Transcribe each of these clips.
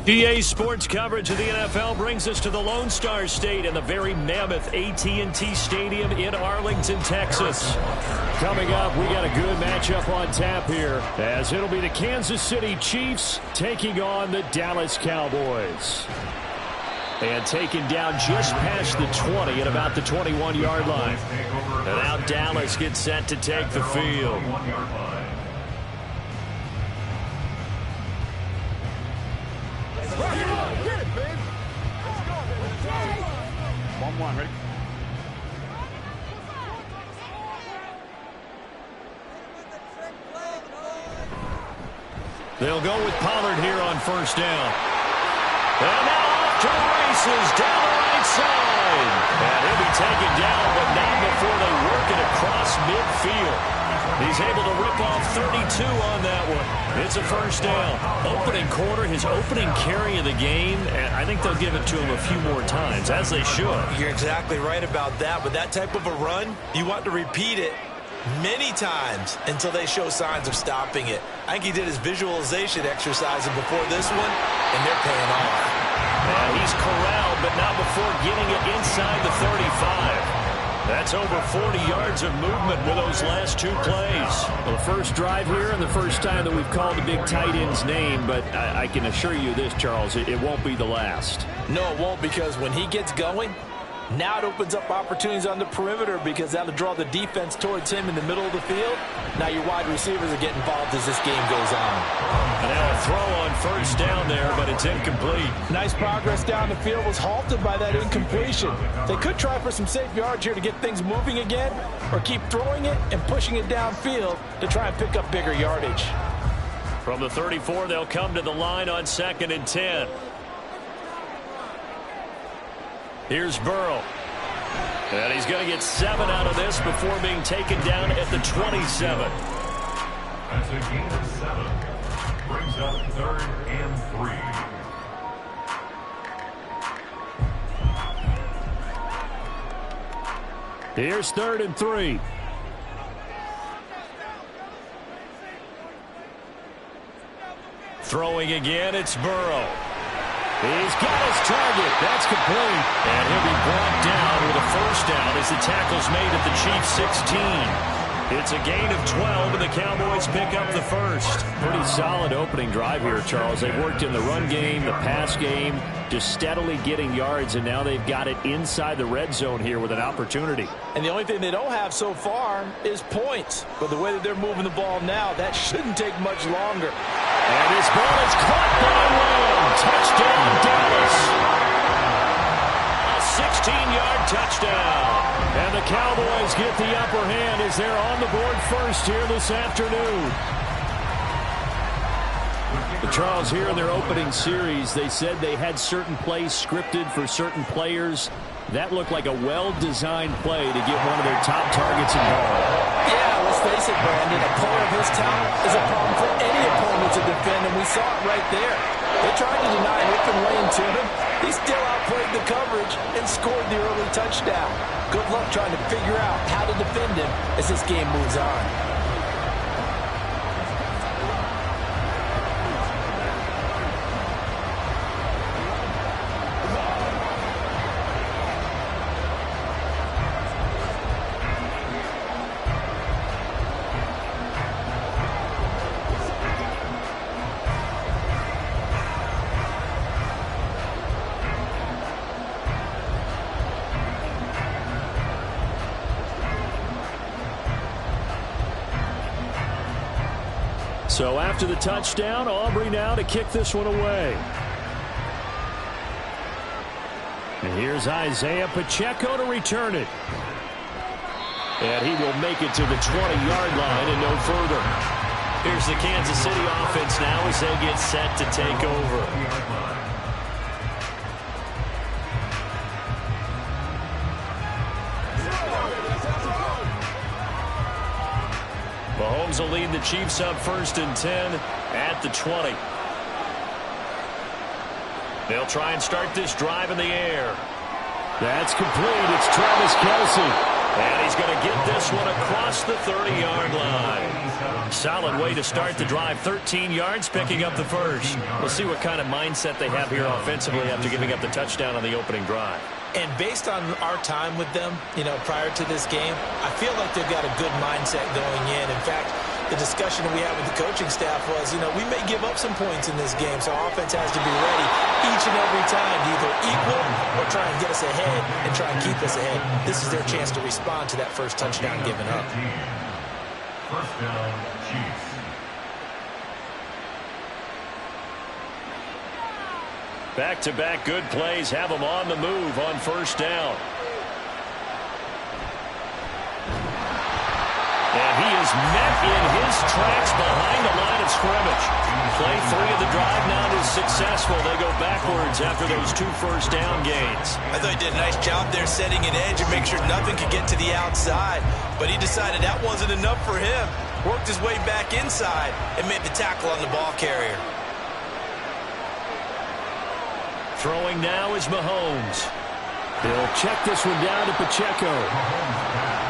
EA Sports coverage of the NFL brings us to the Lone Star State and the very mammoth AT&T Stadium in Arlington, Texas. Coming up, we got a good matchup on tap here, as it'll be the Kansas City Chiefs taking on the Dallas Cowboys. And taken down just past the 20 at about the 21-yard line. And now Dallas gets set to take the field. Ready? They'll go with Pollard here on first down. And now off to the races down the right side. And he'll be taken down, but not before they work it across midfield. He's able to rip off 32 on that one. It's a first down. Opening quarter, his opening carry of the game, and I think they'll give it to him a few more times, as they should. You're exactly right about that. With that type of a run, you want to repeat it many times until they show signs of stopping it. I think he did his visualization exercises before this one, and they're paying off. And he's corralled, but not before getting it inside the 35. That's over 40 yards of movement with those last two plays. Well, the first drive here and the first time that we've called the big tight end's name, but I can assure you this, Charles, it won't be the last. No, it won't, because when he gets going, now it opens up opportunities on the perimeter, because that'll draw the defense towards him in the middle of the field. Now your wide receivers are getting involved as this game goes on. And now a throw on first down there, but it's incomplete. Nice progress down the field, was halted by that incompletion. They could try for some safe yards here to get things moving again, or keep throwing it and pushing it downfield to try and pick up bigger yardage. From the 34, they'll come to the line on 2nd and 10. Here's Burrow. And he's going to get 7 out of this before being taken down at the 27. That's a gain of 7. Brings up 3rd and 3. Here's 3rd and 3. Throwing again, it's Burrow. He's got his target. That's complete. And he'll be brought down with a first down as the tackle's made at the Chiefs' 16. It's a gain of 12, and the Cowboys pick up the first. Pretty solid opening drive here, Charles. They've worked in the run game, the pass game, just steadily getting yards, and now they've got it inside the red zone here with an opportunity. And the only thing they don't have so far is points. But the way that they're moving the ball now, that shouldn't take much longer. And his ball is caught by Lamb. Touchdown, Dallas. A 16-yard touchdown. And the Cowboys get the upper hand as they're on the board first here this afternoon. Charles, here in their opening series, they said they had certain plays scripted for certain players. That looked like a well-designed play to get one of their top targets involved. Yeah, let's face it, Brandon. A player of his talent is a problem for any opponent to defend, and we saw it right there. They tried to deny an open lane to him. He still outplayed the coverage and scored the early touchdown. Good luck trying to figure out how to defend him as this game moves on. So after the touchdown, Aubrey now to kick this one away. And here's Isaiah Pacheco to return it. And he will make it to the 20-yard line and no further. Here's the Kansas City offense now as they get set to take over. Mahomes will lead the Chiefs up 1st and 10 at the 20. They'll try and start this drive in the air. That's complete. It's Travis Kelce. And he's going to get this one across the 30-yard line. Solid way to start the drive. 13 yards, picking up the first. We'll see what kind of mindset they have here offensively after giving up the touchdown on the opening drive. And based on our time with them, prior to this game, I feel like they've got a good mindset going in. In fact, the discussion that we had with the coaching staff was, we may give up some points in this game, so our offense has to be ready each and every time to either equal or try and get us ahead and try and keep us ahead. This is their chance to respond to that first touchdown given up. First down, Chiefs. Back-to-back good plays have them on the move on first down. And he is met in his tracks behind the line of scrimmage. Play 3 of the drive not as successful. They go backwards after those 2 first down gains. I thought he did a nice job there setting an edge and make sure nothing could get to the outside. But he decided that wasn't enough for him. Worked his way back inside and made the tackle on the ball carrier. Throwing now is Mahomes. He'll check this one down to Pacheco.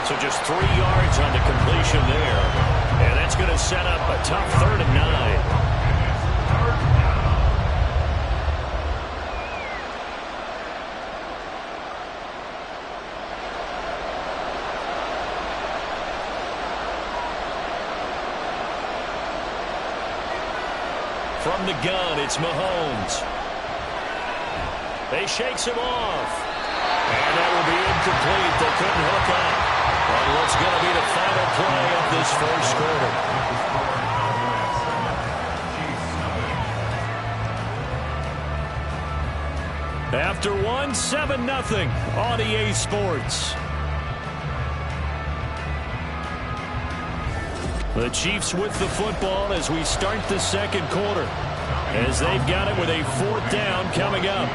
So just 3 yards on the completion there. And that's going to set up a tough 3rd and 9. From the gun, it's Mahomes. They shakes him off. And that will be incomplete. They couldn't hook up on what's going to be the final play of this first quarter. After 1, 7-0 on EA Sports. The Chiefs with the football as we start the second quarter. As they've got it with a 4th down coming up.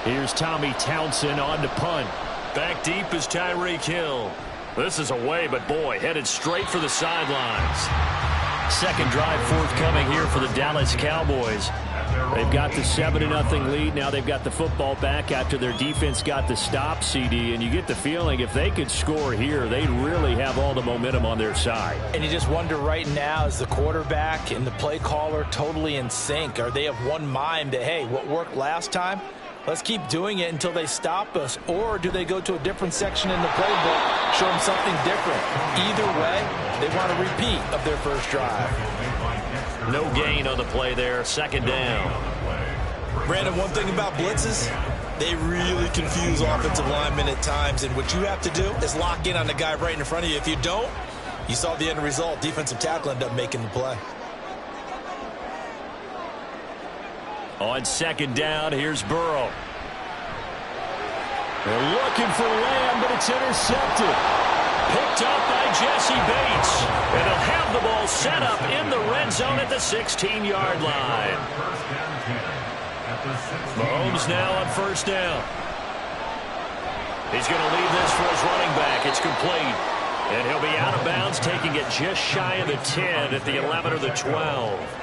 Here's Tommy Townsend on to punt. Back deep is Tyreek Hill. This is away, but boy, headed straight for the sidelines. Second drive forthcoming here for the Dallas Cowboys. They've got the 7-0 lead. Now they've got the football back after their defense got the stop, CD. And you get the feeling if they could score here, they'd really have all the momentum on their side. And you just wonder right now, is the quarterback and the play caller totally in sync? Are they of one mind that, hey, what worked last time? Let's keep doing it until they stop us. Or do they go to a different section in the playbook, show them something different? Either way, they want a repeat of their first drive. No gain on the play there. Second down. Brandon, one thing about blitzes, they really confuse offensive linemen at times. And what you have to do is lock in on the guy right in front of you. If you don't, you saw the end result. Defensive tackle ended up making the play. On second down, here's Burrow. They're looking for Lamb, but it's intercepted. Picked up by Jesse Bates. And they'll have the ball set up in the red zone at the 16-yard line. Mahomes now on first down. He's going to leave this for his running back. It's complete. And he'll be out of bounds, taking it just shy of the 10 at the 11 or the 12.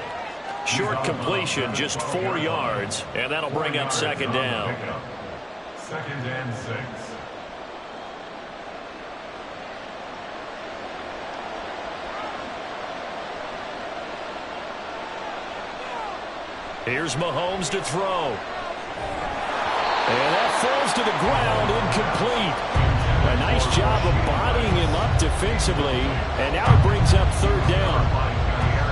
Short completion, just 4 yards, and that'll bring up second down. Second and 6. Here's Mahomes to throw. And that falls to the ground, incomplete. A nice job of bodying him up defensively, and now it brings up third down.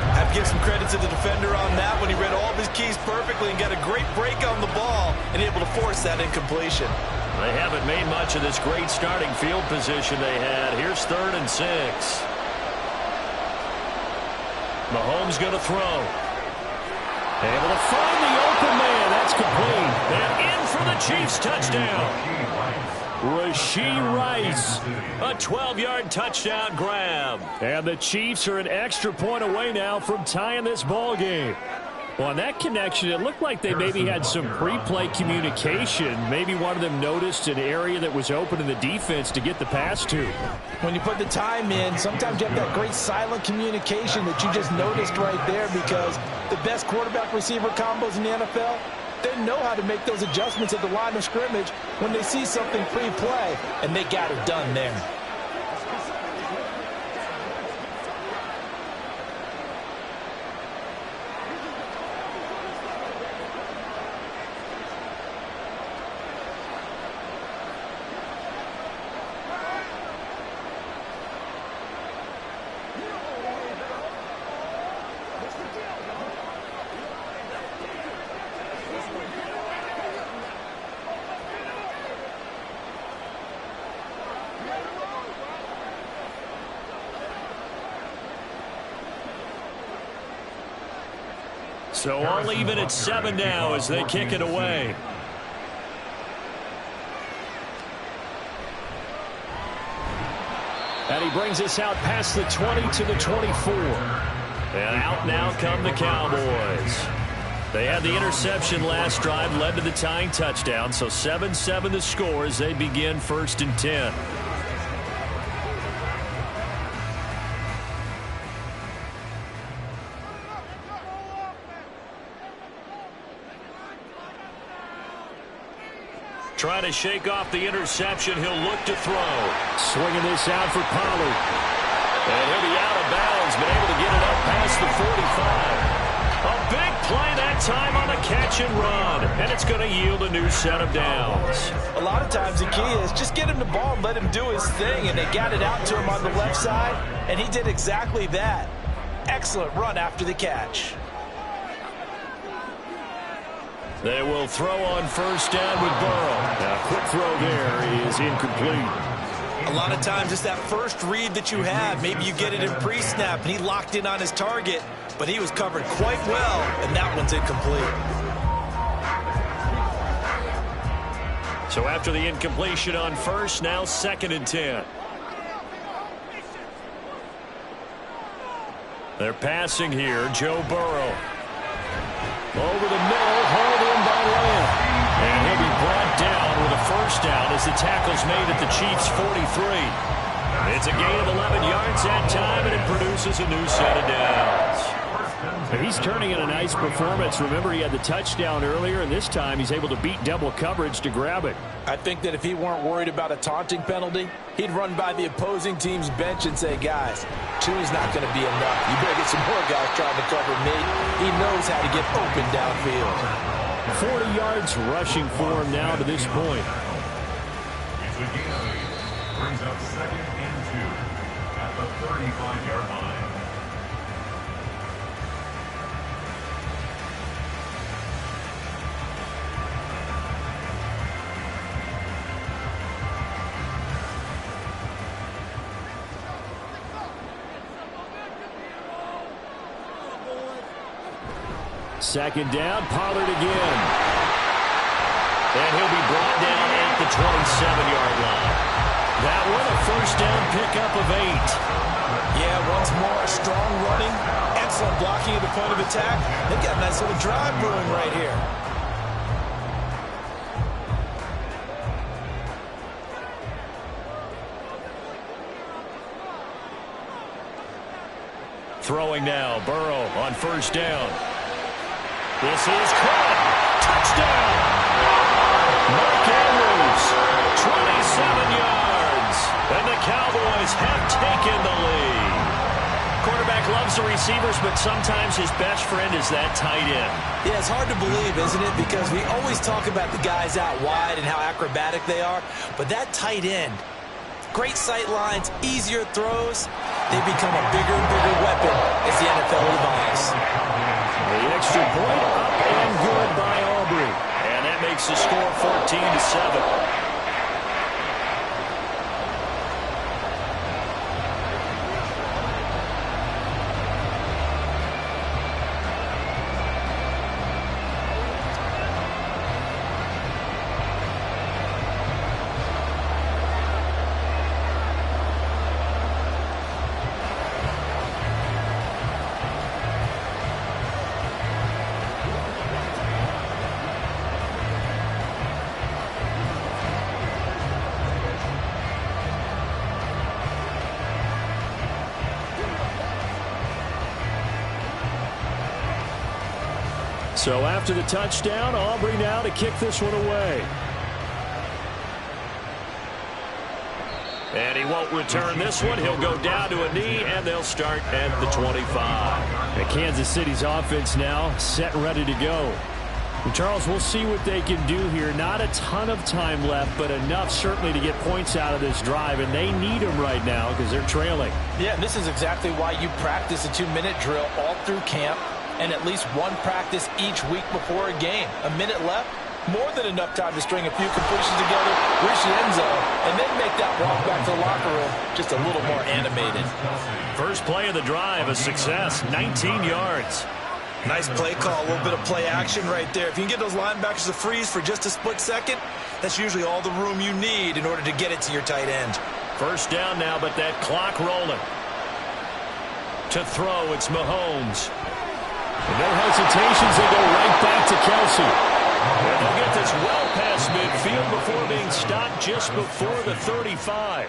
I have to give some credit to the defender on that when he read all of his keys perfectly and got a great break on the ball and able to force that incompletion. They haven't made much of this great starting field position they had. Here's 3rd and 6. Mahomes going to throw. Able to find the open man. That's complete. And in for the Chiefs touchdown. Rashee Rice, a 12-yard touchdown grab. And the Chiefs are an extra point away now from tying this ball game. Well, on that connection, it looked like they maybe had some pre-play communication. Maybe one of them noticed an area that was open in the defense to get the pass to. When you put the time in, sometimes you have that great silent communication that you just noticed right there, because the best quarterback-receiver combos in the NFL, they know how to make those adjustments at the line of scrimmage when they see something pre-play, and they got it done there. So all even at 7 now as they kick it away. And he brings us out past the 20 to the 24. And out now come the Cowboys. They had the interception last drive, led to the tying touchdown. So 7-7 the score as they begin 1st and 10. Trying to shake off the interception. He'll look to throw. Swinging this out for Pollard. And he'll be out of bounds, but able to get it up past the 45. A big play that time on the catch and run. And it's going to yield a new set of downs. A lot of times the key is just get him the ball and let him do his thing. And they got it out to him on the left side. And he did exactly that. Excellent run after the catch. They will throw on 1st down with Burrow. A quick throw there is incomplete. A lot of times it's that first read that you have. Maybe you get it in pre-snap and he locked in on his target, but he was covered quite well, and that one's incomplete. So after the incompletion on 1st, now 2nd and 10. They're passing here. Joe Burrow. Over the middle, hauled in by Lamb. And he'll be brought down with a 1st down as the tackle's made at the Chiefs' 43. It's a gain of 11 yards that time, and it produces a new set of downs. He's turning in a nice performance. Remember, he had the touchdown earlier, and this time he's able to beat double coverage to grab it. I think that if he weren't worried about a taunting penalty, he'd run by the opposing team's bench and say, guys, 2 is not going to be enough. You better get some more guys trying to cover me. He knows how to get open downfield. 40 yards rushing for him now to this point. It's a gain. Brings up 2nd and 2 at the 35-yard line. Second down, Pollard again. And he'll be brought down at the 27-yard line. That one a 1st down pickup of 8. Yeah, once more, strong running, excellent blocking at the point of attack. They've got a nice little drive brewing right here. Throwing now, Burrow on 1st down. This is caught. Touchdown! Mark Andrews, 27 yards. And the Cowboys have taken the lead. Quarterback loves the receivers, but sometimes his best friend is that tight end. Yeah, it's hard to believe, isn't it? Because we always talk about the guys out wide and how acrobatic they are. But that tight end, great sight lines, easier throws, they become a bigger and bigger weapon as the NFL evolves. The extra point up and good by Aubrey. And that makes the score 14-7. So after the touchdown, Aubrey now to kick this one away. And he won't return this one. He'll go down to a knee, and they'll start at the 25. And Kansas City's offense now set and ready to go. And Charles, we'll see what they can do here. Not a ton of time left, but enough certainly to get points out of this drive, and they need them right now because they're trailing. Yeah, and this is exactly why you practice a 2-minute drill all through camp and at least one practice each week before a game. A minute left, more than enough time to string a few completions together, reach the end zone, and then make that walk back to the locker room just a little more animated. First play of the drive, a success, 19 yards. Nice play call, a little bit of play action right there. If you can get those linebackers to freeze for just a split second, that's usually all the room you need in order to get it to your tight end. First down now, but that clock rolling. To throw, it's Mahomes. And no hesitations, they go right back to Kelce. And they'll get this well past midfield before being stopped just before the 35.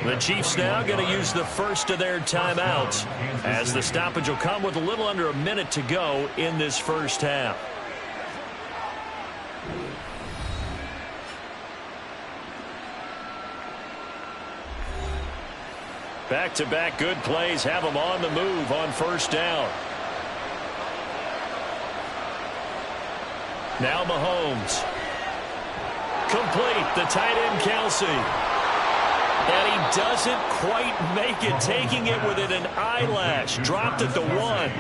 The Chiefs now going to use the first of their timeouts as the stoppage will come with a little under a minute to go in this first half. Back-to-back good plays have them on the move on first down. Now Mahomes. Complete, the tight end Kelce. And he doesn't quite make it, taking it within an eyelash. Dropped at the 1.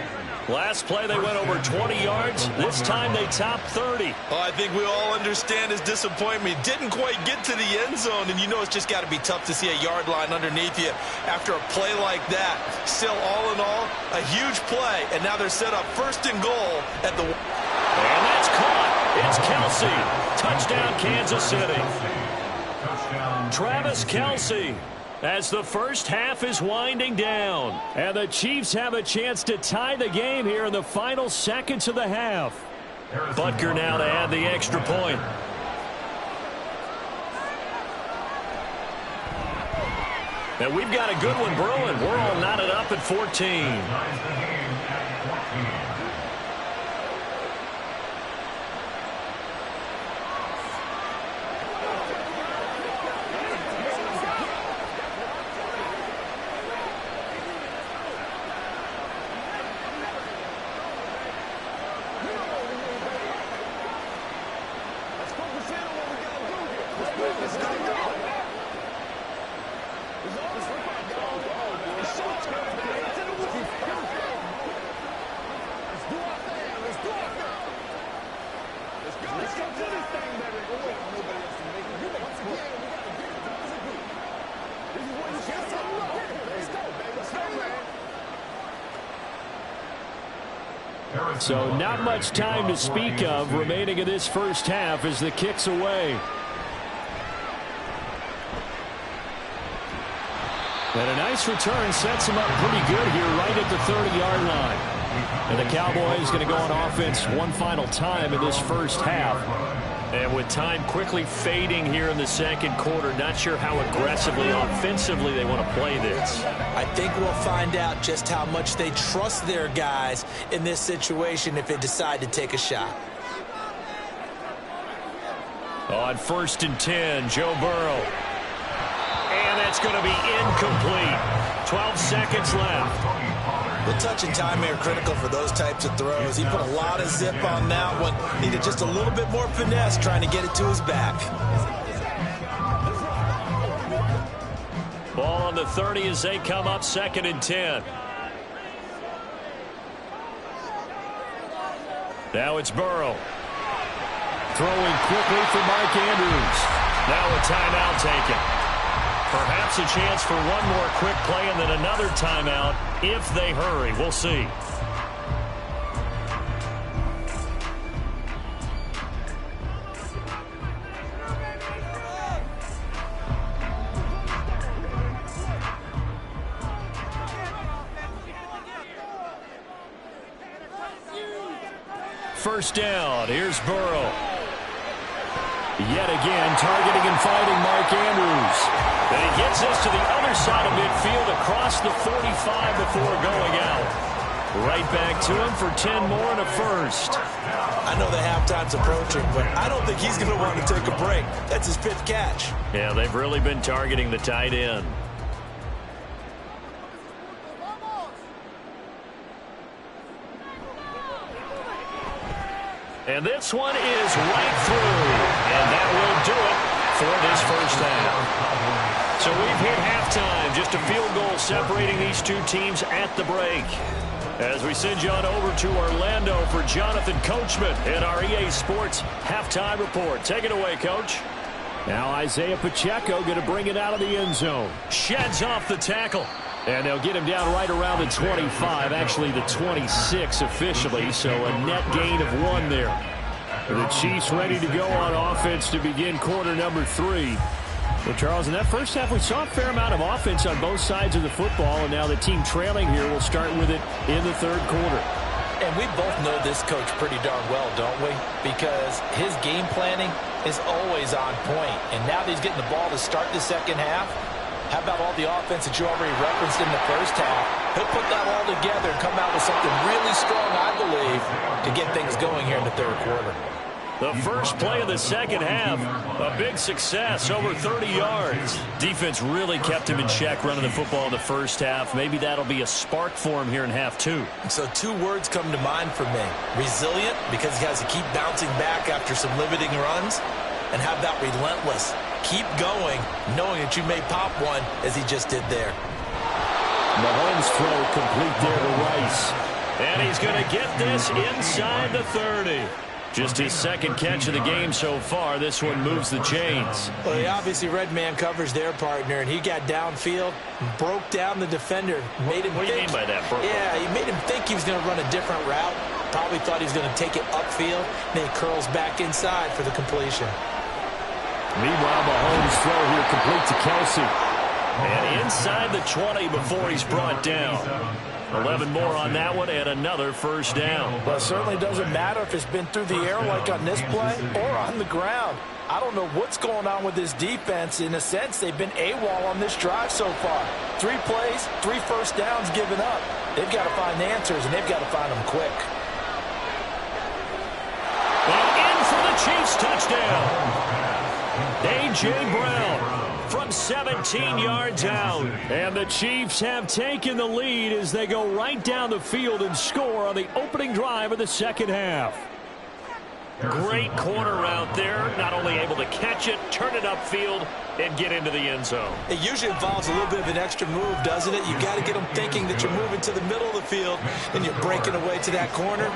Last play they went over 20 yards. This time they topped 30. Well, I think we all understand his disappointment. Didn't quite get to the end zone, and you know it's just got to be tough to see a yard line underneath you after a play like that. Still, all in all, a huge play, and now they're set up first and goal at the... And that's caught. It's Kelce. Touchdown, Kansas City. Travis Kelce as the first half is winding down. And the Chiefs have a chance to tie the game here in the final seconds of the half. Butker now to add the extra point. And we've got a good one brewing. We're all knotted up at 14. So not much time to speak of remaining in this first half as the kick's away. And a nice return sets him up pretty good here right at the 30-yard line. And the Cowboys going to go on offense one final time in this first half. And with time quickly fading here in the second quarter, not sure how aggressively offensively they want to play this. I think we'll find out just how much they trust their guys in this situation if they decide to take a shot. On 1st and 10, Joe Burrow. And that's going to be incomplete. 12 seconds left. The touch and timing are critical for those types of throws. He put a lot of zip on that one. Needed just a little bit more finesse trying to get it to his back. Ball on the 30 as they come up 2nd and 10. Now it's Burrow. Throwing quickly for Mark Andrews. Now a timeout taken. Perhaps a chance for one more quick play and then another timeout if they hurry. We'll see. First down. Here's Burrow. Yet again, targeting and fighting Mark Andrews. And he gets us to the other side of midfield across the 45 before going out. Right back to him for 10 more and a first. I know the halftime's approaching, but I don't think he's going to want to take a break. That's his 5th catch. Yeah, they've really been targeting the tight end. And this one is right through. And that will do it for this first half. So we've hit halftime. Just a field goal separating these two teams at the break. As we send you on over to Orlando for Jonathan Coachman in our EA Sports Halftime Report. Take it away, Coach. Now Isaiah Pacheco going to bring it out of the end zone. Sheds off the tackle. And they'll get him down right around the 25, actually the 26 officially, so a net gain of 1 there. The Chiefs ready to go on offense to begin quarter number 3. Well, Charles, in that first half, we saw a fair amount of offense on both sides of the football, and now the team trailing here will start with it in the third quarter. And we both know this coach pretty darn well, don't we? Because his game planning is always on point. And now that he's getting the ball to start the second half, how about all the offense that you already referenced in the first half? He'll put that all together and come out with something really strong, I believe, to get things going here in the third quarter. The first play of the second half, a big success, over 30 yards. Defense really kept him in check running the football in the first half. Maybe that'll be a spark for him here in half 2. So 2 words come to mind for me. Resilient, because he has to keep bouncing back after some limiting runs. And how about relentless? Keep going, knowing that you may pop one, as he just did there. Mahomes throw complete there to Rice. And he's going to get this inside the 30. Just his second catch of the game so far. This one moves the chains. Well, he obviously read man coverage their partner, and he got downfield, broke down the defender, made him What do you mean by that, bro? Yeah, he made him think he was going to run a different route. Probably thought he was going to take it upfield, then he curls back inside for the completion. Meanwhile, Mahomes throw here complete to Kelsey. And inside the 20 before he's brought down. 11 more on that one and another first down. Well, it certainly doesn't matter if it's been through the air like on this play or on the ground. I don't know what's going on with this defense. In a sense, they've been AWOL on this drive so far. 3 plays, 3 first downs given up. They've got to find answers, and they've got to find them quick. And in for the Chiefs touchdown. A.J. Brown from 17 yards out. And the Chiefs have taken the lead as they go right down the field and score on the opening drive of the second half. Great corner out there. Not only able to catch it, turn it upfield, and get into the end zone. It usually involves a little bit of an extra move, doesn't it? You got to get them thinking that you're moving to the middle of the field and you're breaking away to that corner.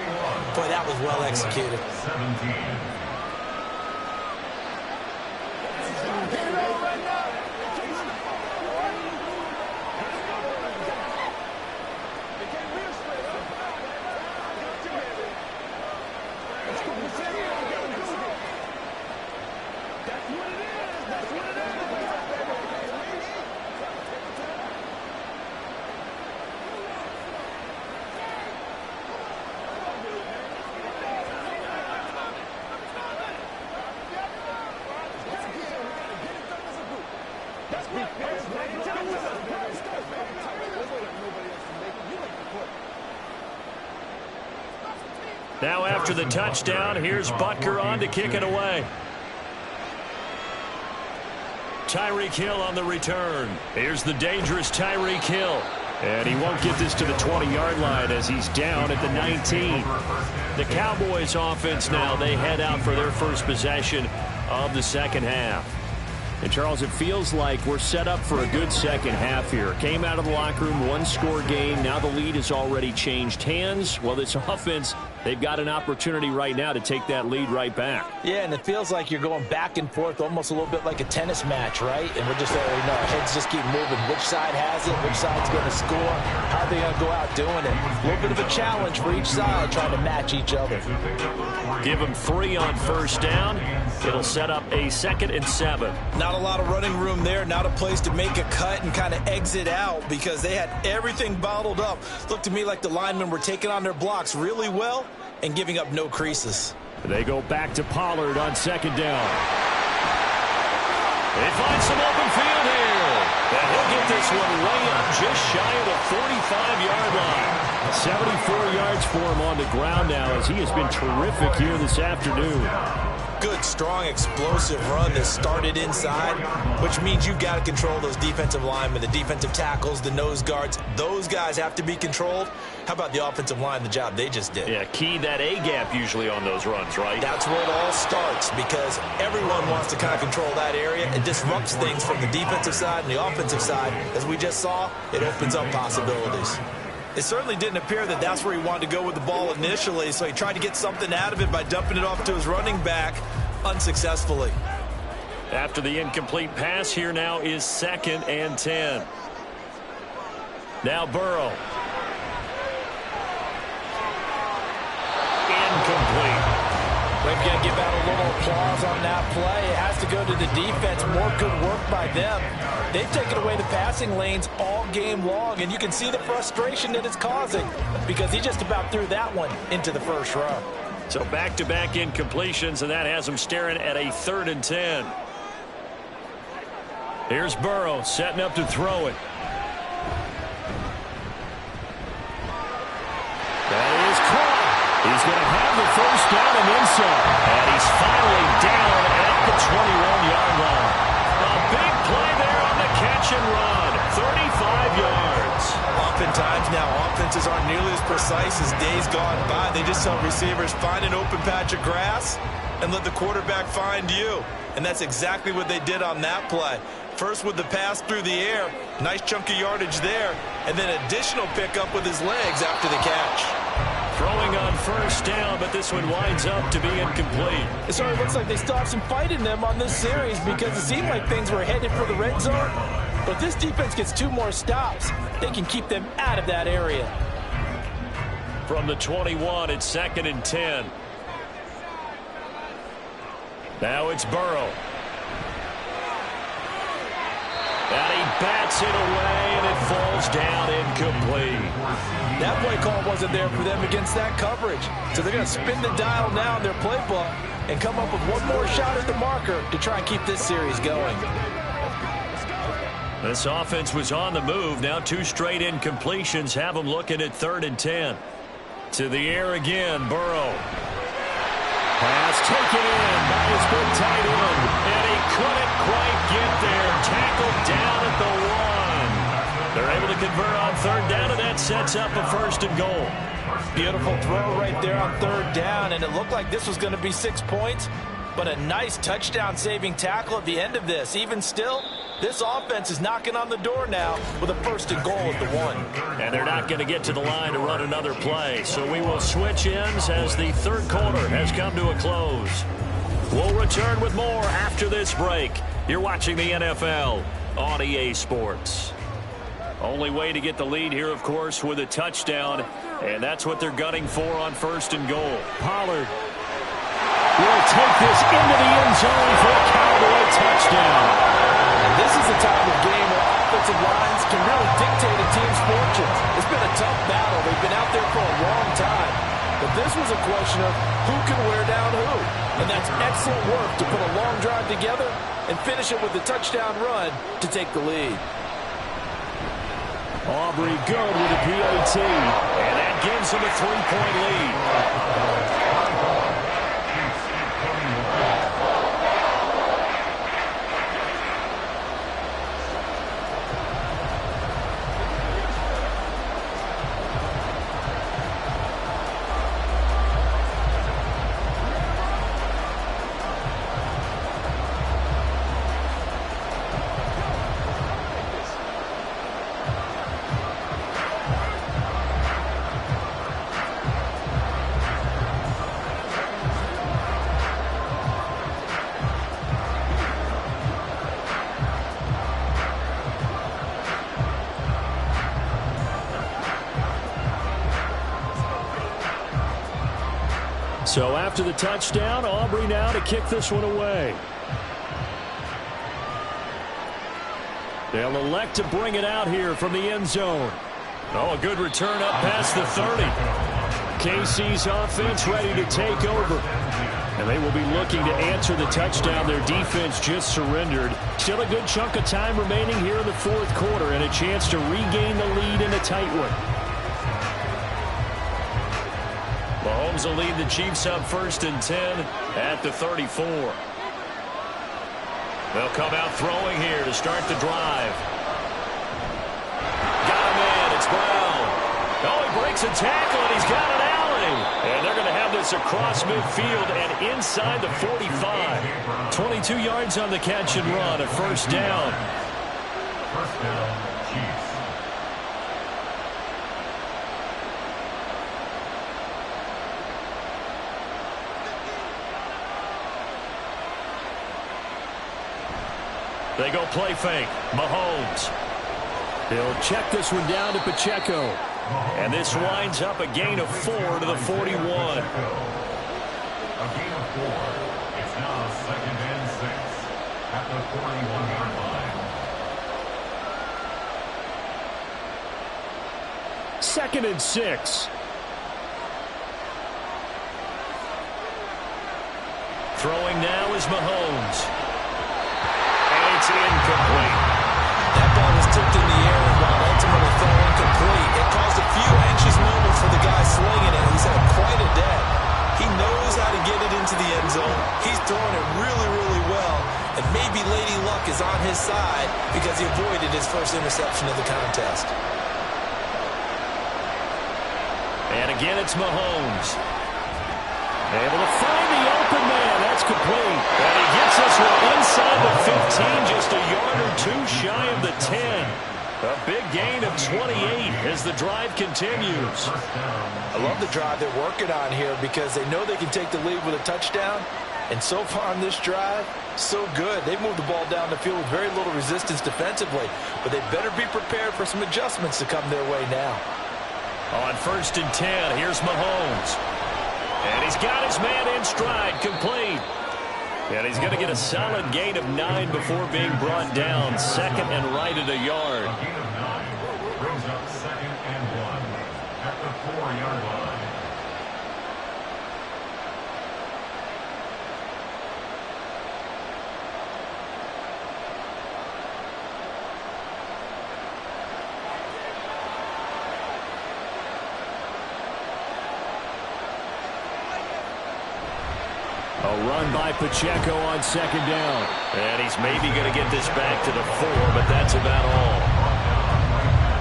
Boy, that was well executed. 17. Now after the touchdown, here's Butker on to kick it away. Tyreek Hill on the return. Here's the dangerous Tyreek Hill. And he won't get this to the 20-yard line as he's down at the 19. The Cowboys offense now, they head out for their first possession of the second half. And, Charles, it feels like we're set up for a good second half here. Came out of the locker room, 1-score game. Now the lead has already changed hands. Well, this offense, they've got an opportunity right now to take that lead right back. Yeah, and it feels like you're going back and forth almost a little bit like a tennis match, right? And we're just already know, heads just keep moving. Which side has it? Which side's going to score? How are they going to go out doing it? A little bit of a challenge for each side trying to match each other. Give them 3 on first down. It'll set up a 2nd and 7. Not a lot of running room there. Not a place to make a cut and kind of exit out because they had everything bottled up. Looked to me like the linemen were taking on their blocks really well and giving up no creases. They go back to Pollard on 2nd down. They find some open field here. And he'll get this one way up just shy of the 45-yard line. 74 yards for him on the ground now, as he has been terrific here this afternoon. Good, strong, explosive run that started inside, which means you've got to control those defensive linemen, the defensive tackles, the nose guards. Those guys have to be controlled. How about the offensive line, the job they just did? Yeah, key that A-gap usually on those runs, right? That's where it all starts, because everyone wants to kind of control that area. It disrupts things from the defensive side and the offensive side. As we just saw, it opens up possibilities. It certainly didn't appear that that's where he wanted to go with the ball initially, so he tried to get something out of it by dumping it off to his running back unsuccessfully. After the incomplete pass, here now is 2nd and 10. Now Burrow. Incomplete. We've got to give out a little applause on that play. It has to go to the defense. More good work by them. They've taken away the passing lanes all game long, and you can see the frustration that it's causing because he just about threw that one into the first row. So back-to-back incompletions, and that has him staring at a 3rd and 10. Here's Burrow setting up to throw it. That is caught. He's going to have the first down and then some. And he's finally down at the 21-yard line. A big play there on the catch and run. 35 yards. Oftentimes now, offenses aren't nearly as precise as days gone by. They just tell receivers, find an open patch of grass and let the quarterback find you. And that's exactly what they did on that play. First with the pass through the air, nice chunk of yardage there, and then additional pickup with his legs after the catch. Throwing on first down, but this one winds up to be incomplete. It sort of looks like they stopped some fight in them on this series because it seemed like things were headed for the red zone. But if this defense gets 2 more stops, they can keep them out of that area. From the 21, it's 2nd and 10. Now it's Burrow. And he bats it away, and it falls down incomplete. That play call wasn't there for them against that coverage. So they're going to spin the dial now in their playbook and come up with one more shot at the marker to try and keep this series going. This offense was on the move. Now 2 straight incompletions have them looking at 3rd and 10. To the air again, Burrow. Pass taken in by his big tight end. And he couldn't quite get there. Tackled down at the 1. They're able to convert on 3rd down, and that sets up a 1st and goal. Beautiful throw right there on 3rd down, and it looked like this was going to be 6 points, but a nice touchdown-saving tackle at the end of this. Even still, this offense is knocking on the door now with a 1st and goal at the 1. And they're not going to get to the line to run another play, so we will switch ends as the 3rd quarter has come to a close. We'll return with more after this break. You're watching the NFL on EA Sports. Only way to get the lead here, of course, with a touchdown, and that's what they're gunning for on 1st and goal. Pollard will take this into the end zone for a Cowboy touchdown. And this is the type of game where offensive lines can really dictate a team's fortunes. It's been a tough battle. They've been out there for a long time. But this was a question of who can wear down who. And that's excellent work to put a long drive together and finish it with a touchdown run to take the lead. Aubrey good with a PAT, and that gives him a 3-point lead. So after the touchdown, Aubrey now to kick this one away. They'll elect to bring it out here from the end zone. Oh, a good return up past the 30. KC's offense ready to take over. And they will be looking to answer the touchdown their defense just surrendered. Still a good chunk of time remaining here in the 4th quarter and a chance to regain the lead in a tight one. Mahomes will lead the Chiefs up 1st and 10 at the 34. They'll come out throwing here to start the drive. Got him in. It's Brown. Oh, he breaks a tackle, and he's got an alley. And they're going to have this across midfield and inside the 45. 22 yards on the catch and run, a 1st down. First down, Chiefs. They go play fake. Mahomes. He'll check this one down to Pacheco. And this winds up a gain of 4 to the 41. A gain of 4. It's now 2nd and 6 at the 41-yard line. 2nd and 6. Throwing now is Mahomes. And it's incomplete. That ball was tipped in the air while ultimately fell incomplete. It caused a few anxious moments for the guy slinging it. He's had quite a day. He knows how to get it into the end zone. He's throwing it really, really well. And maybe Lady Luck is on his side because he avoided his first interception of the contest. And again, it's Mahomes. Able to find the open man. That's complete. And he gets this one inside the 15, just a yard or 2 shy of the 10. A big gain of 28 as the drive continues. I love the drive they're working on here because they know they can take the lead with a touchdown. And so far on this drive, so good. They've moved the ball down the field with very little resistance defensively. But they better be prepared for some adjustments to come their way now. On 1st and 10, here's Mahomes. And he's got his man in stride, complete. And he's going to get a solid gain of 9 before being brought down. 2nd and right at a yard. A gain of 9 brings up 2nd and 1 at the 4-yard line. A run by Pacheco on 2nd down. And he's maybe going to get this back to the 4, but that's about all.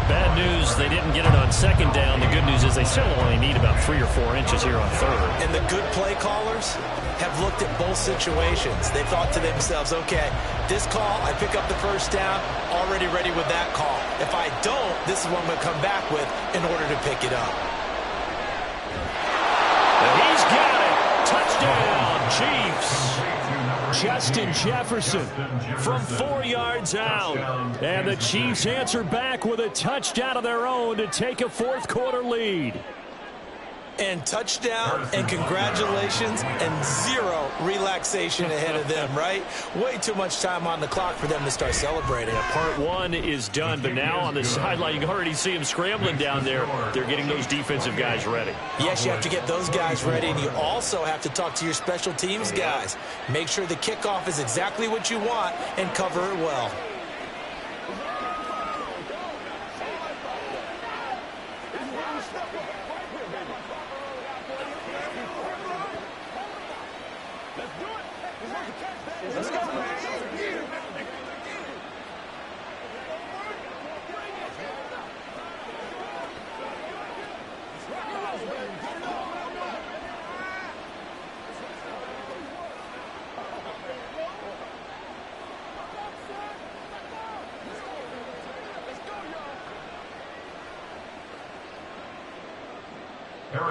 Bad news, they didn't get it on 2nd down. The good news is they still only need about 3 or 4 inches here on 3rd. And the good play callers have looked at both situations. They thought to themselves, okay, this call, I pick up the 1st down, already ready with that call. If I don't, this is what I'm going to come back with in order to pick it up. And he's got it. Touchdown, Chiefs. Justin Jefferson from 4 yards out. And the Chiefs answer back with a touchdown of their own to take a 4th quarter lead. And touchdown and congratulations and 0 relaxation ahead of them, right? Way too much time on the clock for them to start celebrating. Yeah, part 1 is done, but now on the sideline, you can already see them scrambling down there. They're getting those defensive guys ready. Yes, you have to get those guys ready, and you also have to talk to your special teams guys. Make sure the kickoff is exactly what you want and cover it well.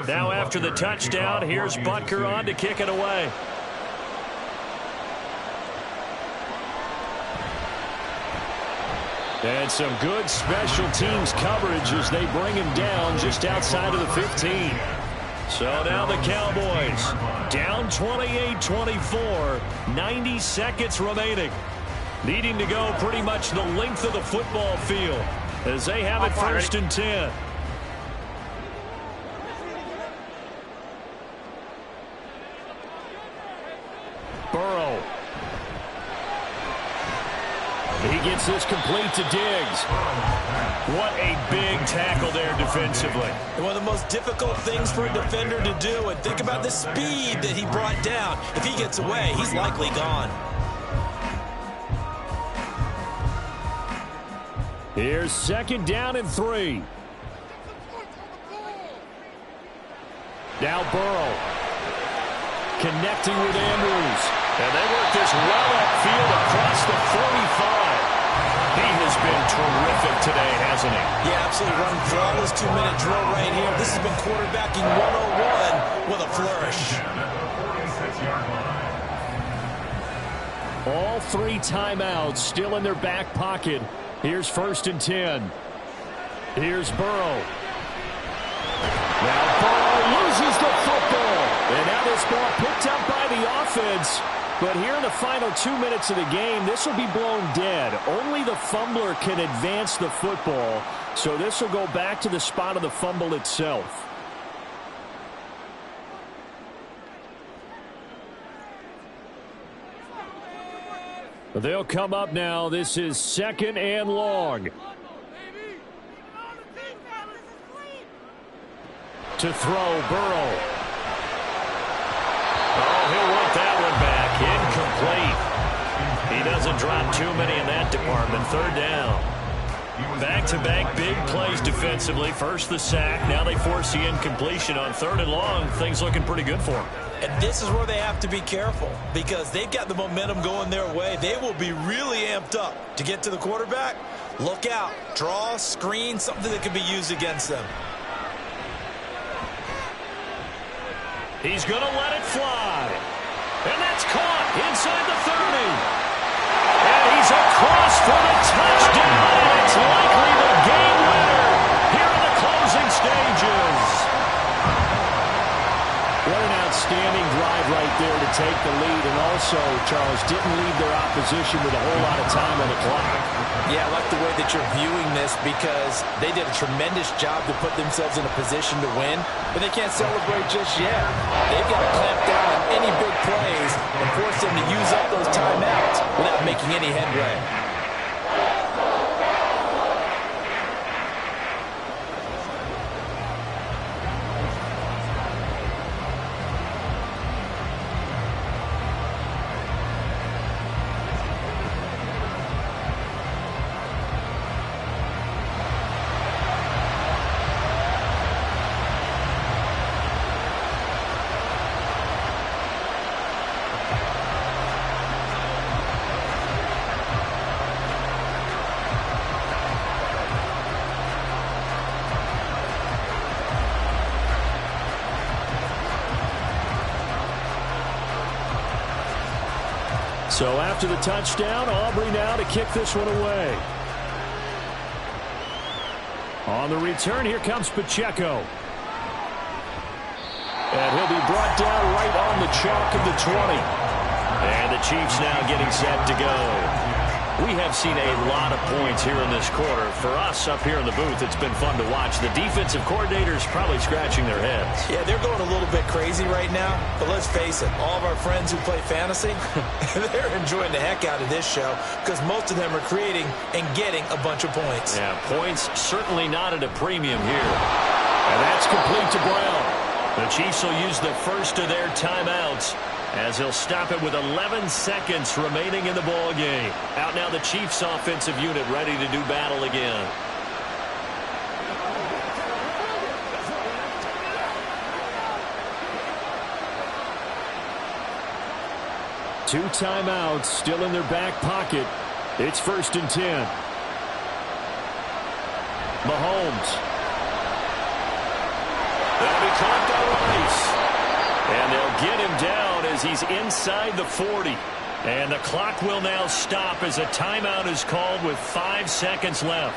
Now after the touchdown, here's Butker on to kick it away. And some good special teams coverage as they bring him down just outside of the 15. So now the Cowboys down 28-24, 90 seconds remaining. Needing to go pretty much the length of the football field as they have it 1st and 10. He gets this complete to Diggs. What a big tackle there defensively. And one of the most difficult things for a defender to do, and think about the speed that he brought down. If he gets away, he's likely gone. Here's 2nd down and 3. Now Burrow connecting with Andrews. And they work this well upfield across the 45. He has been terrific today, hasn't he? Yeah, absolutely. Run flawless 2-minute drill right here. This has been quarterbacking 101 with a flourish. All 3 timeouts still in their back pocket. Here's 1st and 10. Here's Burrow. Now Burrow loses the football. And now this ball picked up by the offense. But here in the final 2 minutes of the game, this will be blown dead. Only the fumbler can advance the football. So this will go back to the spot of the fumble itself. They'll come up now. This is 2nd and long. To throw, Burrow. Oh, he'll want that one back. Incomplete. He doesn't drop too many in that department. 3rd down. Back-to-back big plays defensively. First the sack. Now they force the incompletion on 3rd and long. Things looking pretty good for them. And this is where they have to be careful because they've got the momentum going their way. They will be really amped up to get to the quarterback. Look out. Draw, screen, something that could be used against them. He's going to let it fly. And that's caught inside the 30. And he's across for the touchdown. And it's likely the game winner here in the closing stages. What an outstanding drive right there to take the lead. And also, Charles, didn't leave their opposition with a whole lot of time on the clock. Yeah, I like the way that you're viewing this because they did a tremendous job to put themselves in a position to win, but they can't celebrate just yet. They've got to clamp down on any big plays and force them to use up those timeouts without making any headway. So after the touchdown, Aubrey now to kick this one away. On the return, here comes Pacheco. And he'll be brought down right on the chalk of the 20. And the Chiefs now getting set to go. We have seen a lot of points here in this quarter. For us up here in the booth, it's been fun to watch. The defensive coordinators probably scratching their heads. Yeah, they're going a little bit crazy right now. But let's face it, all of our friends who play fantasy, they're enjoying the heck out of this show because most of them are creating and getting a bunch of points. Yeah, points certainly not at a premium here. And that's complete to Brown. The Chiefs will use the first of their timeouts as he'll stop it with 11 seconds remaining in the ball game. Out now the Chiefs offensive unit ready to do battle again. Two timeouts still in their back pocket. It's 1st and 10. Mahomes. That'll be caught by Rice. And they'll get him down as he's inside the 40. And the clock will now stop as a timeout is called with 5 seconds left.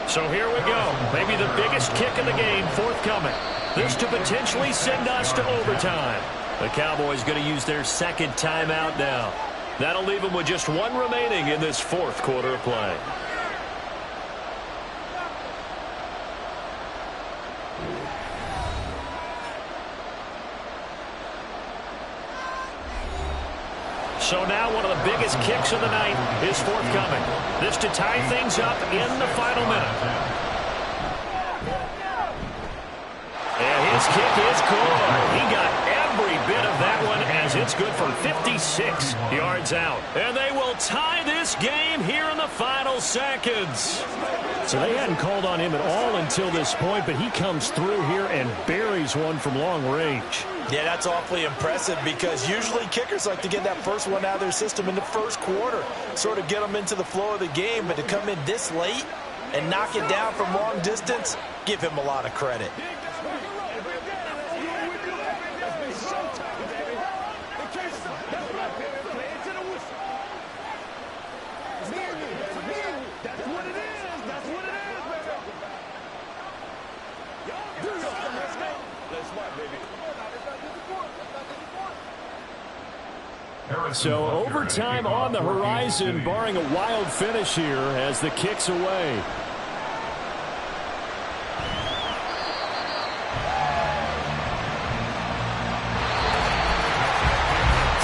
So here we go. Maybe the biggest kick of the game forthcoming. This to potentially send us to overtime. The Cowboys going to use their second timeout now. That'll leave them with just one remaining in this fourth quarter of play. So now one of the biggest kicks of the night is forthcoming. This to tie things up in the final minute. And his kick is good. He got every bit of that one as it's good from 56 yards out. And they will tie this game here in the final seconds. So they hadn't called on him at all until this point, but he comes through here and buries one from long range. Yeah, that's awfully impressive because usually kickers like to get that first one out of their system in the first quarter, sort of get them into the flow of the game, but to come in this late and knock it down from long distance, give him a lot of credit. So overtime on the horizon, barring a wild finish here as the kick's away.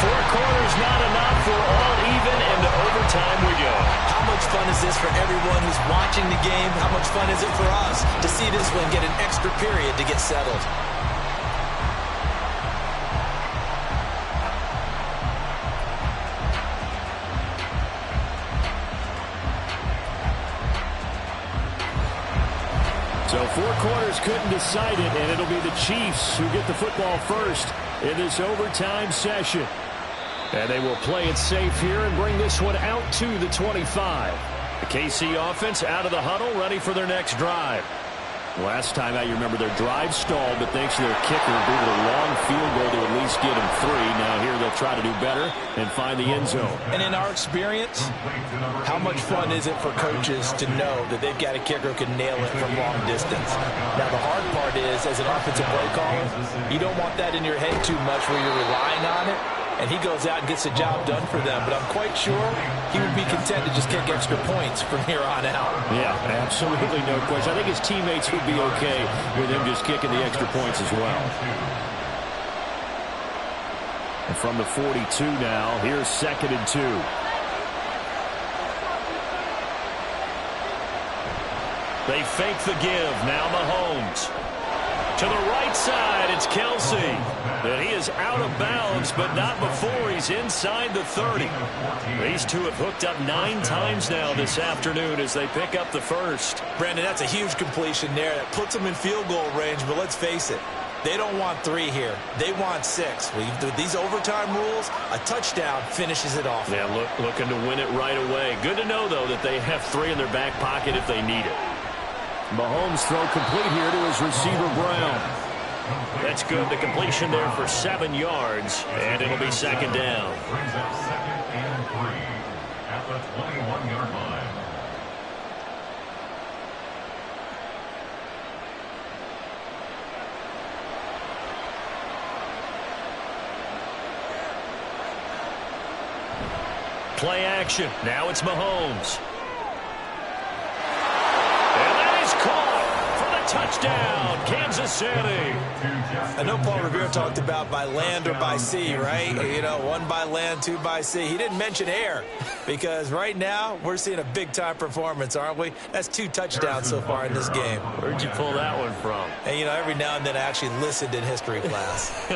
Four quarters not enough. We're all even, and to overtime we go. How much fun is this for everyone who's watching the game? How much fun is it for us to see this one get an extra period to get settled? So four quarters couldn't decide it, and it'll be the Chiefs who get the football first in this overtime session. And they will play it safe here and bring this one out to the 25. The KC offense out of the huddle, ready for their next drive. Last time out, you remember their drive stalled, but thanks to their kicker, due to the long field goal to at least get them 3. Now here they'll try to do better and find the end zone. And in our experience, how much fun is it for coaches to know that they've got a kicker who can nail it from long distance? Now the hard part is, as an offensive play caller, you don't want that in your head too much where you're relying on it. And he goes out and gets the job done for them. But I'm quite sure he would be content to just kick extra points from here on out. Yeah, absolutely no question. I think his teammates would be okay with him just kicking the extra points as well. And from the 42 now, here's 2nd and 2. They fake the give. Now Mahomes. To the right side, it's Kelsey. And he is out of bounds, but not before he's inside the 30. These two have hooked up 9 times now this afternoon as they pick up the first. Brandon, that's a huge completion there. That puts them in field goal range, but let's face it. They don't want 3 here. They want 6. With these overtime rules, a touchdown finishes it off. Yeah, looking to win it right away. Good to know, though, that they have 3 in their back pocket if they need it. Mahomes throw complete here to his receiver, Brown. That's good. The completion there for 7 yards, and it'll be 2nd down. Brings up 2nd and 3 at the 21-yard line. Play action. Now it's Mahomes. And that is caught for the touchdown, Kansas City. I know Paul Revere talked about by land or by sea, right? You know, 1 by land, 2 by sea. He didn't mention air because right now we're seeing a big-time performance, aren't we? That's 2 touchdowns so far in this game. Where'd you pull that one from? And, you know, every now and then I actually listened in history class.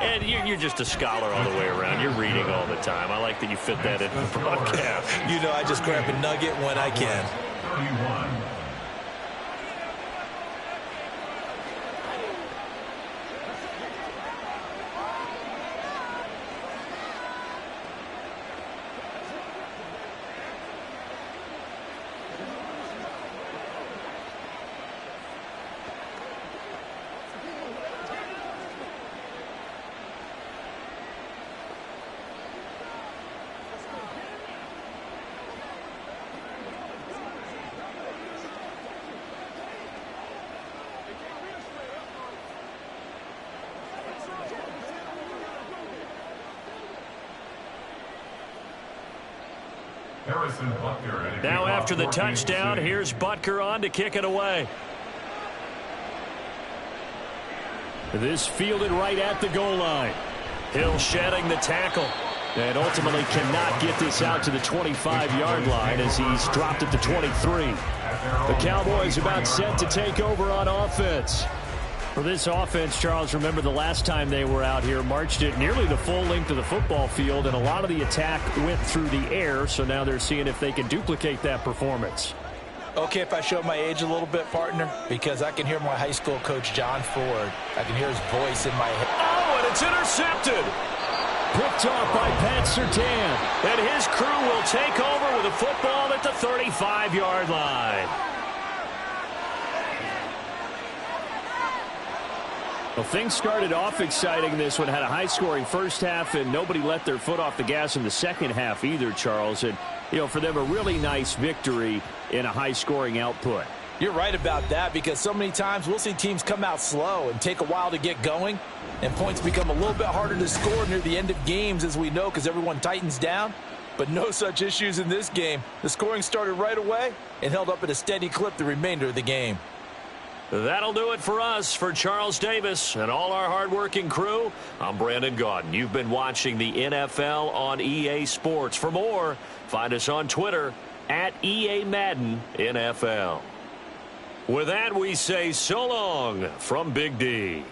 And you're just a scholar all the way around. You're reading all the time. I like that you fit that in the broadcast. You know, I just grab a nugget when I can. 31. Now after the touchdown, here's Butker on to kick it away. This fielded right at the goal line. Hill shedding the tackle. And ultimately cannot get this out to the 25-yard line as he's dropped at the 23. The Cowboys about set to take over on offense. For this offense, Charles, remember the last time they were out here, marched it nearly the full length of the football field, and a lot of the attack went through the air, so now they're seeing if they can duplicate that performance. Okay, if I show my age a little bit, partner, because I can hear my high school coach, John Ford. I can hear his voice in my head. Oh, and it's intercepted. Picked off by Pat Surtain. And his crew will take over with a football at the 35-yard line. Well, things started off exciting. This one had a high-scoring first half, and nobody let their foot off the gas in the second half either, Charles. And, you know, for them, a really nice victory in a high-scoring output. You're right about that, because so many times we'll see teams come out slow and take a while to get going, and points become a little bit harder to score near the end of games, as we know, because everyone tightens down. But no such issues in this game. The scoring started right away and held up at a steady clip the remainder of the game. That'll do it for us. For Charles Davis and all our hardworking crew, I'm Brandon Gaudin. You've been watching the NFL on EA Sports. For more, find us on Twitter at EA Madden NFL. With that, we say so long from Big D.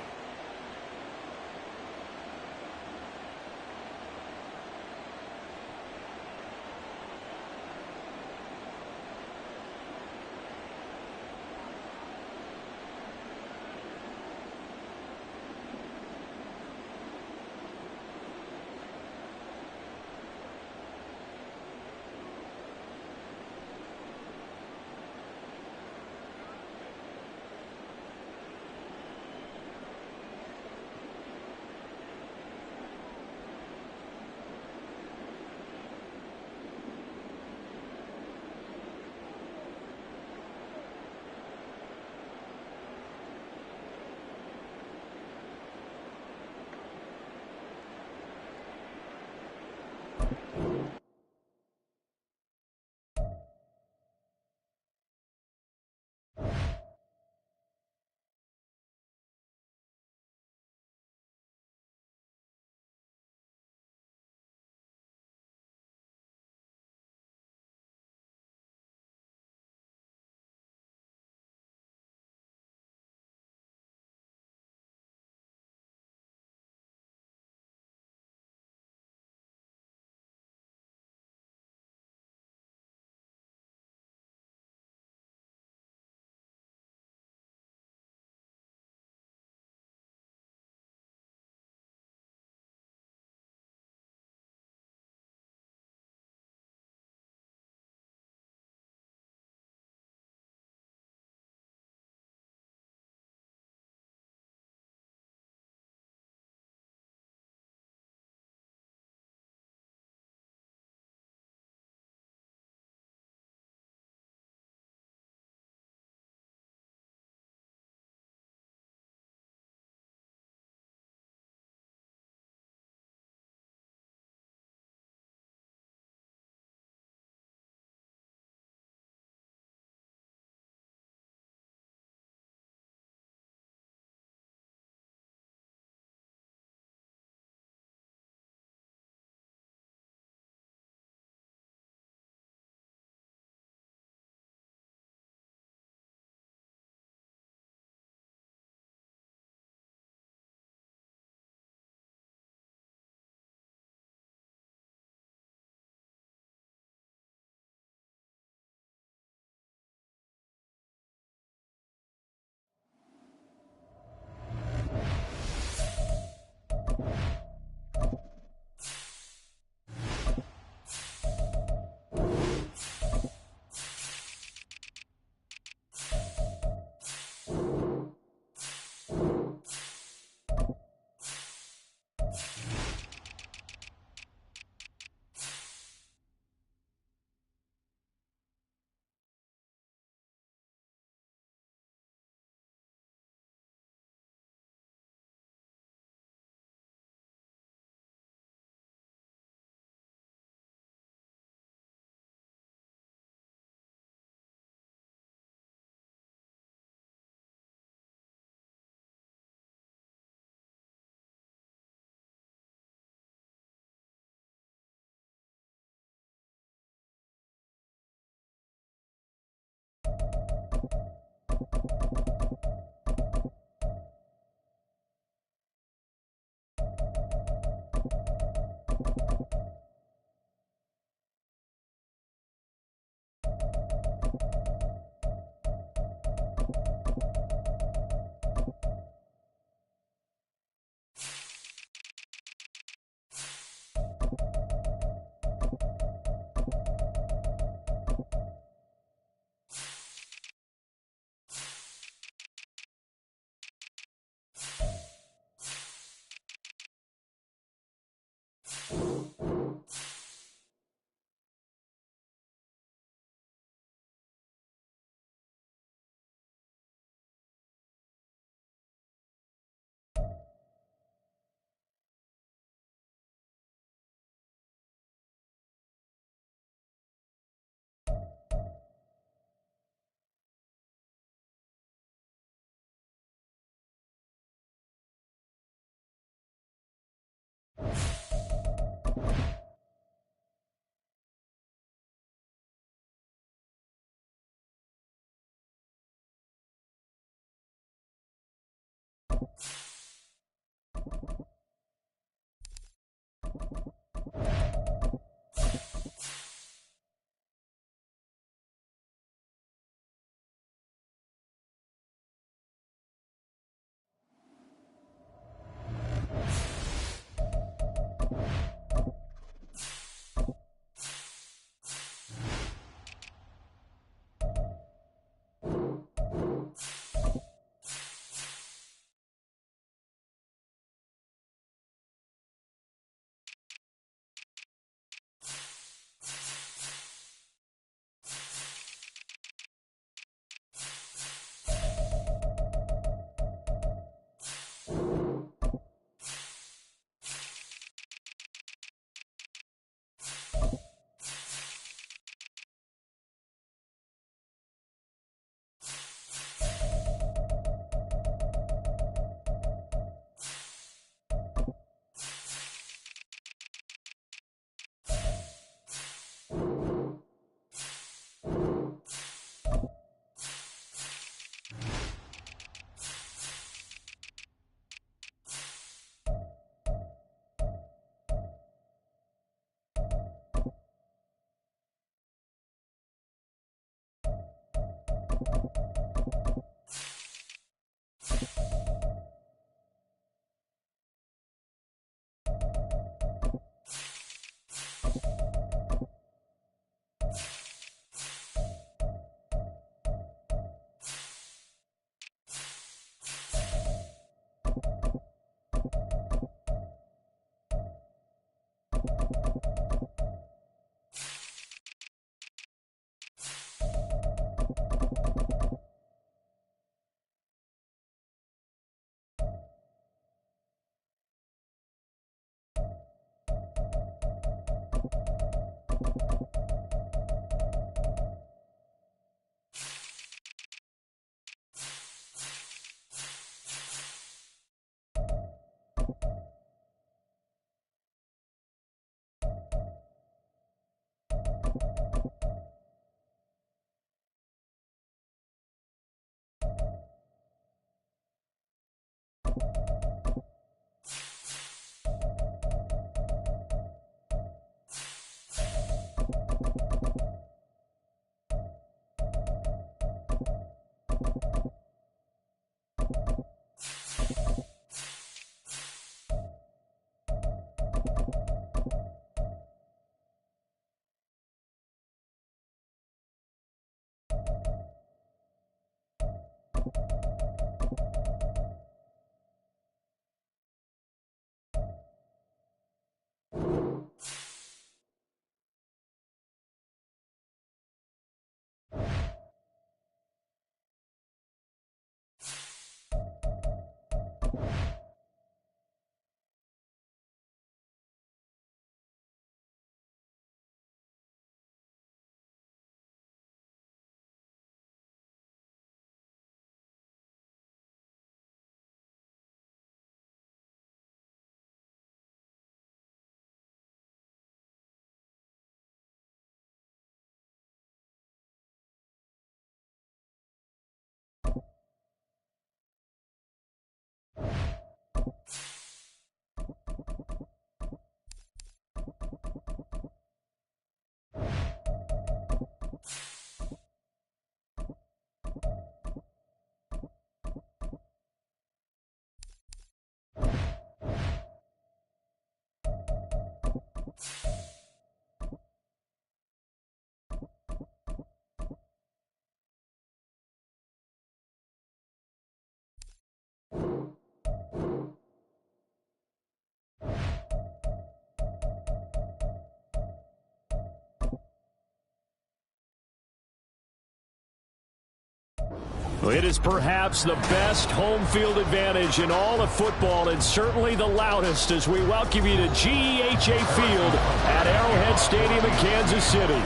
It is perhaps the best home field advantage in all of football, and certainly the loudest, as we welcome you to GEHA Field at Arrowhead Stadium in Kansas City.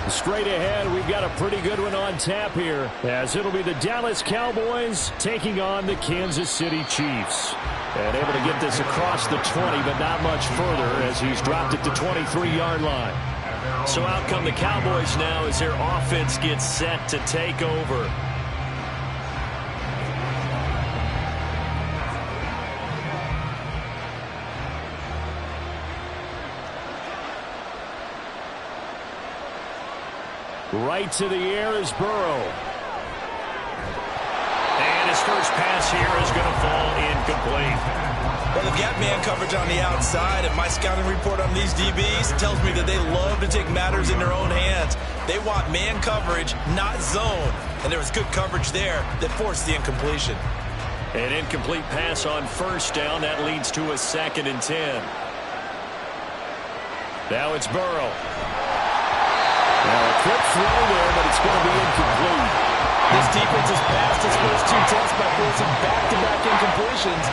Straight ahead, we've got a pretty good one on tap here, as it'll be the Dallas Cowboys taking on the Kansas City Chiefs. And able to get this across the 20, but not much further, as he's dropped it to 23-yard line. So out come the Cowboys now as their offense gets set to take over. Right to the air is Burrow. And his first pass here is going to fall incomplete. Well, they've got man coverage on the outside, and my scouting report on these DBs tells me that they love to take matters in their own hands. They want man coverage, not zone. And there was good coverage there that forced the incompletion. An incomplete pass on first down. That leads to a 2nd and 10. Now it's Burrow. Now a quick throw there, but it's going to be incomplete. This defense has passed its first 2 tests by forcing back-to-back incompletions.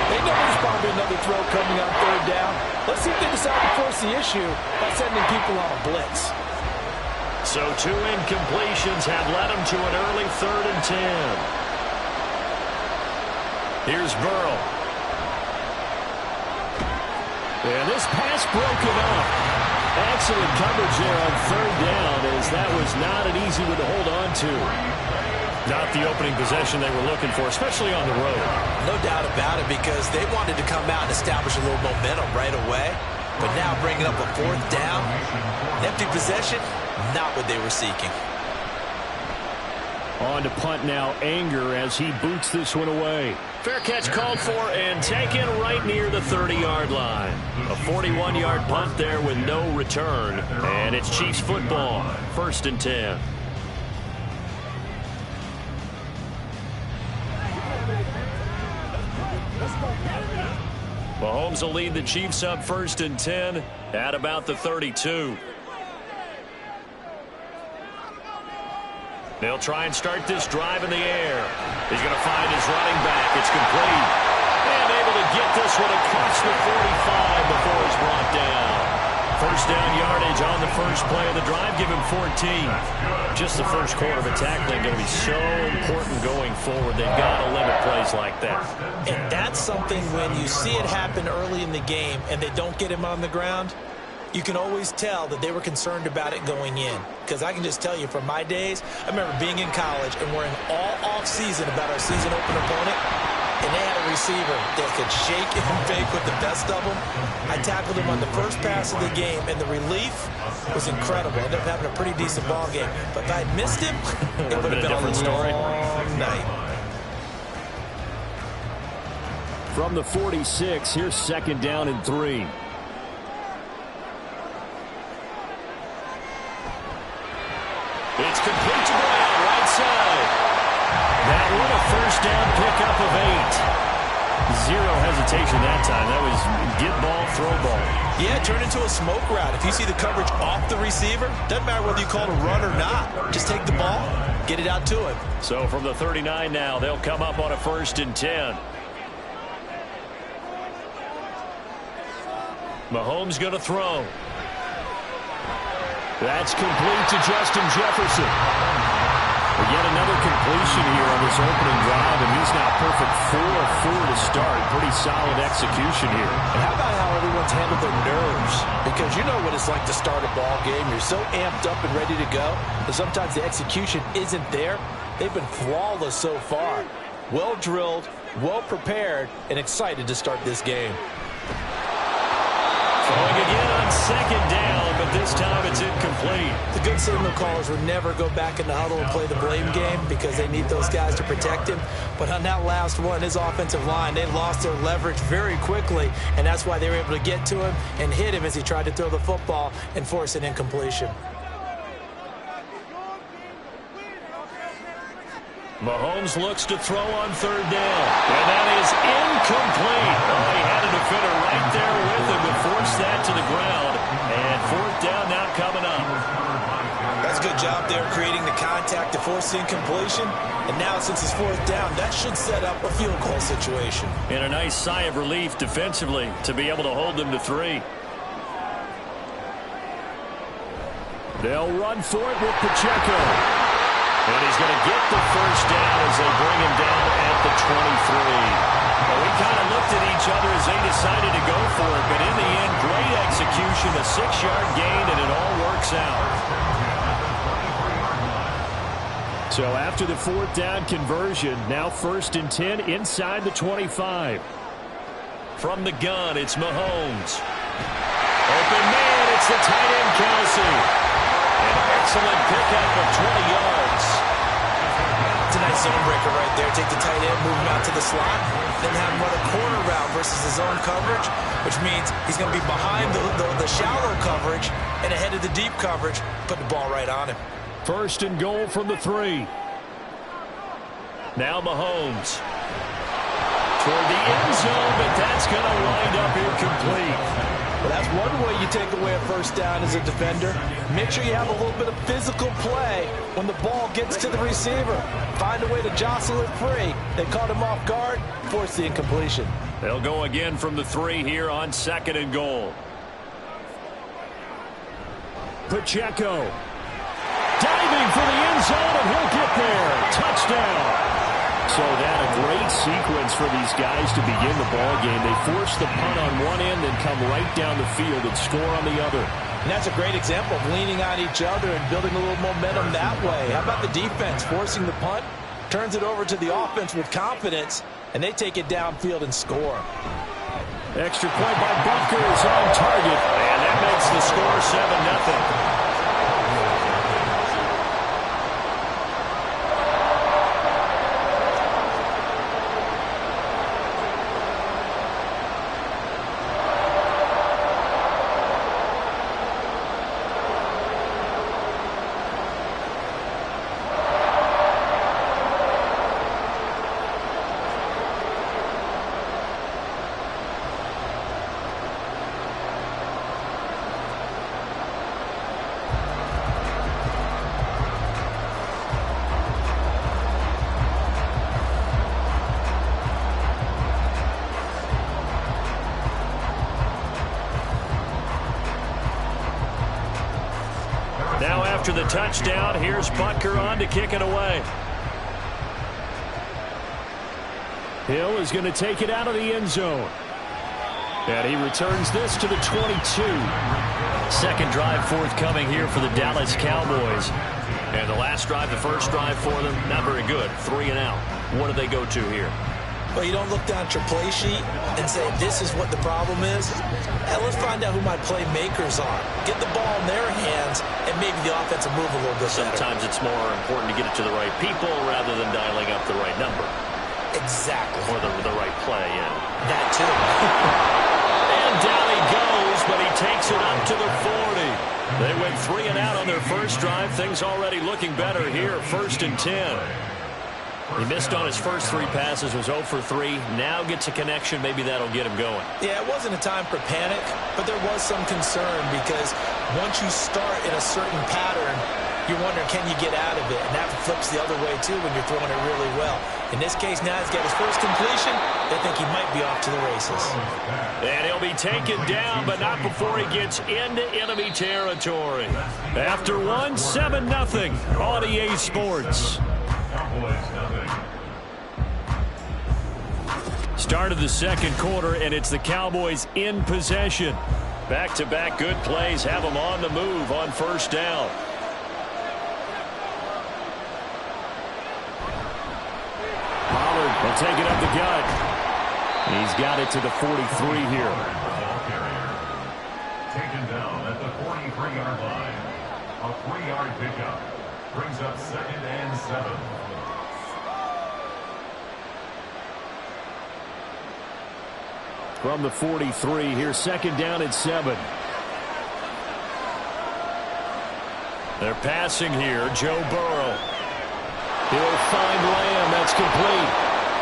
They know there's probably another throw coming on 3rd down. Let's see if they decide to force the issue by sending people on a blitz. So 2 incompletions have led them to an early 3rd and 10. Here's Burrow. And this pass broken up. Excellent coverage there on 3rd down, as that was not an easy one to hold on to. Not the opening possession they were looking for, especially on the road. No doubt about it, because they wanted to come out and establish a little momentum right away. But now bringing up a 4th down, an empty possession, not what they were seeking. On to punt now, Anger, as he boots this one away. Fair catch called for and taken right near the 30-yard line. A 41-yard punt there with no return. And it's Chiefs football, 1st and 10. Mahomes will lead the Chiefs up 1st and 10 at about the 32. They'll try and start this drive in the air. He's going to find his running back. It's complete. And able to get this one across the 45 before he's brought down. 1st down yardage on the first play of the drive. Give him 14. Just the first quarter of a tackling going to be so important going forward. They've got to limit plays like that. And that's something when you see it happen early in the game and they don't get him on the ground, you can always tell that they were concerned about it going in. Because I can just tell you from my days, I remember being in college and worrying all off-season about our season opener opponent, and they had a receiver that could shake and bake with the best of them. I tackled him on the first pass of the game, and the relief was incredible. I ended up having a pretty decent ball game. But if I had missed him, it would have been a different story. Night. From the 46, here's 2nd down and 3. It's complete to Brown, right side. That one a 1st down pickup of 8. Zero hesitation that time. That was get ball, throw ball. Yeah, turn into a smoke route. If you see the coverage off the receiver, doesn't matter whether you call it a run or not. Just take the ball, get it out to him. So from the 39 now, they'll come up on a 1st and 10. Mahomes going to throw. That's complete to Justin Jefferson. Yet another completion here on this opening drive, and he's now perfect 4 of 4 to start. Pretty solid execution here. And how about how everyone's handled their nerves? Because you know what it's like to start a ball game. You're so amped up and ready to go, and sometimes the execution isn't there. They've been flawless so far. Well drilled, well prepared, and excited to start this game. Throwing again on 2nd down, but this time it's incomplete. The good signal callers would never go back in the huddle and play the blame game because they need those guys to protect him. But on that last one, his offensive line, they lost their leverage very quickly, and that's why they were able to get to him and hit him as he tried to throw the football and force an incompletion. Mahomes looks to throw on 3rd down. And that is incomplete. Oh, he had a defender right there with him to force that to the ground. And 4th down now coming up. That's a good job there creating the contact to force the incompletion. And now since it's 4th down, that should set up a field goal situation. And a nice sigh of relief defensively to be able to hold them to 3. They'll run for it with Pacheco. And he's going to get the 1st down as they bring him down at the 23. Well, we kind of looked at each other as they decided to go for it, but in the end, great execution, a 6-yard gain, and it all works out. So after the 4th down conversion, now 1st and 10 inside the 25. From the gun, it's Mahomes. Open man, it's the tight end Kelsey. An excellent pickup of 20 yards. It's a nice zone breaker right there. Take the tight end, move him out to the slot, then have him run a corner route versus the zone coverage, which means he's going to be behind the shallow coverage and ahead of the deep coverage. Put the ball right on him. First and goal from the 3. Now Mahomes. Toward the end zone, but that's going to wind up incomplete. Well, that's one way you take away a first down as a defender. Make sure you have a little bit of physical play when the ball gets to the receiver. Find a way to jostle it free. They caught him off guard, forced the incompletion. They'll go again from the 3 here on 2nd and goal. Pacheco. Diving for the end zone, and he'll get there. Touchdown. So that a great sequence for these guys to begin the ball game. They force the punt on one end and come right down the field and score on the other. And that's a great example of leaning on each other and building a little momentum that way. How about the defense forcing the punt, turns it over to the offense with confidence, and they take it downfield and score. Extra point by Butker is on target, and that makes the score 7-0. Now after the touchdown, here's Butker on to kick it away. Hill is going to take it out of the end zone. And he returns this to the 22. Second drive forthcoming here for the Dallas Cowboys. And the last drive, the first drive for them, not very good. 3 and out. What do they go to here? Well, you don't look down at your play sheet and say, this is what the problem is. Let's find out who my playmakers are. Get the ball in their hands, and maybe the offense will move a little bit better. Sometimes it's more important to get it to the right people rather than dialing up the right number. Exactly. Or the right play, yeah. That too. And down he goes, but he takes it up to the 40. They went 3 and out on their first drive. Things already looking better here. 1st and 10. He missed on his first 3 passes, was 0 for 3. Now gets a connection. Maybe that'll get him going. Yeah, it wasn't a time for panic, but there was some concern because once you start in a certain pattern, you're wondering, can you get out of it? And that flips the other way, too, when you're throwing it really well. In this case, now he's got his first completion. They think he might be off to the races. And he'll be taken down, but not before he gets into enemy territory. After 1, 7-0 on EA Sports. Start of the second quarter, and it's the Cowboys in possession. Back-to-back good plays have them on the move on first down. Pollard will take it up the gut. He's got it to the 43 here. Taken down at the 43-yard line. A 3-yard pickup brings up 2nd and 7. From the 43, here's 2nd down and 7. They're passing here. Joe Burrow. He'll find Lamb. That's complete.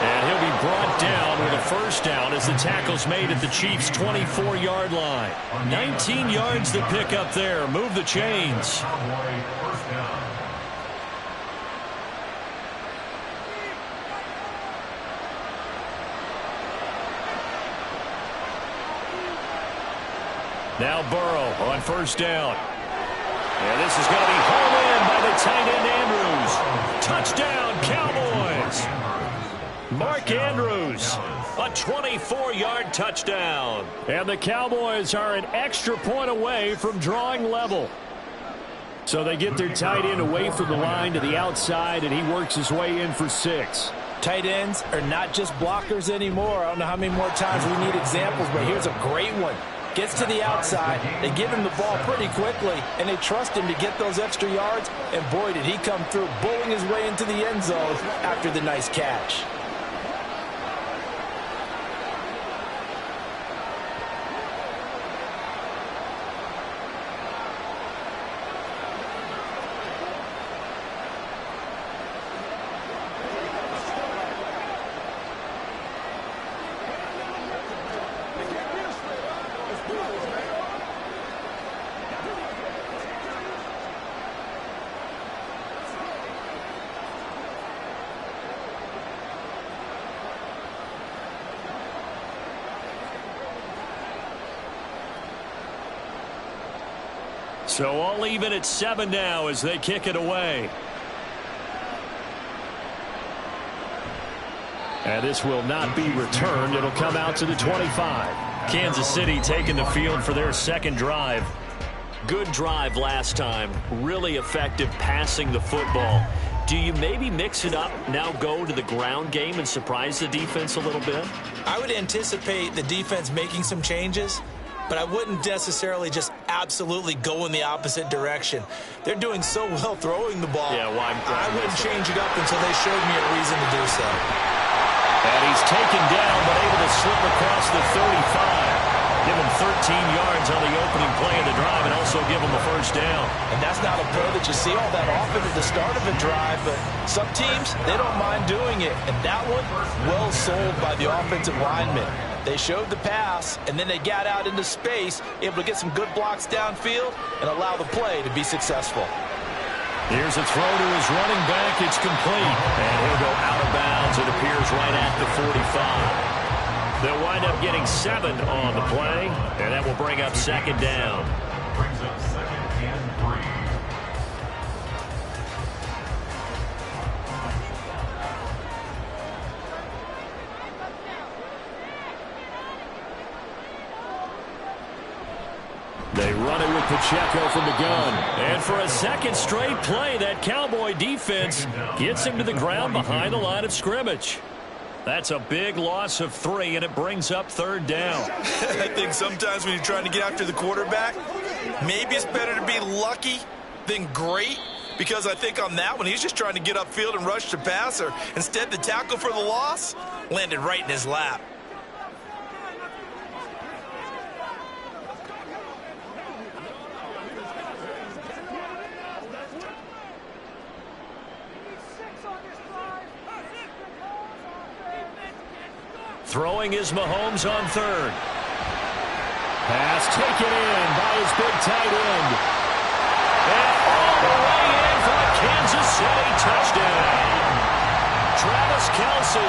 And he'll be brought down with a first down as the tackle's made at the Chiefs' 24-yard line. 19 yards to pick up there. Move the chains. First down. Now Burrow on first down. And this is going to be hauled in by the tight end Andrews. Touchdown, Cowboys. Mark Andrews, a 24-yard touchdown. And the Cowboys are an extra point away from drawing level. So they get their tight end away from the line to the outside, and he works his way in for 6. Tight ends are not just blockers anymore. I don't know how many more times we need examples, but here's a great one. Gets to the outside. They give him the ball pretty quickly, and they trust him to get those extra yards. And boy, did he come through, bowling his way into the end zone after the nice catch. So all even at 7 now as they kick it away. And this will not be returned. It'll come out to the 25. Kansas City taking the field for their second drive. Good drive last time. Really effective passing the football. Do you maybe mix it up, now go to the ground game and surprise the defense a little bit? I would anticipate the defense making some changes, but I wouldn't necessarily just absolutely go in the opposite direction. They're doing so well throwing the ball. Yeah, well, I wouldn't change it up until they showed me a reason to do so. And he's taken down, but able to slip across the 35. Give him 13 yards on the opening play of the drive and also give him a first down. And that's not a play that you see all that often at the start of a drive, but some teams, they don't mind doing it. And that one, well sold by the offensive lineman. They showed the pass, and then they got out into space, able to get some good blocks downfield and allow the play to be successful. Here's a throw to his running back. It's complete. And he'll go out of bounds. It appears right at the 45. They'll wind up getting 7 on the play, and that will bring up second down. Brings up second and 3. They run it with Pacheco from the gun. And for a second straight play, that Cowboy defense gets him to the ground behind the line of scrimmage. That's a big loss of 3, and it brings up third down. I think sometimes when you're trying to get after the quarterback, maybe it's better to be lucky than great, because I think on that one, he's just trying to get upfield and rush the passer. Instead, the tackle for the loss landed right in his lap. Throwing is Mahomes on third. Pass taken in by his big tight end. And all the way in for a Kansas City touchdown. Travis Kelce,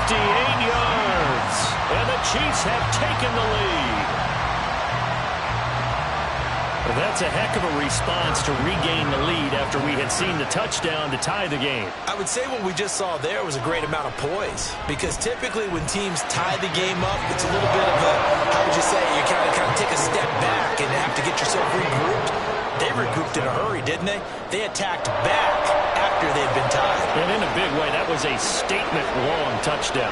58 yards. And the Chiefs have taken the lead. Well, that's a heck of a response to regain the lead after we had seen the touchdown to tie the game. I would say what we just saw there was a great amount of poise, because typically when teams tie the game up, it's a little bit of a, how would you say, you kind of take a step back and have to get yourself regrouped. They regrouped in a hurry, didn't they? They attacked back after they'd been tied. And in a big way, that was a statement-long touchdown.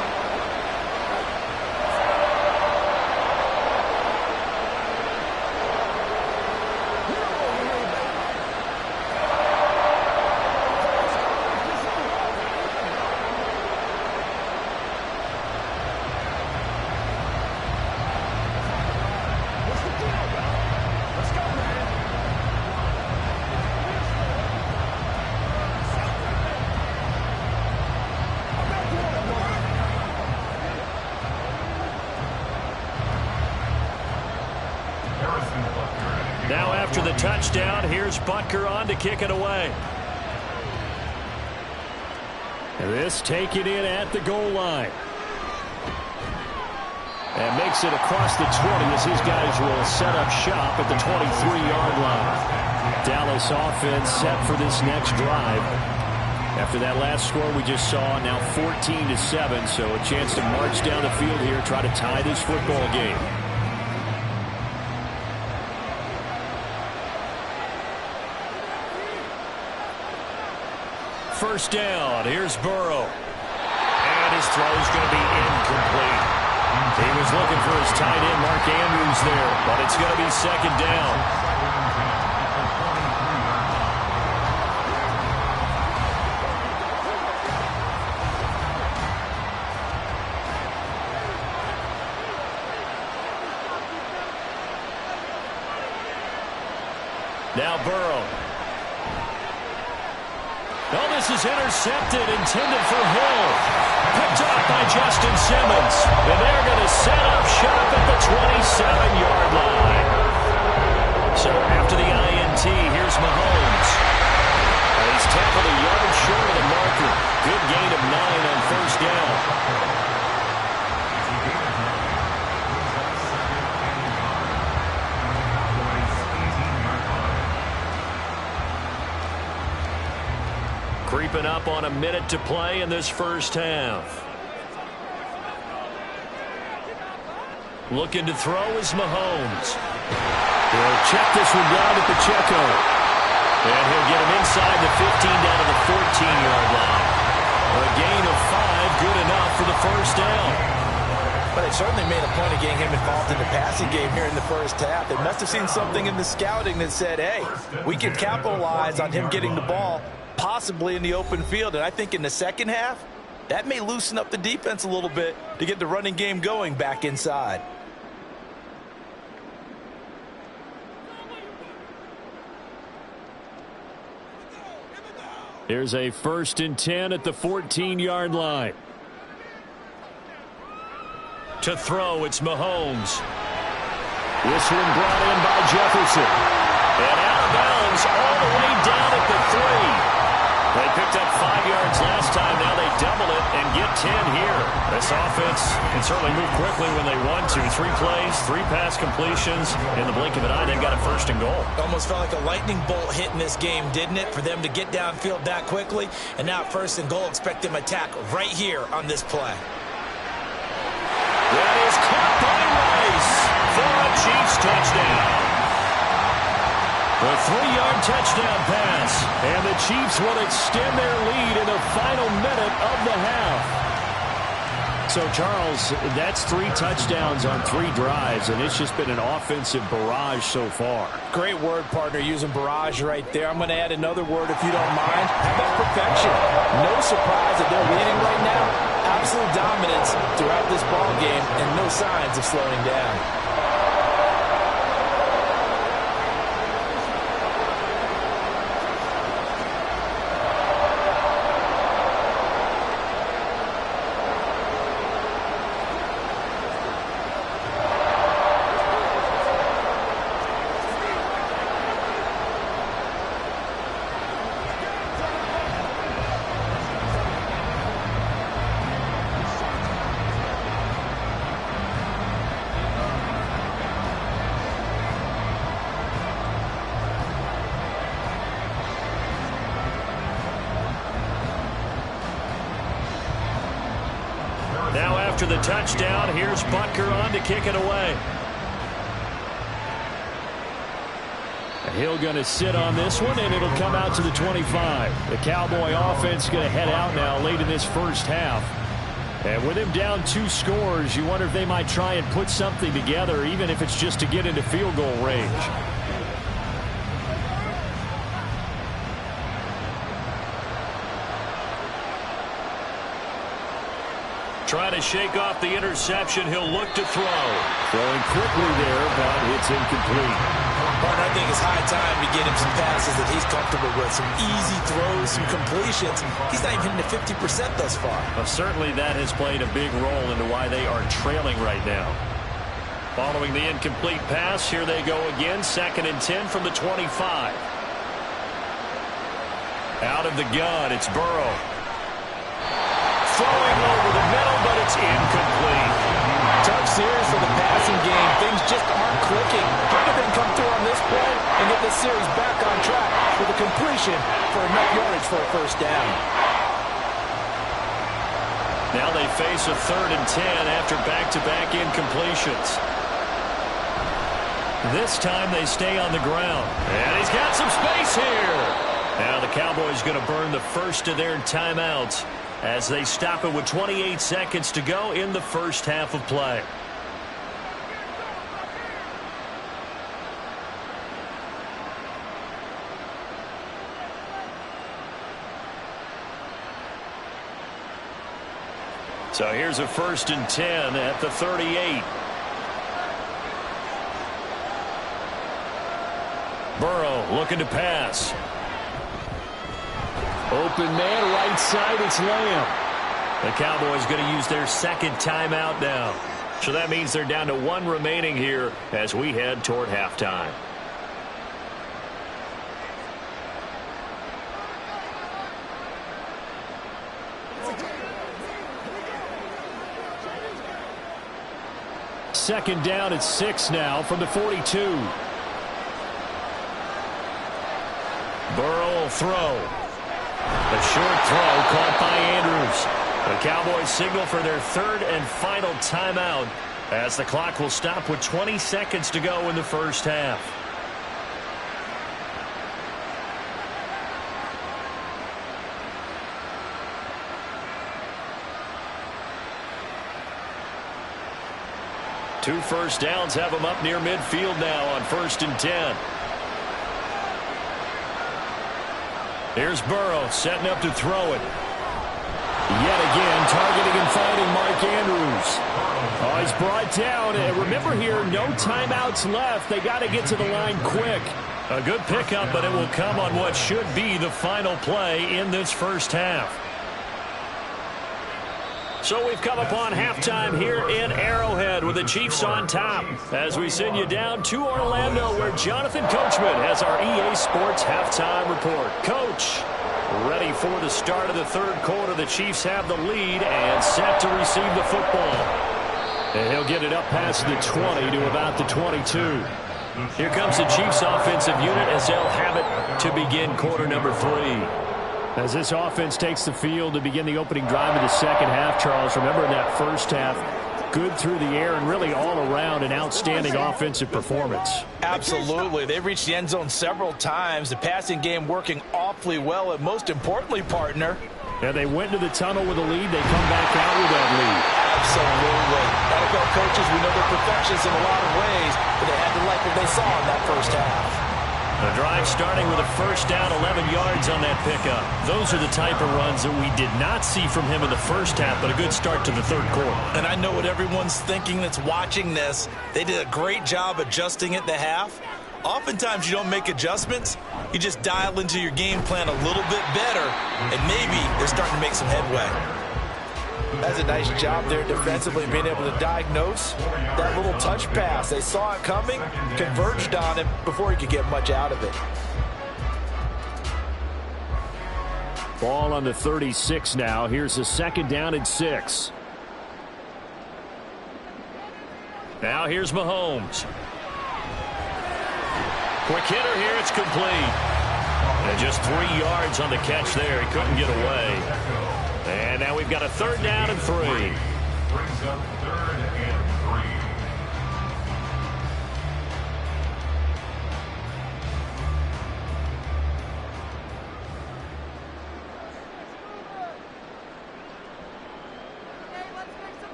Now after the touchdown, here's Butker on to kick it away. And this taken in at the goal line. And makes it across the 20 as his guys will set up shop at the 23-yard line. Dallas offense set for this next drive. After that last score we just saw, now 14-7, so a chance to march down the field here, try to tie this football game. First down, here's Burrow. And his throw is going to be incomplete. He was looking for his tight end, Mark Andrews, there, but it's going to be second down. Now Burrow. Oh, this is intercepted, intended for Hill. Picked off by Justin Simmons. And they're going to set up shop at the 27-yard line. So after the INT, here's Mahomes. He's tackled a yard short of the marker. Good gain of 9 on first down. Creeping up on a minute to play in this first half. Looking to throw is Mahomes. He'll check this one down to Pacheco. And he'll get him inside the 15 down to the 14-yard line. A gain of 5, good enough for the first down. But they certainly made a point of getting him involved in the passing game here in the first half. They must have seen something in the scouting that said, hey, we can capitalize on him getting the ball possibly in the open field. And I think in the second half, that may loosen up the defense a little bit to get the running game going back inside. Here's a 1st and 10 at the 14-yard line. To throw, it's Mahomes. This one brought in by Jefferson. And out of bounds all the way down at the 3. They picked up 5 yards last time. Now they double it and get 10 here. This offense can certainly move quickly when they want to. 3 plays, 3 pass completions. In the blink of an eye, they've got a 1st and goal. Almost felt like a lightning bolt hit in this game, didn't it? For them to get downfield that quickly. And now 1st and goal, expect them to attack right here on this play. That is caught by Rice for a Chiefs touchdown. The 3-yard touchdown pass, and the Chiefs will extend their lead in the final minute of the half. So, Charles, that's 3 touchdowns on 3 drives, and it's just been an offensive barrage so far. Great word, partner, using barrage right there. I'm going to add another word if you don't mind. How about perfection? No surprise that they're leading right now. Absolute dominance throughout this ball game, and no signs of slowing down. Now after the touchdown, here's Butker on to kick it away. Hill going to sit on this one, and it'll come out to the 25. The Cowboy offense going to head out now late in this first half. And with them down 2 scores, you wonder if they might try and put something together, even if it's just to get into field goal range. Trying to shake off the interception. He'll look to throw. Throwing quickly there, but it's incomplete. Partner, I think it's high time to get him some passes that he's comfortable with. Some easy throws, some completions. He's not even hitting the 50% thus far. Well, certainly that has played a big role into why they are trailing right now. Following the incomplete pass, here they go again. 2nd and 10 from the 25. Out of the gun, it's Burrow. Throwing over the middle, but it's incomplete. Tough series for the passing game. Things just aren't clicking. How did they come through on this play and get this series back on track with a completion for enough yardage for a 1st down? Now they face a 3rd and 10 after back-to-back incompletions. This time they stay on the ground. And he's got some space here. Now the Cowboys going to burn the first of their timeouts as they stop it with 28 seconds to go in the first half of play. So here's a 1st and 10 at the 38. Burrow looking to pass. Open man, right side, it's Lamb. The Cowboys going to use their second timeout now. So that means they're down to 1 remaining here as we head toward halftime. Second down at 6 now from the 42. Burrow will throw. A short throw caught by Andrews. The Cowboys signal for their 3rd and final timeout as the clock will stop with 20 seconds to go in the first half. Two first downs have them up near midfield now on 1st and 10. Here's Burrow setting up to throw it. Yet again, targeting and finding Mark Andrews. Oh, he's brought down. And remember here, no timeouts left. They got to get to the line quick. A good pickup, but it will come on what should be the final play in this first half. So we've come upon halftime here in Arrowhead with the Chiefs on top as we send you down to Orlando where Jonathan Coachman has our EA Sports halftime report. Coach, ready for the start of the 3rd quarter. The Chiefs have the lead and set to receive the football. And he'll get it up past the 20 to about the 22. Here comes the Chiefs offensive unit as they'll have it to begin quarter number 3. As this offense takes the field to begin the opening drive of the second half, Charles, remember in that first half, good through the air and really all around an outstanding offensive performance. Absolutely. They've reached the end zone several times. The passing game working awfully well, and most importantly, partner. Yeah, they went to the tunnel with a lead. They come back out with that lead. Absolutely. NFL coaches, we know they're perfectionists in a lot of ways, but they had to like what they saw in that first half. The drive starting with a 1st down, 11 yards on that pickup. Those are the type of runs that we did not see from him in the first half, but a good start to the 3rd quarter. And I know what everyone's thinking that's watching this. They did a great job adjusting at the half. Oftentimes you don't make adjustments. You just dial into your game plan a little bit better, and maybe they're starting to make some headway. That's a nice job there defensively, being able to diagnose that little touch pass. They saw it coming, converged on it before he could get much out of it. Ball on the 36 now. Here's a 2nd down and 6. Now here's Mahomes. Quick hitter here, it's complete. And just 3 yards on the catch there. He couldn't get away. And now we've got a 3rd down and 3. Brings up 3rd and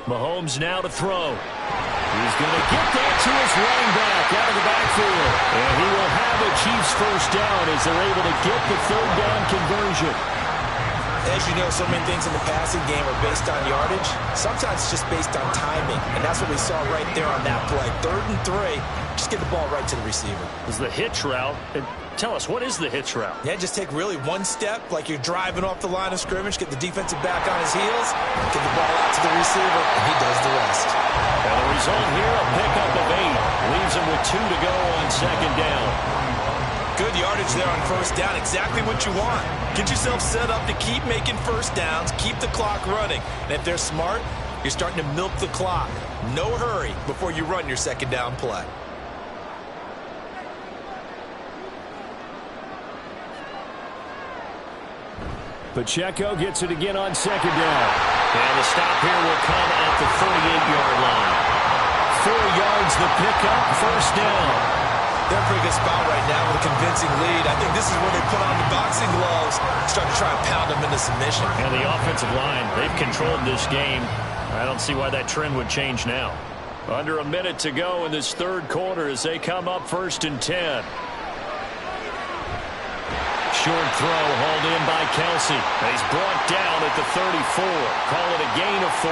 3. Mahomes now to throw. He's going to get that to his running back out of the backfield. And he will have a Chiefs 1st down as they're able to get the 3rd down conversion. As you know, so many things in the passing game are based on yardage. Sometimes it's just based on timing. And that's what we saw right there on that play. 3rd and 3. Just get the ball right to the receiver. Is the hitch route. Tell us, what is the hitch route? Yeah, just take really one step, like you're driving off the line of scrimmage, get the defensive back on his heels, get the ball out to the receiver, and he does the rest. And the result here, a pickup of 8. Leaves him with 2 to go on 2nd down. Good yardage there on 1st down, exactly what you want. Get yourself set up to keep making 1st downs, keep the clock running. And if they're smart, you're starting to milk the clock. No hurry before you run your 2nd down play. Pacheco gets it again on 2nd down. And the stop here will come at the 38-yard line. 4 yards the pickup, 1st down. They're in a pretty good spot right now with a convincing lead. I think this is where they put on the boxing gloves, start to try and pound them into submission. And the offensive line, they've controlled this game. I don't see why that trend would change now. Under a minute to go in this 3rd quarter as they come up 1st and 10. short throw hauled in by Kelsey. He's brought down at the 34. Call it a gain of 4.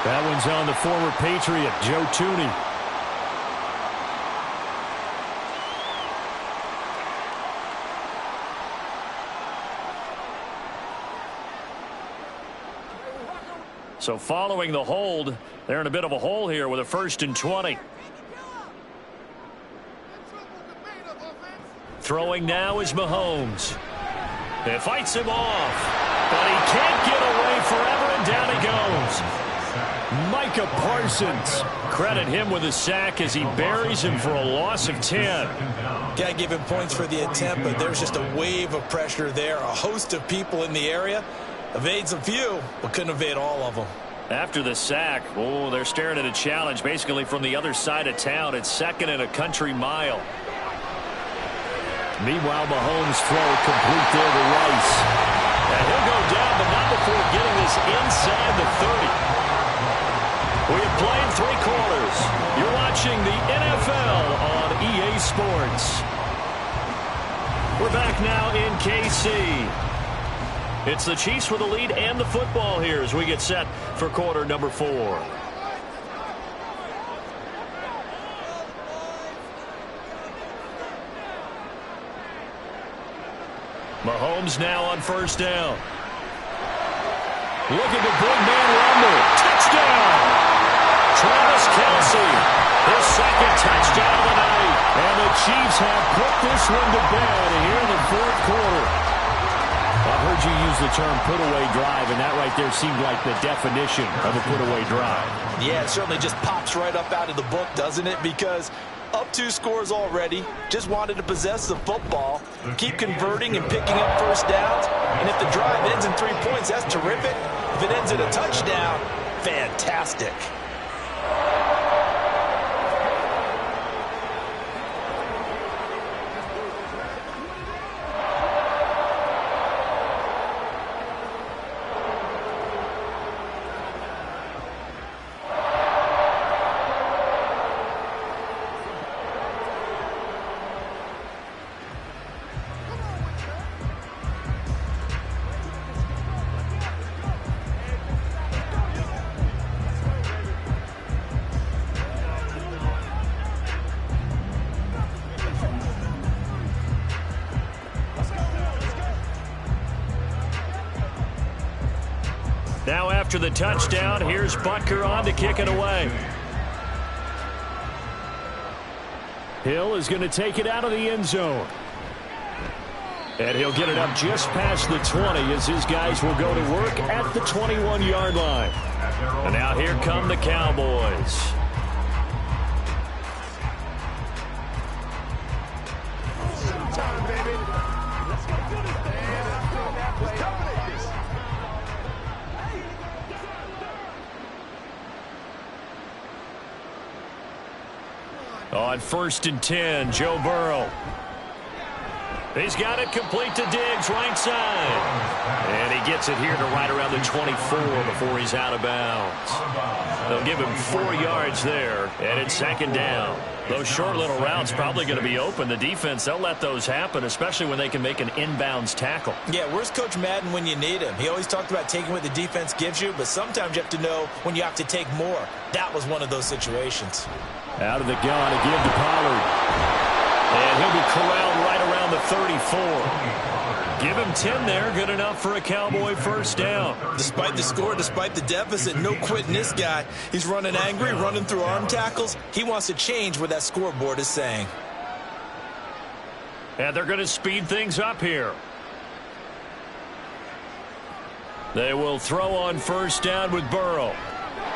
That one's on the former Patriot, Joe Thuney. So following the hold, they're in a bit of a hole here with a 1st and 20. Throwing now is Mahomes. It fights him off, but he can't get away forever, and down he goes. Micah Parsons. Credit him with a sack as he buries him for a loss of 10. Can't give him points for the attempt, but there's just a wave of pressure there. A host of people in the area. Evades a few, but couldn't evade all of them. After the sack, they're staring at a challenge basically from the other side of town. It's 2nd and a country mile. Meanwhile, Mahomes' throw complete there to Rice. And he'll go down, but not before getting this inside the 30. We have played 3 quarters. You're watching the NFL on EA Sports. We're back now in KC. It's the Chiefs with the lead and the football here as we get set for quarter number 4. Mahomes now on 1st down. Look at the big man rumble. Touchdown! Travis Kelce, his 2nd touchdown of the night. And the Chiefs have put this one to bed here in the 4th quarter. I've heard you use the term put-away drive, and that right there seemed like the definition of a put-away drive. Yeah, it certainly just pops right up out of the book, doesn't it? Because up 2 scores already, just wanted to possess the football, keep converting and picking up 1st downs, and if the drive ends in 3 points, that's terrific. If it ends in a touchdown, fantastic. Now after the touchdown, here's Butker on to kick it away. Hill is going to take it out of the end zone. And he'll get it up just past the 20 as his guys will go to work at the 21-yard line. And now here come the Cowboys. On 1st and 10, Joe Burrow. He's got it complete to Diggs, right side. And he gets it here to right around the 24 before he's out of bounds. They'll give him 4 yards there, and it's 2nd down. Those short little routes probably going to be open. The defense, they'll let those happen, especially when they can make an inbounds tackle. Yeah, where's Coach Madden when you need him? He always talked about taking what the defense gives you, but sometimes you have to know when you have to take more. That was one of those situations. Out of the gun again to Pollard. And he'll be corralled right around the 34. Give him 10 there. Good enough for a Cowboy 1st down. Despite the score, despite the deficit, no quitting this guy. He's running angry, running through arm tackles. He wants to change what that scoreboard is saying. And they're going to speed things up here. They will throw on 1st down with Burrow.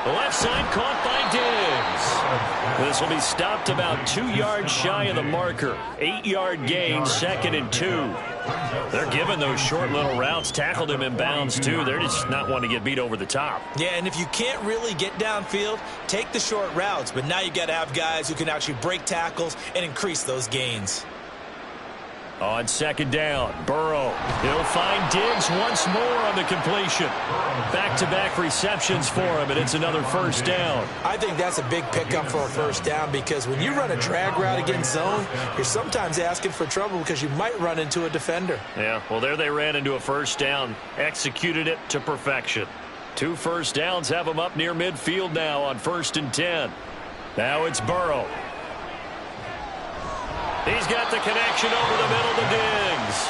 Left side caught by Diggs. This will be stopped about 2 yards shy of the marker. 8-yard gain, 2nd and 2. They're giving those short little routes. Tackled him in bounds, too. They're just not wanting to get beat over the top. Yeah, and if you can't really get downfield, take the short routes. But now you got to have guys who can actually break tackles and increase those gains. On second down, Burrow. He'll find Diggs once more on the completion. Back-to-back receptions for him, and it's another first down. I think that's a big pickup for a first down because when you run a drag route against zone, you're sometimes asking for trouble because you might run into a defender. Yeah, well, there they ran into a first down, executed it to perfection. 2 first downs have them up near midfield now on 1st and 10. Now it's Burrow. He's got the connection over the middle to Diggs.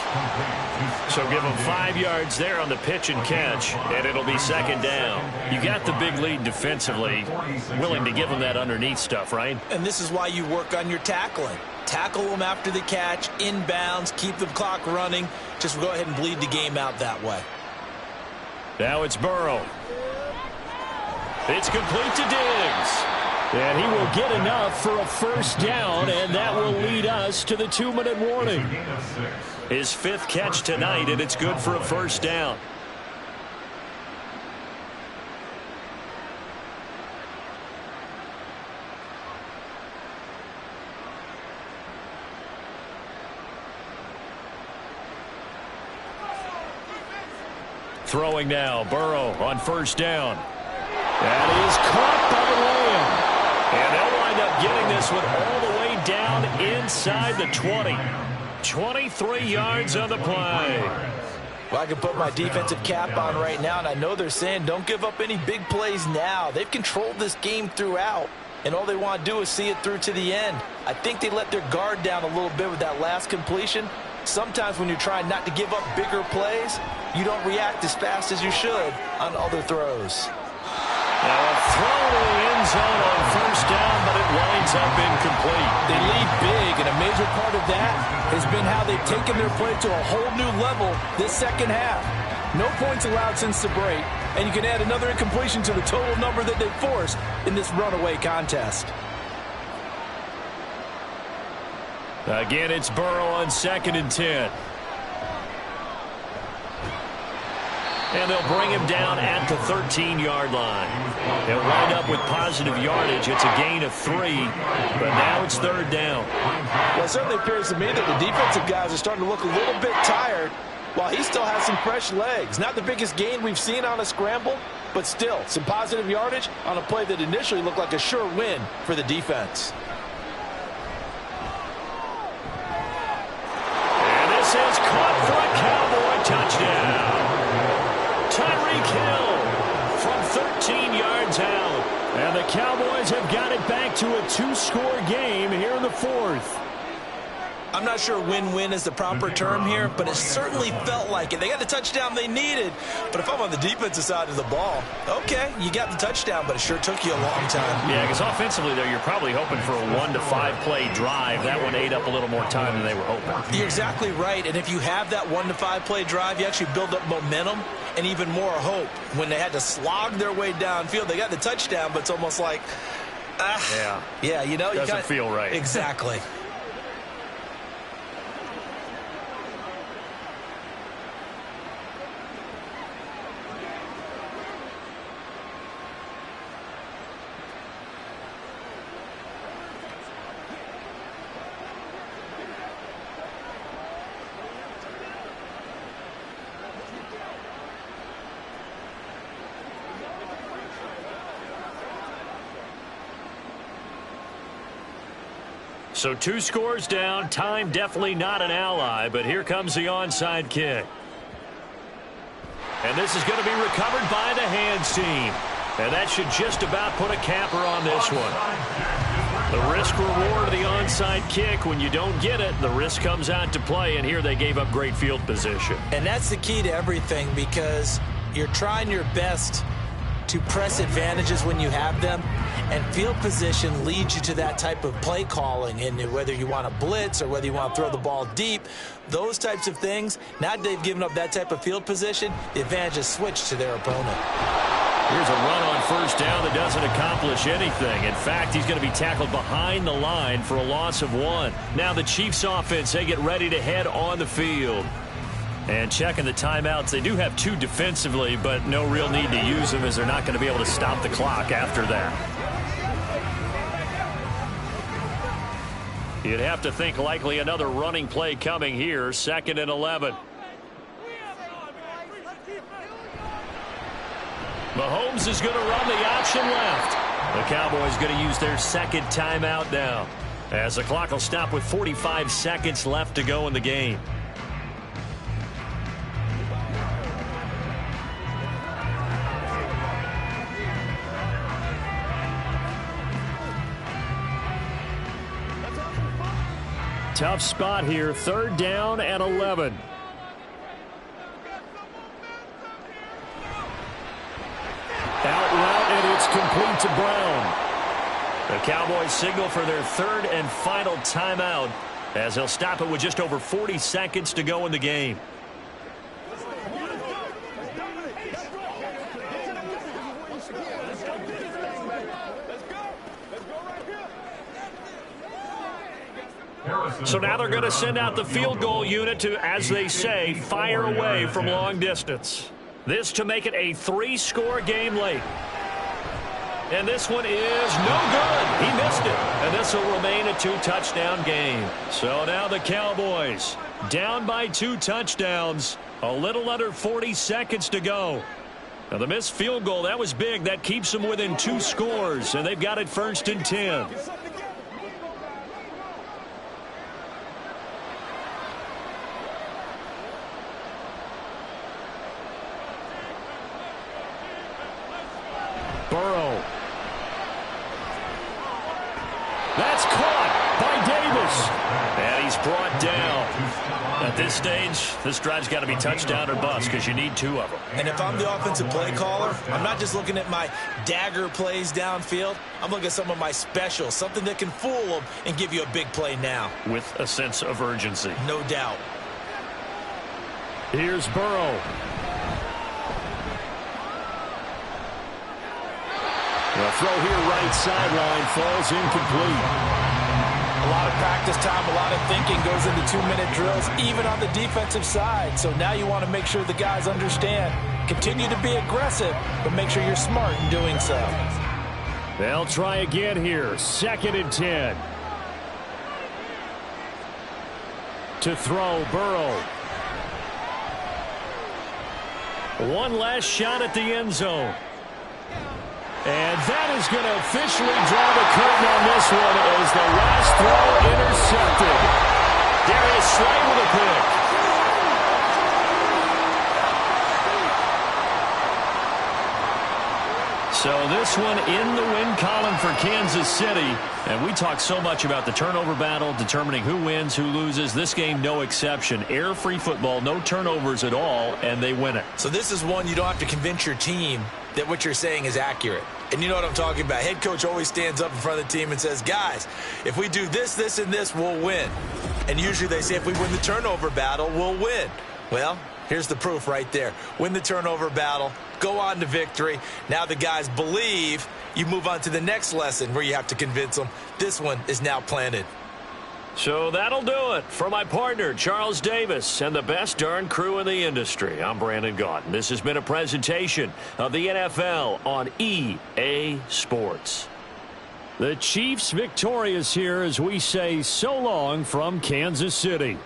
So give him 5 yards there on the pitch and catch, and it'll be second down. You got the big lead defensively, willing to give him that underneath stuff, right? And this is why you work on your tackling. Tackle them after the catch, inbounds, keep the clock running. Just go ahead and bleed the game out that way. Now it's Burrow. It's complete to Diggs. And he will get enough for a first down, and that will lead us to the 2-minute warning. His 5th catch tonight, and it's good for a first down. Throwing now, Burrow on first down. That is caught by Lamb. And they'll wind up getting this one all the way down inside the 20. 23 yards on the play. Well, I can put my defensive cap on right now, and I know they're saying don't give up any big plays now. They've controlled this game throughout, and all they want to do is see it through to the end. I think they let their guard down a little bit with that last completion. Sometimes when you're trying not to give up bigger plays, you don't react as fast as you should on other throws. Now a throw to the end zone on first down, but it winds up incomplete. They lead big, and a major part of that has been how they've taken their play to a whole new level this second half. No points allowed since the break, and you can add another incompletion to the total number that they forced in this runaway contest. Again, it's Burrow on 2nd and 10. And they'll bring him down at the 13-yard line. They'll wind up with positive yardage. It's a gain of 3, but now it's 3rd down. Well, it certainly appears to me that the defensive guys are starting to look a little bit tired while he still has some fresh legs. Not the biggest gain we've seen on a scramble, but still some positive yardage on a play that initially looked like a sure win for the defense. And this is caught for a Cowboy touchdown. Tyreek Hill from 13 yards out. And the Cowboys have got it back to a 2-score game here in the 4th. I'm not sure win-win is the proper term here, but it certainly felt like it. They got the touchdown they needed, but if I'm on the defensive side of the ball, okay, you got the touchdown, but it sure took you a long time. Yeah, because offensively there, you're probably hoping for a 1 to 5 play drive. That one ate up a little more time than they were hoping. You're exactly right, and if you have that 1 to 5 play drive, you actually build up momentum and even more hope. When they had to slog their way downfield, they got the touchdown, but it's almost like, yeah, you know, doesn't feel right. Exactly. So 2 scores down. Time definitely not an ally, but here comes the onside kick. And this is going to be recovered by the hands team. And that should just about put a capper on this one. The risk-reward of the onside kick, when you don't get it, the risk comes out to play, and here they gave up great field position. And that's the key to everything, because you're trying your best to press advantages when you have them, and field position leads you to that type of play calling. And whether you want to blitz or whether you want to throw the ball deep, those types of things, now that they've given up that type of field position, the advantage is switched to their opponent. Here's a run on first down that doesn't accomplish anything. In fact, he's going to be tackled behind the line for a loss of 1. Now the Chiefs offense, they get ready to head on the field. And checking the timeouts, they do have 2 defensively, but no real need to use them as they're not going to be able to stop the clock after that. You'd have to think likely another running play coming here, 2nd and 11. Mahomes is going to run the option left. The Cowboys going to use their 2nd timeout now, as the clock will stop with 45 seconds left to go in the game. Tough spot here, 3rd down and 11. Out route, and it's complete to Brown. The Cowboys signal for their 3rd and final timeout, as they'll stop it with just over 40 seconds to go in the game. So now they're going to send out the field goal unit to, as they say, fire away from long distance. This to make it a 3-score game late. And this one is no good. He missed it. And this will remain a 2-touchdown game. So now the Cowboys down by 2 touchdowns. A little under 40 seconds to go. Now the missed field goal, that was big. That keeps them within 2 scores. And they've got it 1st and 10. Burrow. That's caught by Davis. And he's brought down. At this stage, this drive's got to be touchdown or bust because you need 2 of them. And if I'm the offensive play caller, I'm not just looking at my dagger plays downfield. I'm looking at some of my specials, something that can fool them and give you a big play now. With a sense of urgency. No doubt. Here's Burrow. The throw here right sideline falls incomplete. A lot of practice time, a lot of thinking goes into 2-minute drills, even on the defensive side. So now you want to make sure the guys understand. Continue to be aggressive, but make sure you're smart in doing so. They'll try again here. 2nd and 10. To throw, Burrow. One last shot at the end zone. And that is going to officially draw the curtain on this one as the last throw intercepted. Darius Slay with a pick. So this one in the win column for Kansas City. And we talk so much about the turnover battle, determining who wins, who loses. This game, no exception. Air-free football, no turnovers at all, and they win it. So this is one you don't have to convince your team that what you're saying is accurate. And you know what I'm talking about. Head coach always stands up in front of the team and says, guys, if we do this, this, and this, we'll win. And usually they say if we win the turnover battle, we'll win. Well, here's the proof right there. Win the turnover battle, go on to victory. Now the guys believe. You move on to the next lesson where you have to convince them. This one is now planted. So that'll do it for my partner, Charles Davis, and the best darn crew in the industry. I'm Brandon Gaudin. This has been a presentation of the NFL on EA Sports. The Chiefs victorious here as we say so long from Kansas City.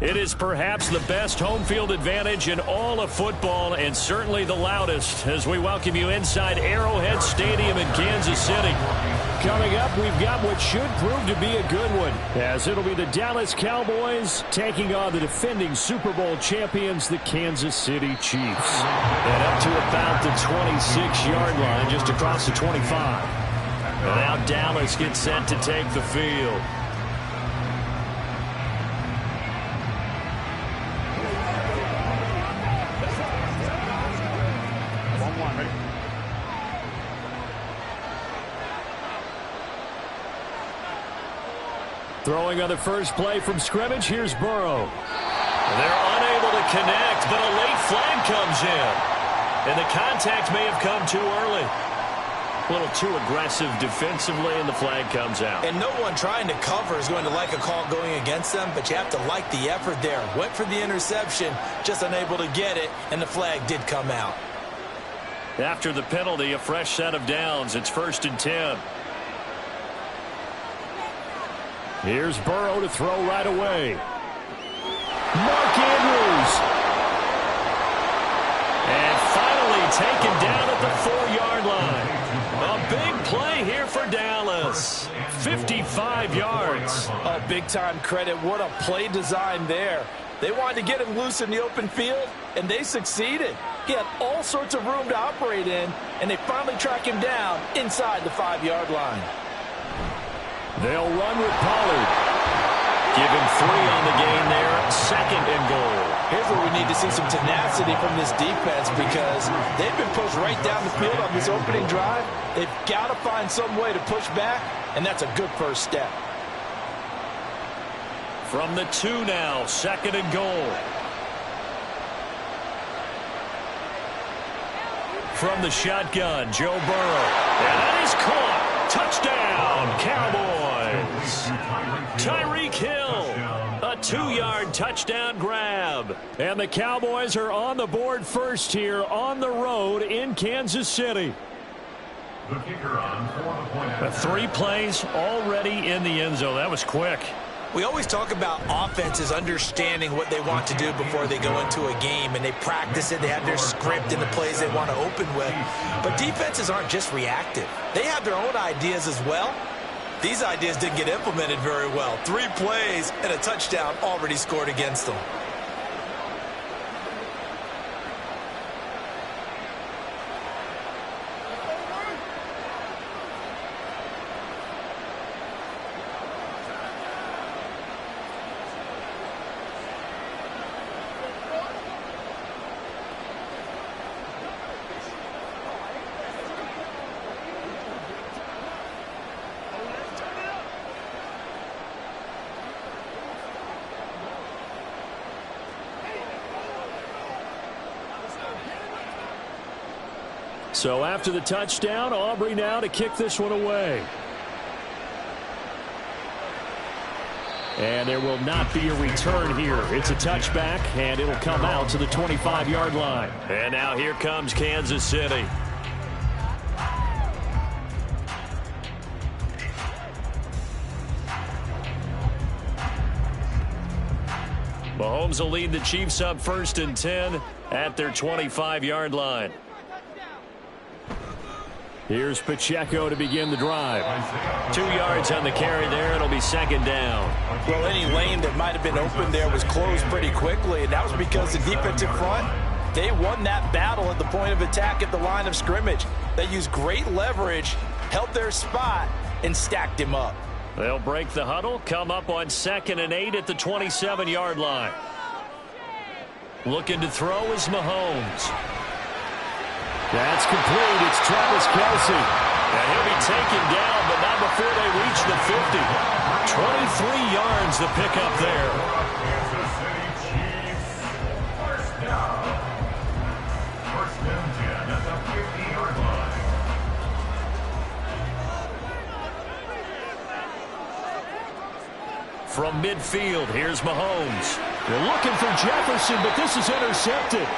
It is perhaps the best home field advantage in all of football, and certainly the loudest, as we welcome you inside Arrowhead Stadium in Kansas City. Coming up, we've got what should prove to be a good one, as it'll be the Dallas Cowboys taking on the defending Super Bowl champions, the Kansas City Chiefs. And up to about the 26-yard line, just across the 25. And now Dallas gets set to take the field. Throwing on the first play from scrimmage, here's Burrow. They're unable to connect, but a late flag comes in. And the contact may have come too early. A little too aggressive defensively, and the flag comes out. And no one trying to cover is going to like a call going against them, but you have to like the effort there. Went for the interception, just unable to get it, and the flag did come out. After the penalty, a fresh set of downs. It's 1st and 10. Here's Burrow to throw right away. Mark Andrews. And finally taken down at the 4-yard line. A big play here for Dallas. 55 yards. Oh, big-time credit. What a play design there. They wanted to get him loose in the open field, and they succeeded. He had all sorts of room to operate in, and they finally track him down inside the 5-yard line. They'll run with Pollard. Give him 3 on the gain there. 2nd and goal. Here's where we need to see some tenacity from this defense, because they've been pushed right down the field on this opening drive. They've got to find some way to push back, and that's a good first step. From the 2 now, 2nd and goal. From the shotgun, Joe Burrow. And that is caught. Touchdown, Cowboys. Tyreek Hill, a 2-yard touchdown grab. And the Cowboys are on the board first here on the road in Kansas City. The kicker on for the point. 3 plays already in the end zone. That was quick. We always talk about offenses understanding what they want to do before they go into a game, and they practice it. They have their script and the plays they want to open with. But defenses aren't just reactive. They have their own ideas as well. These ideas didn't get implemented very well. 3 plays and a touchdown already scored against them. So after the touchdown, Aubrey now to kick this one away. And there will not be a return here. It's a touchback, and it'll come out to the 25-yard line. And now here comes Kansas City. Mahomes will lead the Chiefs up 1st and 10 at their 25-yard line. Here's Pacheco to begin the drive. 2 yards on the carry there. It'll be 2nd down. Well, any lane that might have been open there was closed pretty quickly, and that was because the defensive front, they won that battle at the point of attack at the line of scrimmage. They used great leverage, held their spot, and stacked him up. They'll break the huddle, come up on 2nd and 8 at the 27-yard line. Looking to throw is Mahomes. That's complete. It's Travis Kelce. And he'll be taken down, but not before they reach the 50. 23 yards to pick up there. Kansas City Chiefs. First down. 1st and 10 at the 50-yard line. From midfield, here's Mahomes. They're looking for Jefferson, but this is intercepted.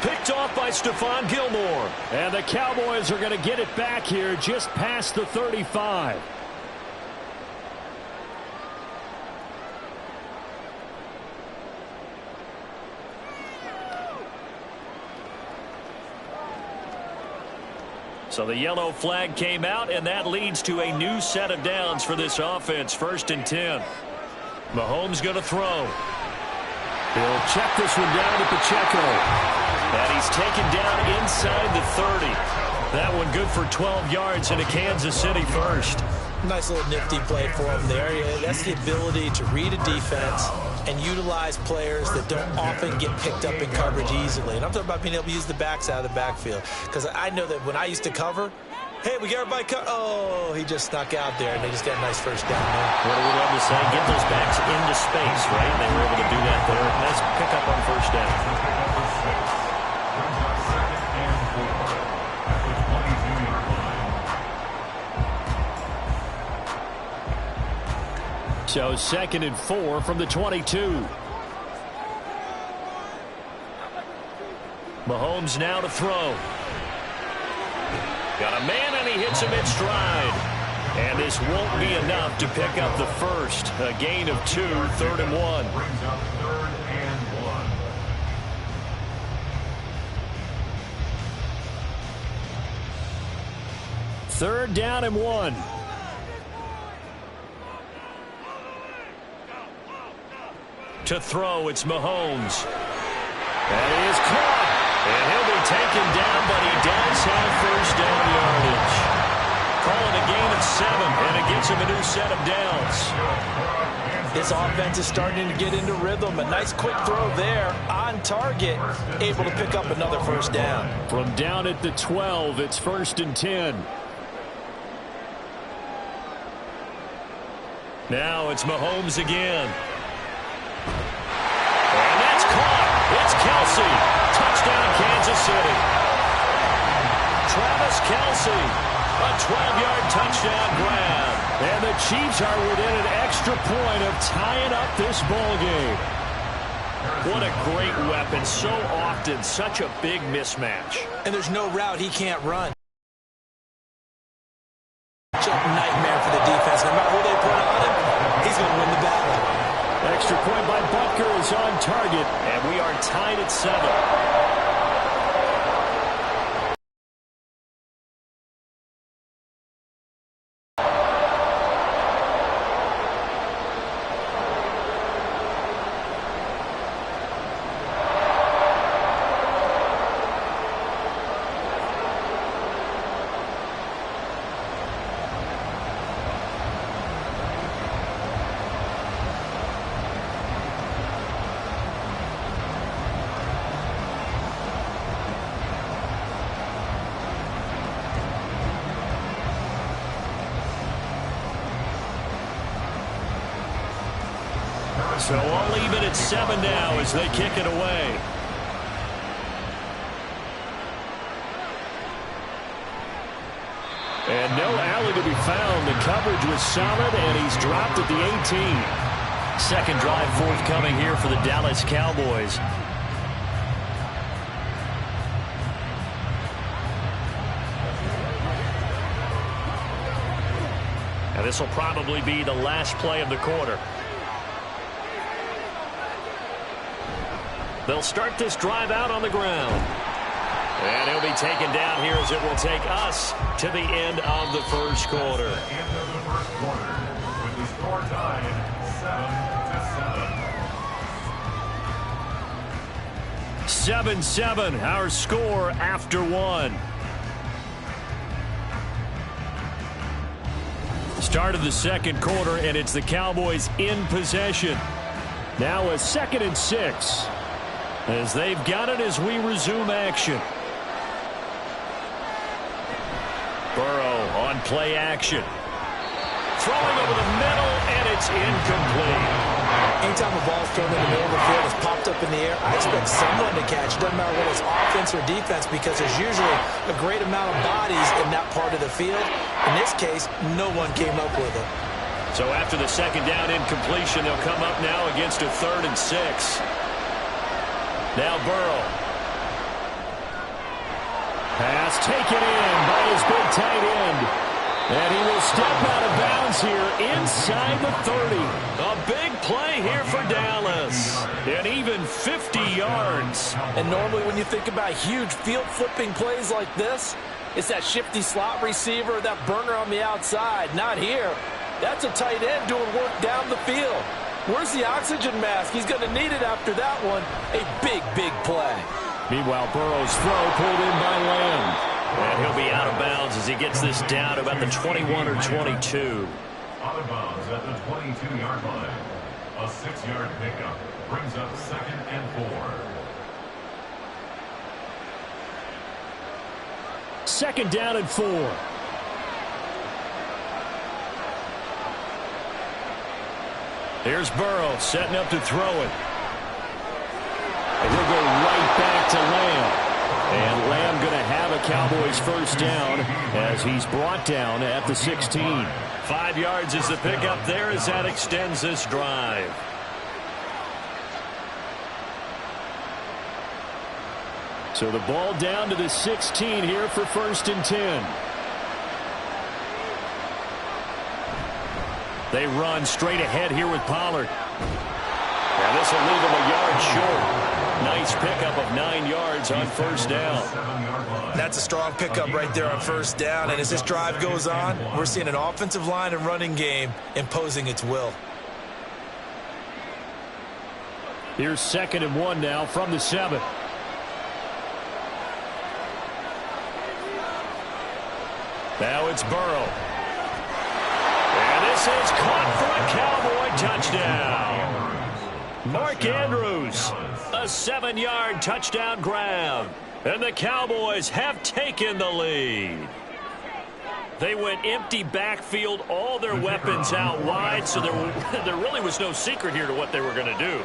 Picked off by Stephon Gilmore. And the Cowboys are going to get it back here just past the 35. So the yellow flag came out, and that leads to a new set of downs for this offense. 1st and 10. Mahomes going to throw. He'll check this one down to Pacheco. And he's taken down inside the 30. That one good for 12 yards into Kansas City first. Nice little nifty play for him there. Yeah, that's the ability to read a defense and utilize players that don't often get picked up in coverage easily. And I'm talking about being able to use the backs out of the backfield. Because I know that when I used to cover, hey, we got everybody oh, he just snuck out there, and they just got a nice first down there. What do we love to say? Get those backs into space, right? They were able to do that there. Nice pickup on 1st down. So 2nd and 4 from the 22. Mahomes now to throw. Got a man, and he hits him in stride. And this won't be enough to pick up the first. A gain of 2, 3rd and 1. Brings up 3rd and 1. Third down and 1. To throw, it's Mahomes. That is caught. And he'll be taken down, but he does have 1st down yardage. Call it a gain of 7, and it gets him a new set of downs. This offense is starting to get into rhythm. A nice quick throw there on target, able to pick up another 1st down. From down at the 12, it's 1st and 10. Now it's Mahomes again. And that's caught. It's Kelce. Touchdown, Kansas City. Travis Kelce, a 12-yard touchdown grab. And the Chiefs are within an extra point of tying up this ball game. What a great weapon. So often, such a big mismatch. And there's no route he can't run. Such a nightmare for the defense. No matter who they put on him, he's going to win the battle. Extra point by Butker is on target. And we are tied at 7. So all even at 7 now as they kick it away. And no alley to be found. The coverage was solid, and he's dropped at the 18. Second drive forthcoming here for the Dallas Cowboys. And this will probably be the last play of the quarter. They'll start this drive out on the ground. And he'll be taken down here as it will take us to the end of the first quarter. End of the first quarter with the score tied 7-7. 7-7, our score after one. Start of the second quarter, and it's the Cowboys in possession. Now a 2nd and 6 as they've got it as we resume action. Burrow on play action. Throwing over the middle, and it's incomplete. Anytime a ball's thrown in the middle of the field, it's popped up in the air, I expect someone to catch. It doesn't matter whether it's offense or defense, because there's usually a great amount of bodies in that part of the field. In this case, no one came up with it. So after the second down incompletion, they'll come up now against a 3rd and 6. Now Burrow. Pass taken in by his big tight end. And he will step out of bounds here inside the 30. A big play here for Dallas. And even 50 yards. And normally when you think about huge field-flipping plays like this, it's that shifty slot receiver, that burner on the outside. Not here. That's a tight end doing work down the field. Where's the oxygen mask? He's going to need it after that one. A big, big play. Meanwhile, Burrow's throw pulled in by Lamb. And he'll be out of bounds as he gets this down to about the 21 or 22. Out of bounds at the 22-yard line. A 6-yard pickup brings up 2nd and 4. 2nd down and 4. Here's Burrow setting up to throw it. And he'll go right back to Lamb. And Lamb going to have a Cowboys first down as he's brought down at the 16. 5 yards is the pickup there as that extends this drive. So the ball down to the 16 here for 1st and 10. They run straight ahead here with Pollard. And this will leave him a yard short. Nice pickup of 9 yards on first down. That's a strong pickup right there on first down. And as this drive goes on, we're seeing an offensive line and running game imposing its will. Here's 2nd and 1 now from the 7. Now it's Burrow. And this is caught for a Cowboy touchdown. Mark Andrews, a 7-yard touchdown grab. And the Cowboys have taken the lead. They went empty backfield, all their weapons out wide, so there really was no secret here to what they were going to do.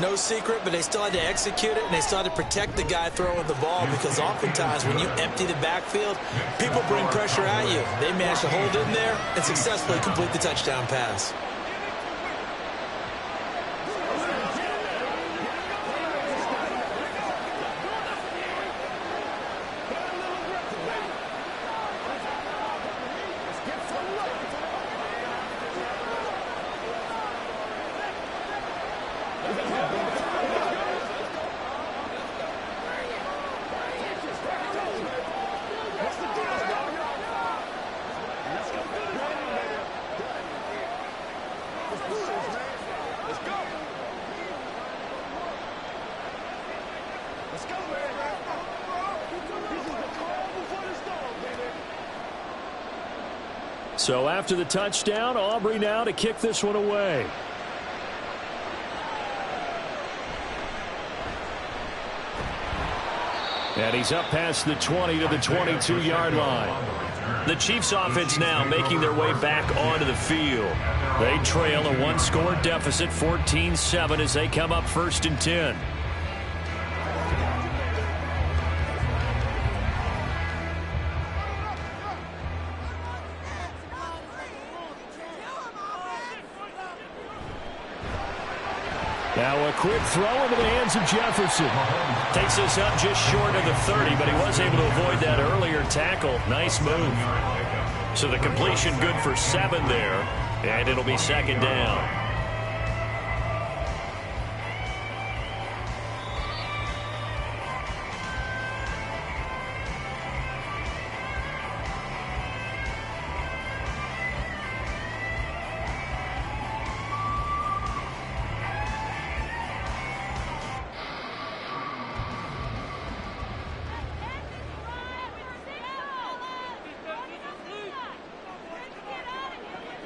No secret, but they still had to execute it, and they still had to protect the guy throwing the ball, because oftentimes when you empty the backfield, people bring pressure at you. They managed to hold in there and successfully complete the touchdown pass. So after the touchdown, Aubrey now to kick this one away. And he's up past the 20 to the 22-yard line. The Chiefs offense now making their way back onto the field. They trail a one-score deficit, 14-7, as they come up 1st and 10. Now a quick throw into the hands of Jefferson. Takes us up just short of the 30, but he was able to avoid that earlier tackle. Nice move. So the completion good for 7 there, and it'll be second down.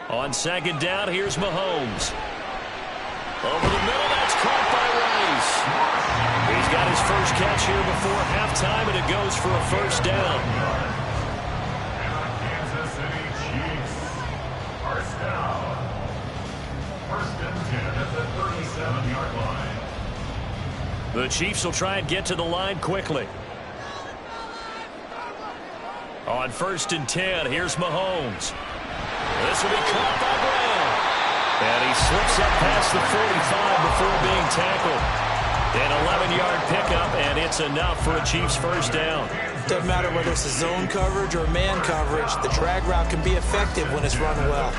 On second down, here's Mahomes. Over the middle, that's caught by Rice. He's got his first catch here before halftime, and it goes for a first down. Kansas City Chiefs. First down. First and 10 at the 37-yard line. The Chiefs will try and get to the line quickly. On first and 10, here's Mahomes. This will be caught by Brown. And he slips up past the 45 before being tackled. An 11-yard pickup, and it's enough for a Chiefs first down. Doesn't matter whether it's a zone coverage or man coverage, the drag route can be effective when it's run well.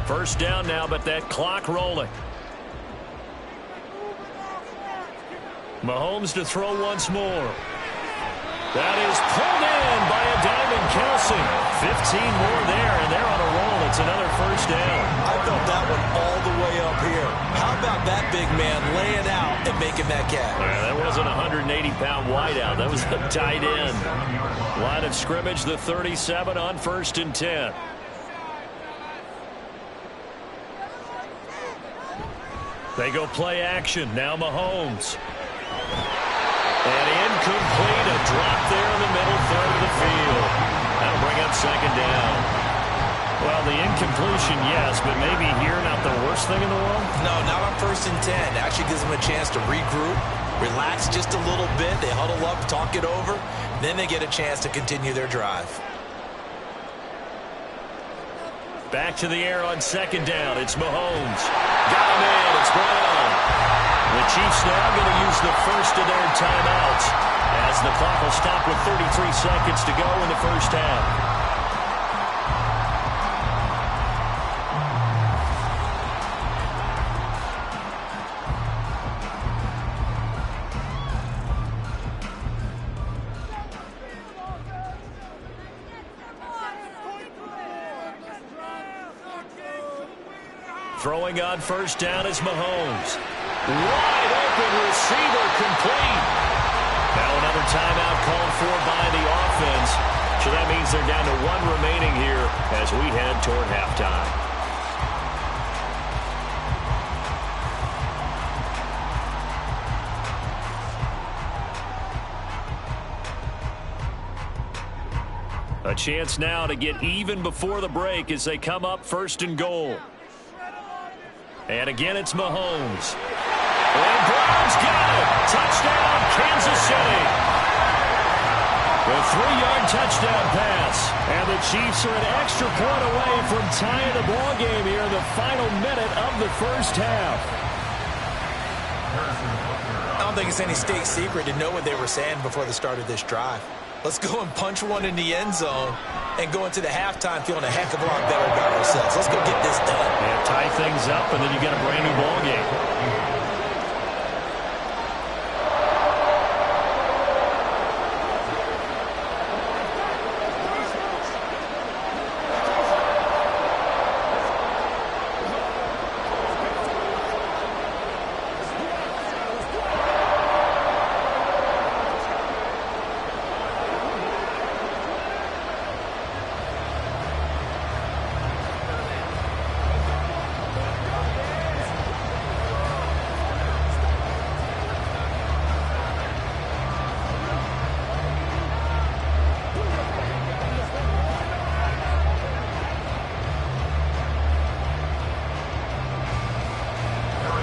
First down now, but that clock rolling. Mahomes to throw once more. That is pulled in by a Diamond Kelsey. 15 more there, and they're on a roll. It's another first down. I felt that one all the way up here. How about that big man laying out and making that catch? That wasn't a 180-pound wideout. That was a tight end. Line of scrimmage, the 37 on first and 10. They go play action. Now Mahomes. And incomplete, a drop there in the middle third of the field. That'll bring up second down. Well, the incompletion, yes, but maybe here not the worst thing in the world? No, not on first and 10. Actually gives them a chance to regroup, relax just a little bit. They huddle up, talk it over. Then they get a chance to continue their drive. Back to the air on second down. It's Mahomes. Got him in. It's Brown. The Chiefs now going to use the first of their timeouts as the clock will stop with 33 seconds to go in the first half. Throwing on first down is Mahomes. Wide open receiver complete. Now another timeout called for by the offense. So that means they're down to 1 remaining here as we head toward halftime. A chance now to get even before the break as they come up first and goal. And again, it's Mahomes. And Brown's got it. Touchdown, Kansas City. The 3-yard touchdown pass. And the Chiefs are an extra point away from tying the ball game here in the final minute of the first half. I don't think it's any state secret to know what they were saying before the start of this drive. Let's go and punch one in the end zone and go into the halftime feeling a heck of a lot better about ourselves. Let's go get this done. Yeah, tie things up, and then you get a brand new ball game.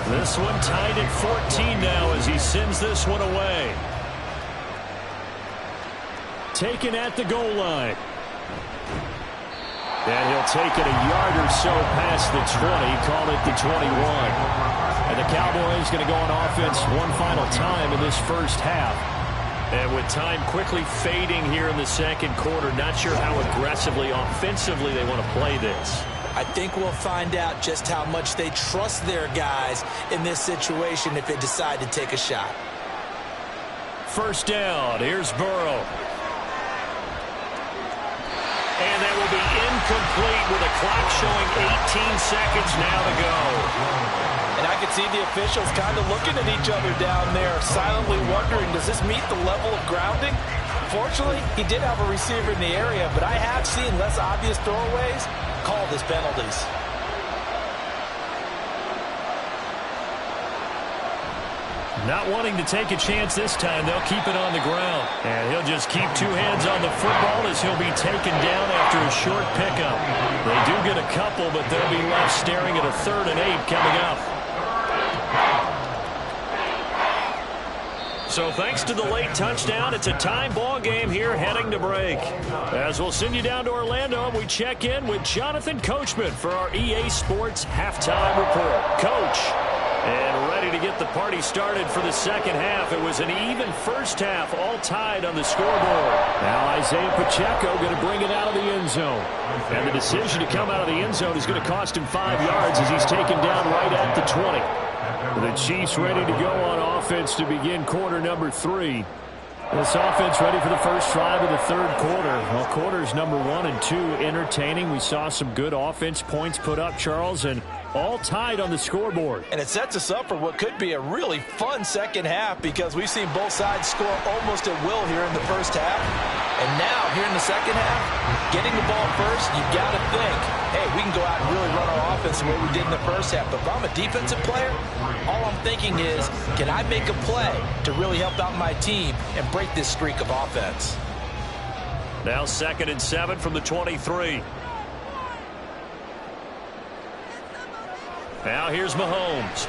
This one tied at 14 now as he sends this one away. Taken at the goal line. And he'll take it a yard or so past the 20, call it the 21. And the Cowboys going to go on offense one final time in this first half. And with time quickly fading here in the second quarter, not sure how aggressively, offensively they want to play this. I think we'll find out just how much they trust their guys in this situation if they decide to take a shot. First down, here's Burrow. And that will be incomplete with a clock showing 18 seconds now to go. And I can see the officials kind of looking at each other down there, silently wondering, does this meet the level of grounding? Fortunately, he did have a receiver in the area, but I have seen less obvious throwaways called as penalties. Not wanting to take a chance this time, they'll keep it on the ground. And he'll just keep two hands on the football as he'll be taken down after a short pickup. They do get a couple, but they'll be left staring at a 3rd and 8 coming up. So thanks to the late touchdown, it's a tie ball game here heading to break. As we'll send you down to Orlando, and we check in with Jonathan Coachman for our EA Sports Halftime Report. Coach, and ready to get the party started for the second half. It was an even first half, all tied on the scoreboard. Now Isaiah Pacheco going to bring it out of the end zone. And the decision to come out of the end zone is going to cost him 5 yards as he's taken down right at the 20. The Chiefs ready to go on offense to begin quarter number 3. This offense ready for the first drive of the third quarter. Well, quarters number 1 and 2 entertaining. We saw some good offense points put up, Charles, and all tied on the scoreboard. And it sets us up for what could be a really fun second half because we've seen both sides score almost at will here in the first half. And now, here in the second half, getting the ball first, you got to think, hey, we can go out and really run our offense the way we did in the first half. But if I'm a defensive player, all I'm thinking is, can I make a play to really help out my team and break this streak of offense? Now 2nd and 7 from the 23. Now here's Mahomes.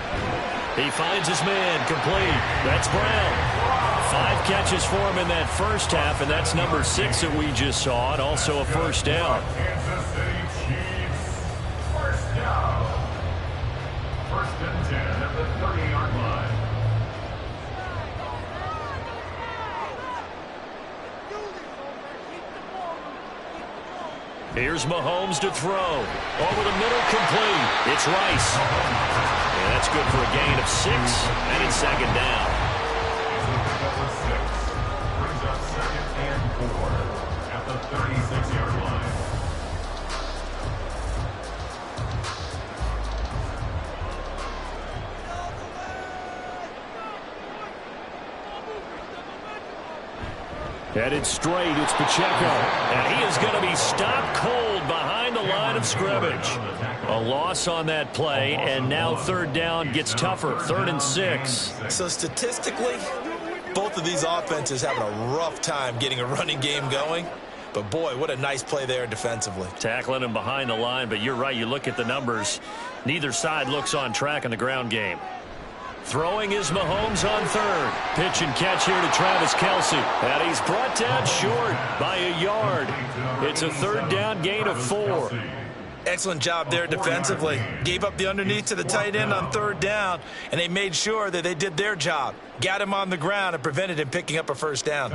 He finds his man, complete. That's Brown. 5 catches for him in that first half, and that's number 6 that we just saw, and also a first down. Kansas City Chiefs, first down. 1st and 10 at the 30-yard line. Here's Mahomes to throw. Over the middle, complete. It's Rice. And that's good for a gain of 6, and it's 2nd down. Number 6 brings up 2nd and 4 at the 36-yard line. Headed straight, it's Pacheco. And he is going to be stopped cold behind the line of scrimmage. A loss on that play, and now 3rd down gets tougher. 3rd and 6. So statistically, both of these offenses having a rough time getting a running game going. But, boy, what a nice play there defensively. Tackling him behind the line, but you're right. You look at the numbers. Neither side looks on track in the ground game. Throwing is Mahomes on 3rd. Pitch and catch here to Travis Kelce. And he's brought down short by a yard. It's a 3rd down gain of 4. Excellent job there defensively. Gave up the underneath to the tight end on 3rd down, and they made sure that they did their job. Got him on the ground and prevented him picking up a first down.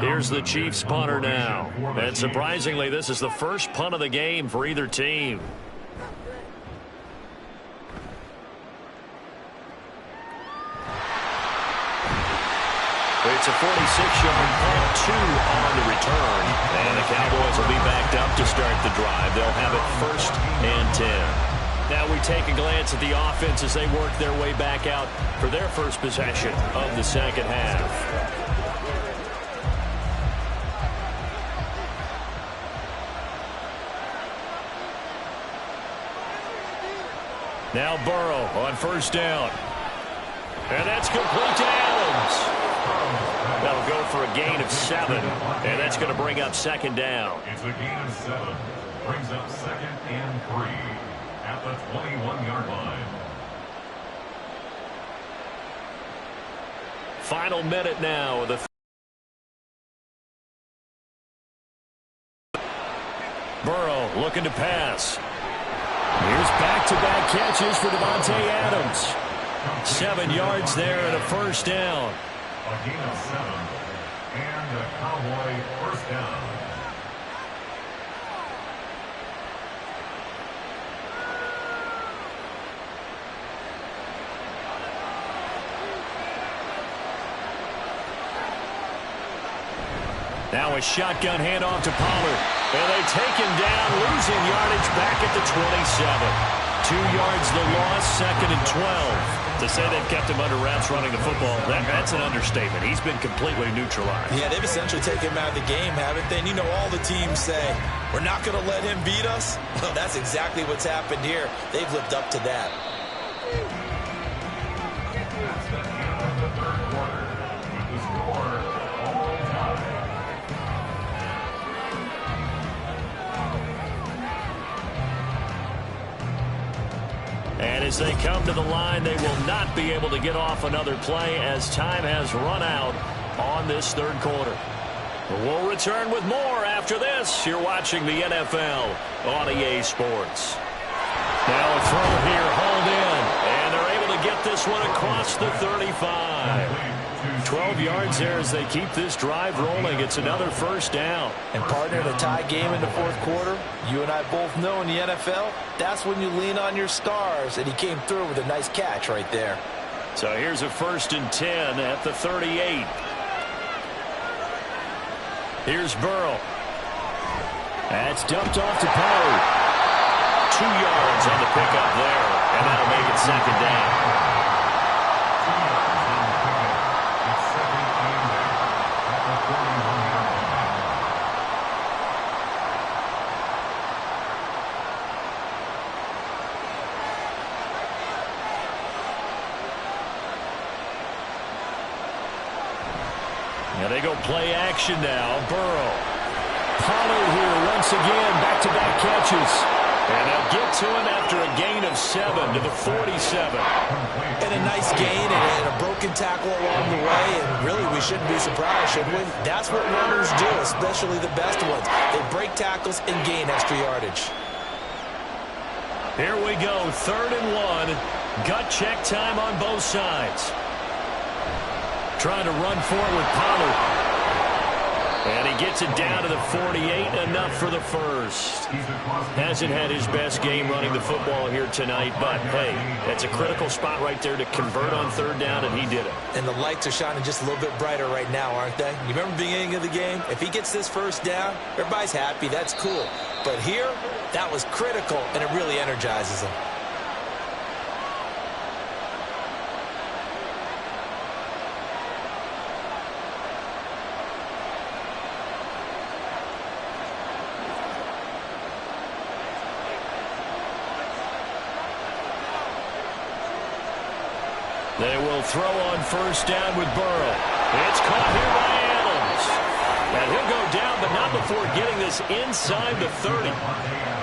Here's the Chiefs punter now. And surprisingly, this is the first punt of the game for either team. It's a 46-yard punt, 2 on the return. And the Cowboys will be backed up to start the drive. They'll have it 1st and 10. Now we take a glance at the offense as they work their way back out for their first possession of the second half. Now Burrow on 1st down. And that's complete to Adams. That'll go for a gain of 7, and that's going to bring up 2nd down. It's a gain of 7. Brings up 2nd and 3 at the 21-yard line. Final minute now of the Burrow looking to pass. Here's back-to-back catches for Davante Adams. 7 yards there and a first down. A gain of 7 and a Cowboy first down. Now a shotgun handoff to Pollard. And they take him down, losing yardage back at the 27. 2 yards the loss, 2nd and 12. To say they've kept him under wraps running the football, that's an understatement. He's been completely neutralized. Yeah, they've essentially taken him out of the game, haven't they? And you know all the teams say, we're not going to let him beat us. Well, that's exactly what's happened here. They've lived up to that. That's the end of the third quarter. With the score all tied. And as they come to the line, they will not be able to get off another play as time has run out on this third quarter. We'll return with more after this. You're watching the NFL on EA Sports. Now a throw here, hauled in, and they're able to get this one across the 35. 12 yards there as they keep this drive rolling. It's another first down. And partner, in a tie game in the fourth quarter, you and I both know in the NFL, that's when you lean on your stars, and he came through with a nice catch right there. So here's a 1st and 10 at the 38. Here's Burrow. That's dumped off to Pollard. 2 yards on the pickup there, and that'll make it 2nd down. And they go play action now. Burrow. Pollard here once again. Back-to-back catches. And they'll get to him after a gain of 7 to the 47. And a nice gain and a broken tackle along the way. And really, we shouldn't be surprised, should we? That's what runners do, especially the best ones. They break tackles and gain extra yardage. Here we go. 3rd and 1. Gut check time on both sides. Trying to run forward, Pollard. And he gets it down to the 48, enough for the first. Hasn't had his best game running the football here tonight, but, hey, that's a critical spot right there to convert on 3rd down, and he did it. And the lights are shining just a little bit brighter right now, aren't they? You remember the beginning of the game? If he gets this first down, everybody's happy. That's cool. But here, that was critical, and it really energizes him. They will throw on 1st down with Burrow. It's caught here by Adams. And he'll go down, but not before getting this inside the 30.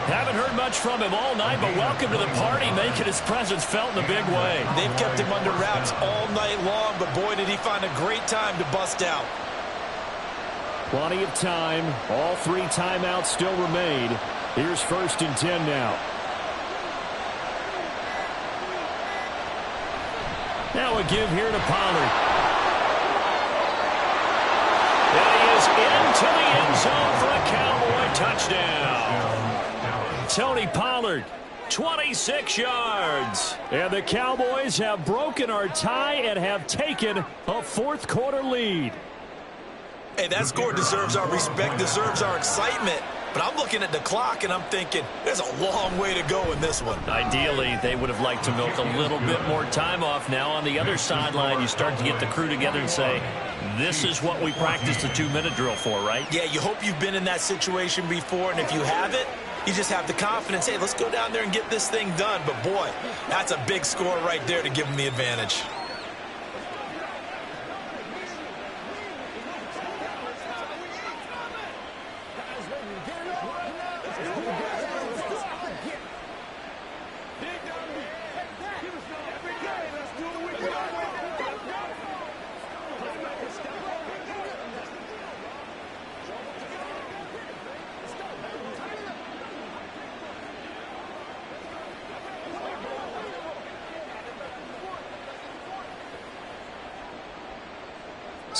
Haven't heard much from him all night, but welcome to the party, making his presence felt in a big way. They've kept him under wraps all night long, but boy, did he find a great time to bust out. Plenty of time. All 3 timeouts still remain. Here's 1st and 10 now. Now a give here to Pollard. And he is into the end zone for a Cowboy touchdown. Tony Pollard, 26 yards. And the Cowboys have broken our tie and have taken a 4th quarter lead. Hey, that score deserves our respect, deserves our excitement. But I'm looking at the clock, and I'm thinking, there's a long way to go in this one. Ideally, they would have liked to milk a little bit more time off. Now, on the other sideline, you start to get the crew together and say, this is what we practiced the 2-minute drill for, right? Yeah, you hope you've been in that situation before, and if you haven't, you just have the confidence, hey, let's go down there and get this thing done. But, boy, that's a big score right there to give them the advantage.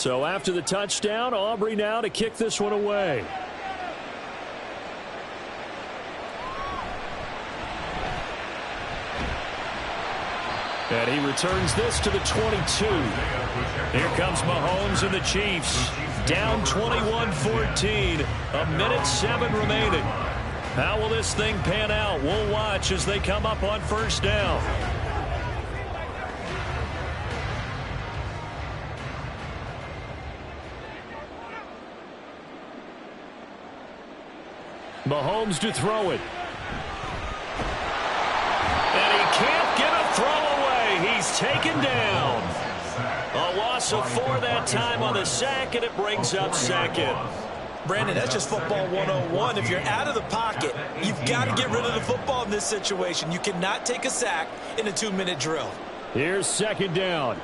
So after the touchdown, Aubrey now to kick this one away. And he returns this to the 22. Here comes Mahomes and the Chiefs. Down 21-14. A minute 7 remaining. How will this thing pan out? We'll watch as they come up on first down. Mahomes to throw it. And he can't get a throw away. He's taken down. A loss of 4 that time on the sack, and it brings up second. Brandon, that's just football 101. If you're out of the pocket, you've got to get rid of the football in this situation. You cannot take a sack in a 2-minute drill. Here's second down.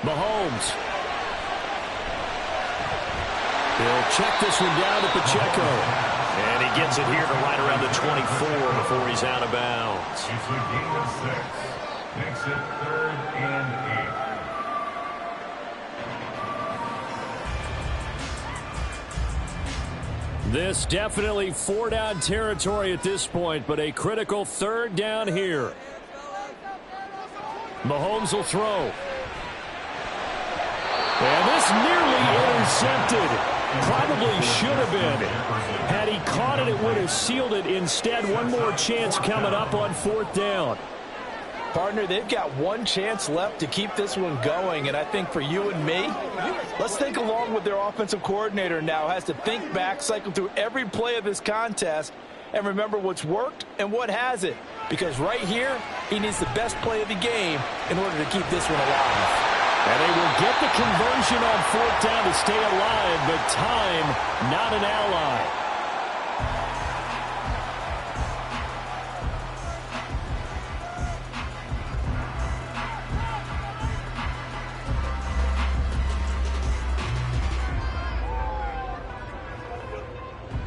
Mahomes. He'll check this one down to Pacheco. And he gets it here to right around the 24 before he's out of bounds. It's a gain of 6. Makes it 3rd and 8. This definitely 4-down territory at this point, but a critical 3rd down here. Mahomes will throw. And this nearly intercepted. Probably should have been. Had he caught it, it would have sealed it. Instead, one more chance coming up on 4th down. Partner, they've got one chance left to keep this one going, and I think for you and me, let's think along with their offensive coordinator now. Has to think back, cycle through every play of this contest, and remember what's worked and what hasn't. Because right here, he needs the best play of the game in order to keep this one alive. And they will get the conversion on 4th down to stay alive, but time, not an ally.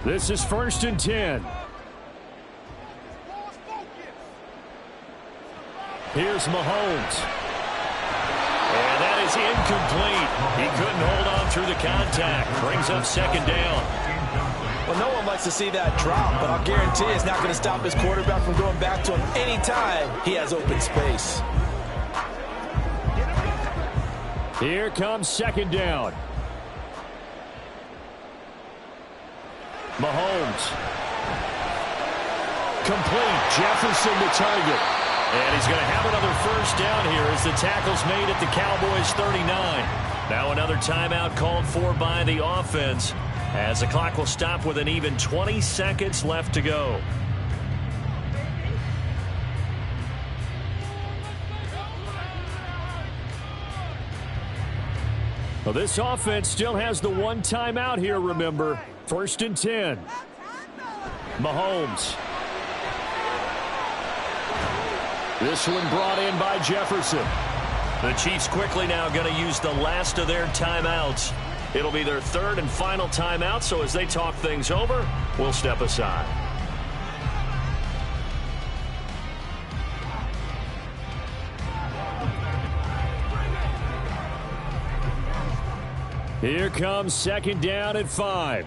This is 1st and 10. Here's Mahomes. And that is incomplete. He couldn't hold on through the contact. Brings up 2nd down. Well, no one likes to see that drop, but I'll guarantee it's not going to stop his quarterback from going back to him anytime he has open space. Here comes 2nd down. Mahomes. Complete. Jefferson the target. And he's going to have another 1st down here as the tackle's made at the Cowboys 39. Now another timeout called for by the offense as the clock will stop with an even 20 seconds left to go. Well, this offense still has the one timeout here, remember. 1st and 10. Mahomes. This one brought in by Jefferson. The Chiefs quickly now going to use the last of their timeouts. It'll be their 3rd and final timeout, so as they talk things over, we'll step aside. Here comes 2nd down at 5.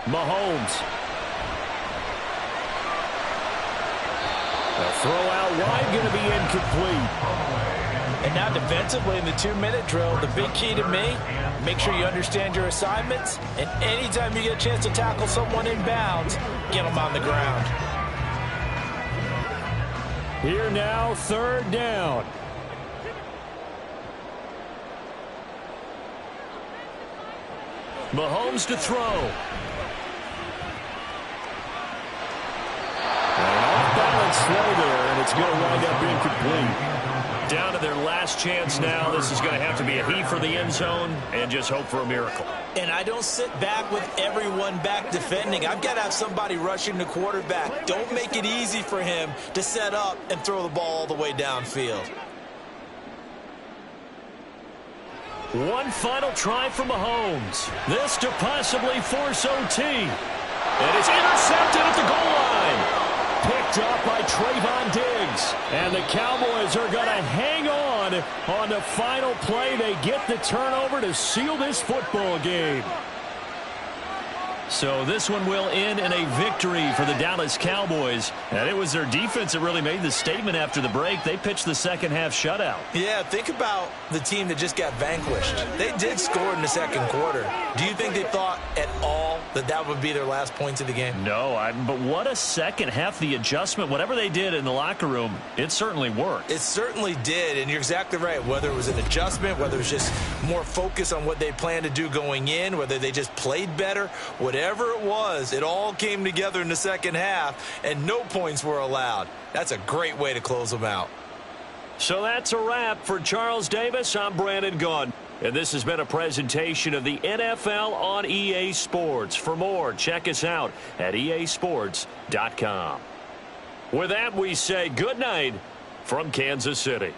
Mahomes. The throw out wide going to be incomplete. And now defensively in the 2-minute drill, the big key to me, make sure you understand your assignments, and anytime you get a chance to tackle someone in bounds, get them on the ground. Here now, 3rd down. Mahomes to throw. Slow there, and it's going to wind up incomplete. Down to their last chance now. This is going to have to be a heave for the end zone and just hope for a miracle. And I don't sit back with everyone back defending. I've got to have somebody rushing the quarterback. Don't make it easy for him to set up and throw the ball all the way downfield. One final try for Mahomes. This to possibly force OT. And it's intercepted at the goal line. Picked up by Trayvon Diggs. legs. And the Cowboys are going to hang on the final play. They get the turnover to seal this football game. So this one will end in a victory for the Dallas Cowboys. And it was their defense that really made the statement after the break. They pitched the second half shutout. Yeah, think about the team that just got vanquished. They did score in the second quarter. Do you think they thought at all that that would be their last points of the game? No, but what a second half. The adjustment, whatever they did in the locker room, it certainly worked. It certainly did, and you're exactly right. Whether it was an adjustment, whether it was just more focus on what they planned to do going in, whether they just played better, whatever it was, it all came together in the second half, and no points were allowed. That's a great way to close them out. So that's a wrap for Charles Davis. I'm Brandon Gaudin. And this has been a presentation of the NFL on EA Sports. For more, check us out at easports.com. With that, we say good night from Kansas City.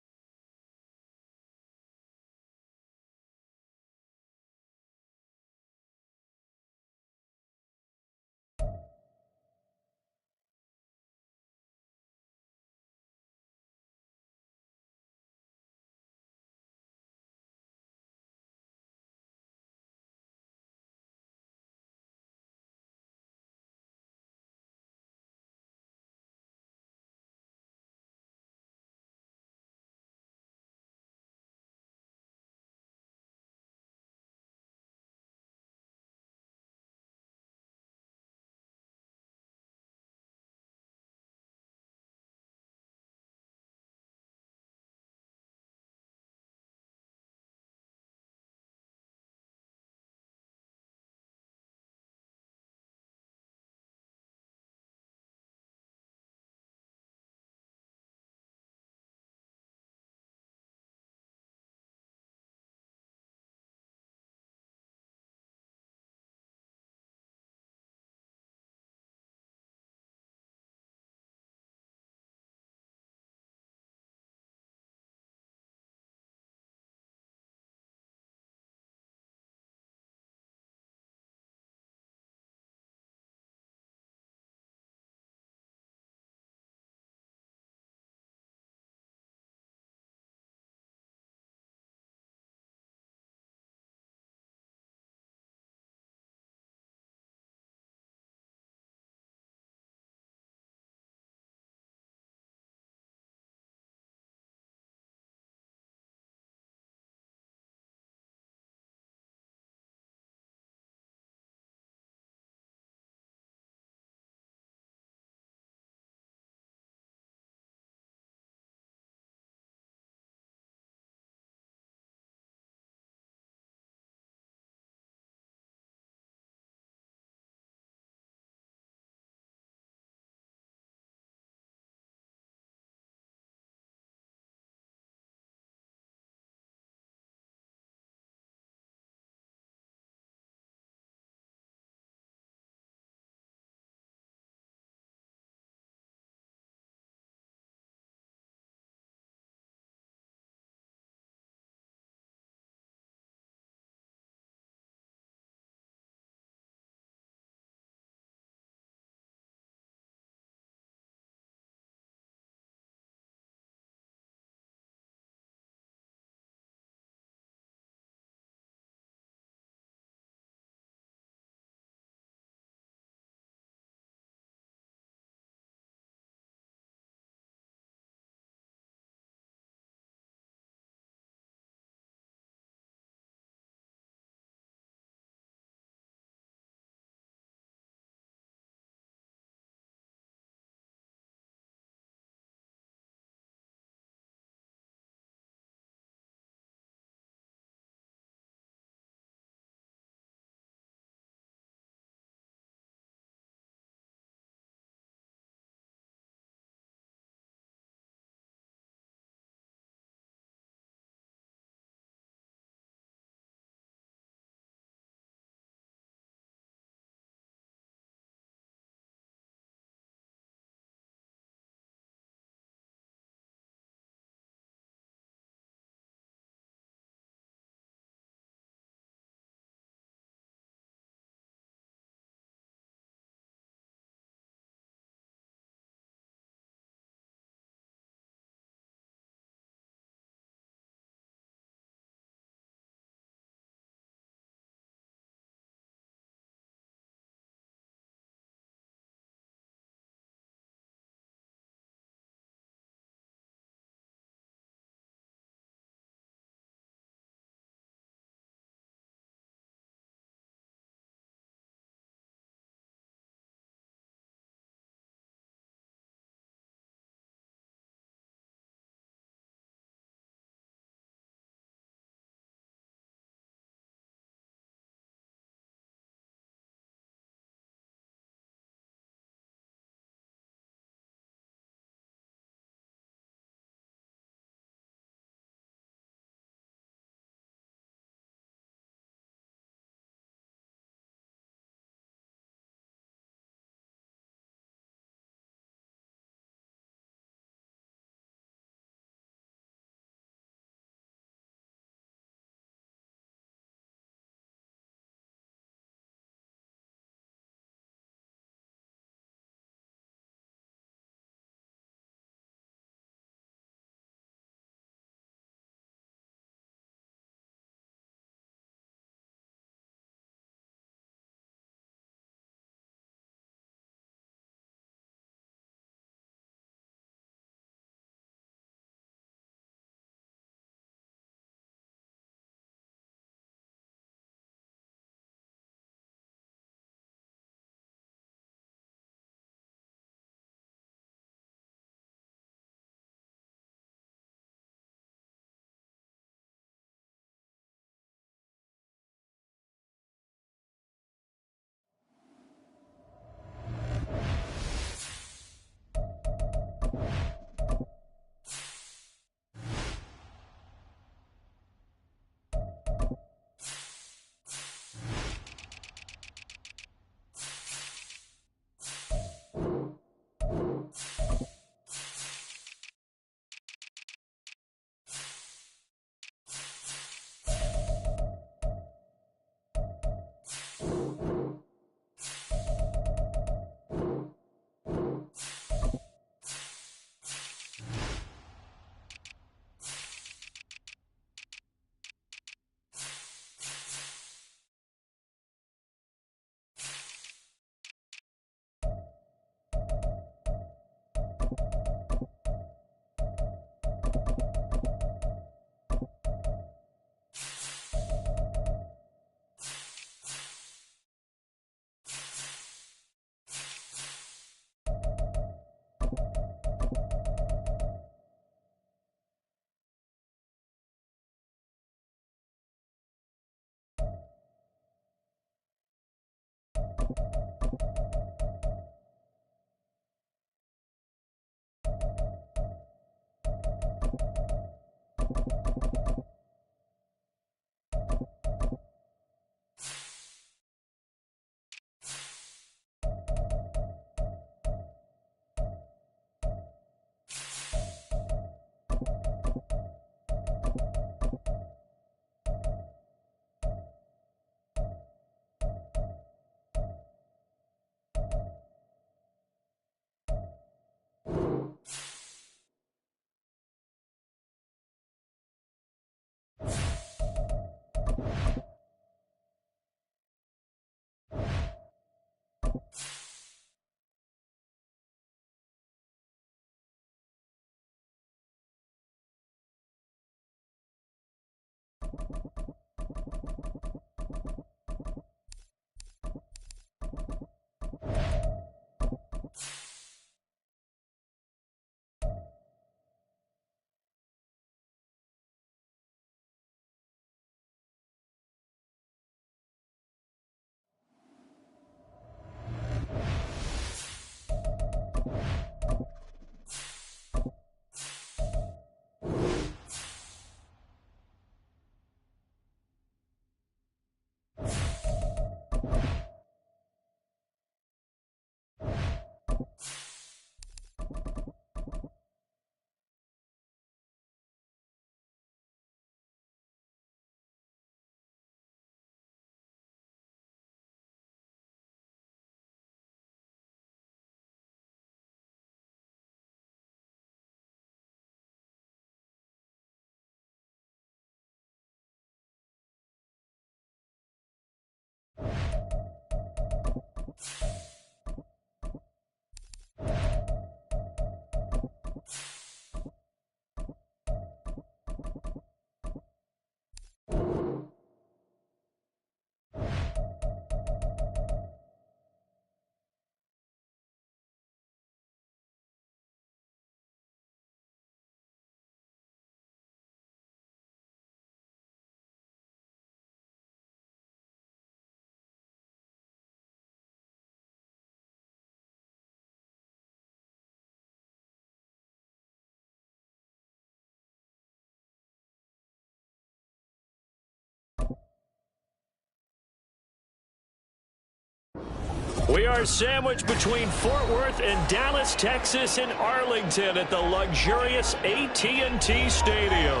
We are sandwiched between Fort Worth and Dallas, Texas, and Arlington at the luxurious AT&T Stadium.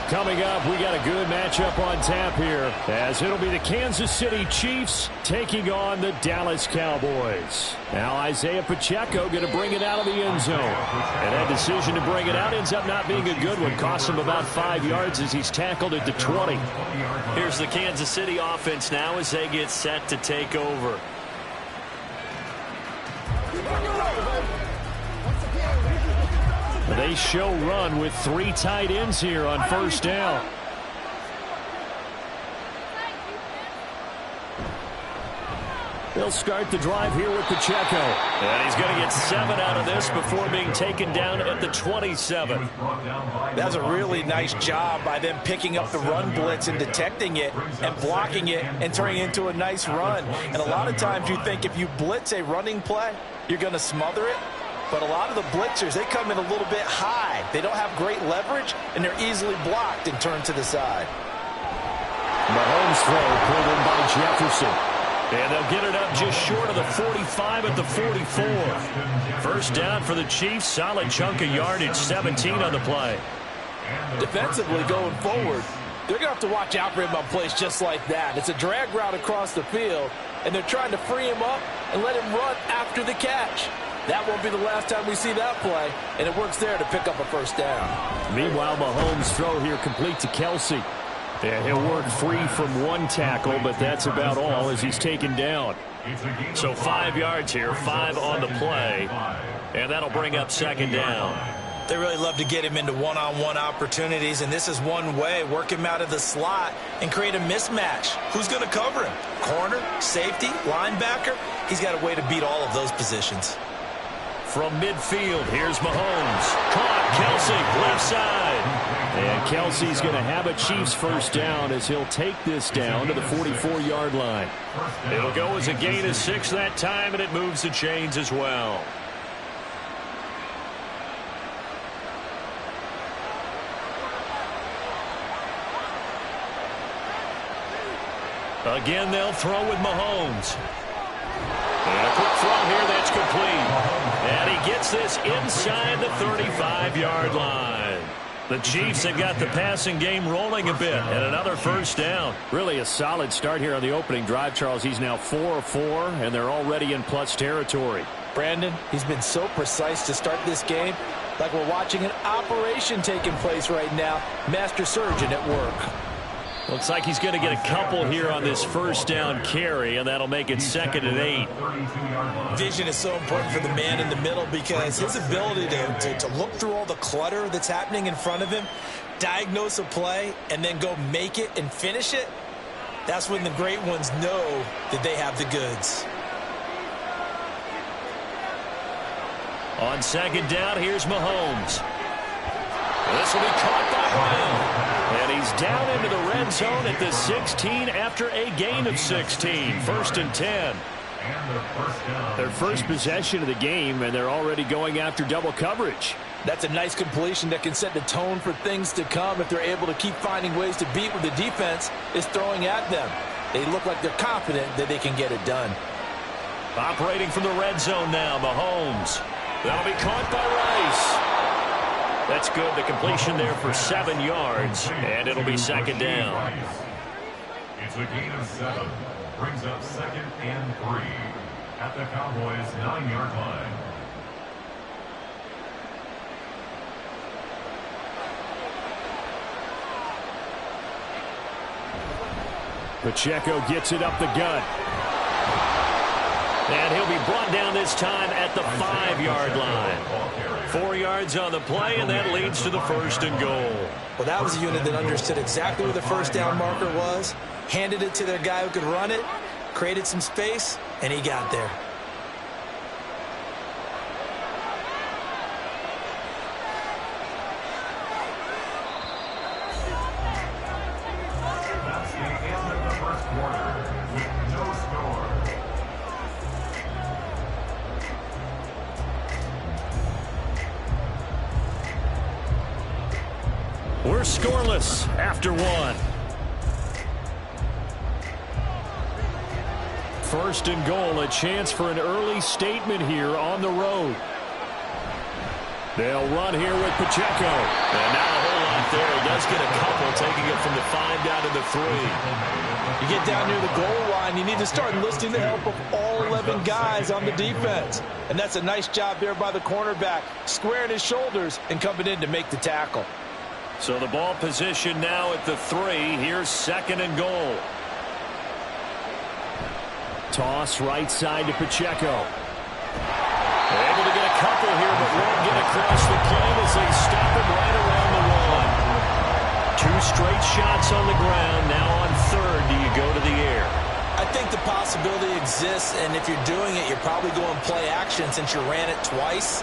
Coming up, we got a good matchup on tap here, as it'll be the Kansas City Chiefs taking on the Dallas Cowboys. Now Isaiah Pacheco going to bring it out of the end zone. And that decision to bring it out ends up not being a good one. Costs him about 5 yards as he's tackled at the 20. Here's the Kansas City offense now as they get set to take over. They show run with 3 tight ends here on first down. They'll start the drive here with Pacheco. And he's going to get 7 out of this before being taken down at the 27. That's a really nice job by them picking up the run blitz and detecting it and blocking it and turning it into a nice run. And a lot of times you think if you blitz a running play, you're going to smother it. But a lot of the blitzers, they come in a little bit high. They don't have great leverage, and they're easily blocked and turned to the side. Mahomes throw pulled in by Jefferson. And they'll get it up just short of the 45 at the 44. First down for the Chiefs. Solid chunk of yardage, 17 on the play. Defensively going forward, they're going to have to watch out for him on plays just like that. It's a drag route across the field, and they're trying to free him up and let him run after the catch. That won't be the last time we see that play, and it works there to pick up a first down. Meanwhile, Mahomes' throw here complete to Kelce. And he'll work free from 1 tackle, but that's about all as he's taken down. So 5 yards here, 5 on the play, and that'll bring up second down. They really love to get him into one-on-one opportunities, and this is one way. Work him out of the slot and create a mismatch. Who's going to cover him? Corner, safety, linebacker? He's got a way to beat all of those positions. From midfield, here's Mahomes. Caught, Kelce, left side. And Kelsey's going to have a Chiefs first down as he'll take this down to the 44-yard line. It'll go as a gain of 6 that time, and it moves the chains as well. Again, they'll throw with Mahomes. And a quick throw here that's complete. And he gets this inside the 35-yard line. The Chiefs have got the passing game rolling a bit, and another first down. Really a solid start here on the opening drive, Charles. He's now 4 of 4, and they're already in plus territory. Brandon, he's been so precise to start this game, like we're watching an operation taking place right now. Master surgeon at work. Looks like he's going to get a couple here on this first down carry, and that'll make it 2nd and 8. Vision is so important for the man in the middle because his ability to look through all the clutter that's happening in front of him, diagnose a play, and then go make it and finish it, that's when the great ones know that they have the goods. On 2nd down, here's Mahomes. This will be caught by Brown. And he's down into the red zone at the 16 after a gain of 16. 1st and 10. Their first possession of the game, and they're already going after double coverage. That's a nice completion that can set the tone for things to come if they're able to keep finding ways to beat what the defense is throwing at them. They look like they're confident that they can get it done. Operating from the red zone now, Mahomes. That'll be caught by Rice. That's good. The completion there for 7 yards, and it'll be 2nd down. It's a gain of 7. Brings up 2nd and 3 at the Cowboys' 9-yard line. Pacheco gets it up the gut. And he'll be brought down this time at the 5-yard line. 4 yards on the play, and that leads to the 1st and goal. Well, that was a unit that understood exactly where the first down marker was, handed it to their guy who could run it, created some space, and he got there. That's the end of the first quarter with no score. We're scoreless after 1. 1st and goal, a chance for an early statement here on the road. They'll run here with Pacheco. And now a whole lot there. He does get a couple, taking it from the 5 down to the 3. You get down near the goal line, you need to start enlisting the help of all 11 guys on the defense. And that's a nice job there by the cornerback, squaring his shoulders and coming in to make the tackle. So the ball position now at the 3. Here's 2nd and goal. Toss right side to Pacheco. Able to get a couple here, but won't get across the plane as they stop him right around the 1. 2 straight shots on the ground. Now on 3rd, do you go to the air? I think the possibility exists, and if you're doing it, you're probably going play action since you ran it twice.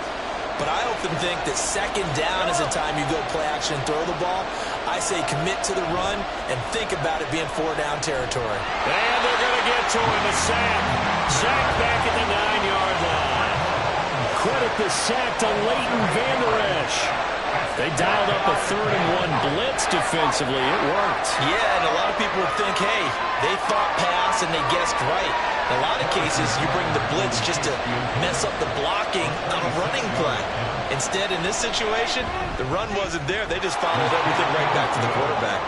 But I often think that 2nd down is the time you go play action and throw the ball. I say commit to the run and think about it being 4-down territory. And they're going to get to him. A sack. Sack back at the 9-yard line. Credit the sack to Leighton Vander Esch. They dialed up a 3rd and 1 blitz defensively. It worked. Yeah, and a lot of people would think, hey, they thought pass and they guessed right. In a lot of cases, you bring the blitz just to mess up the blocking on a running play. Instead, in this situation, the run wasn't there. They just followed everything right back to the quarterback.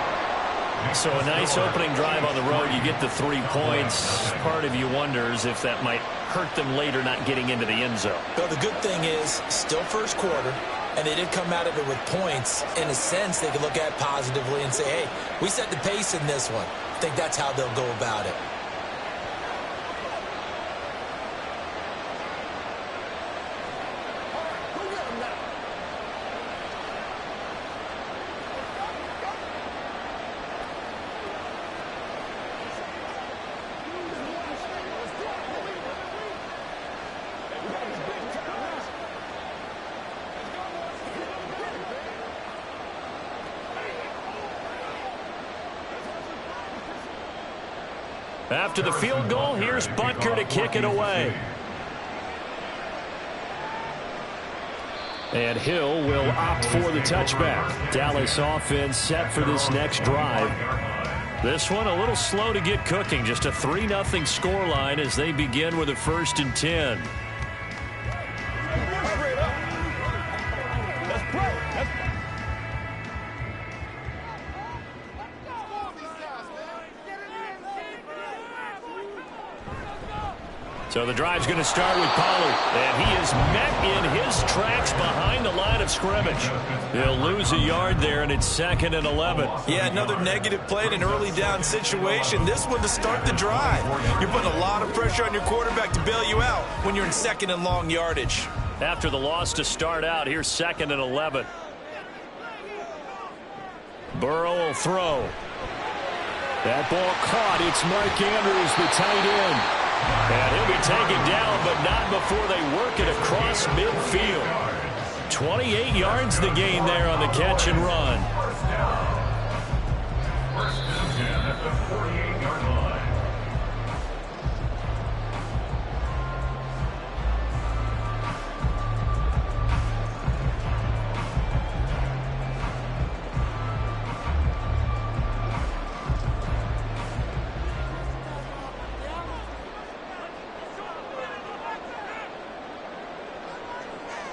So a nice opening drive on the road. You get the 3 points. Part of you wonders if that might hurt them later not getting into the end zone. Well, the good thing is, still first quarter, and they did come out of it with points. In a sense, they could look at it positively and say, hey, we set the pace in this one. I think that's how they'll go about it. After the field goal, here's Butker to kick it away. And Hill will opt for the touchback. Dallas offense set for this next drive. This one a little slow to get cooking. Just a 3-0 scoreline as they begin with a 1st and 10. So the drive's going to start with Pollard, and he is met in his tracks behind the line of scrimmage. He'll lose a yard there, and it's 2nd and 11. Yeah, another negative play in an early down situation. This one to start the drive. You're putting a lot of pressure on your quarterback to bail you out when you're in 2nd and long yardage. After the loss to start out, here's 2nd and 11. Burrow will throw. That ball caught. It's Mark Andrews, the tight end. And he'll be taken down, but not before they work it across midfield. 28 yards the gain there on the catch and run. First and 10 at the 48-yard line.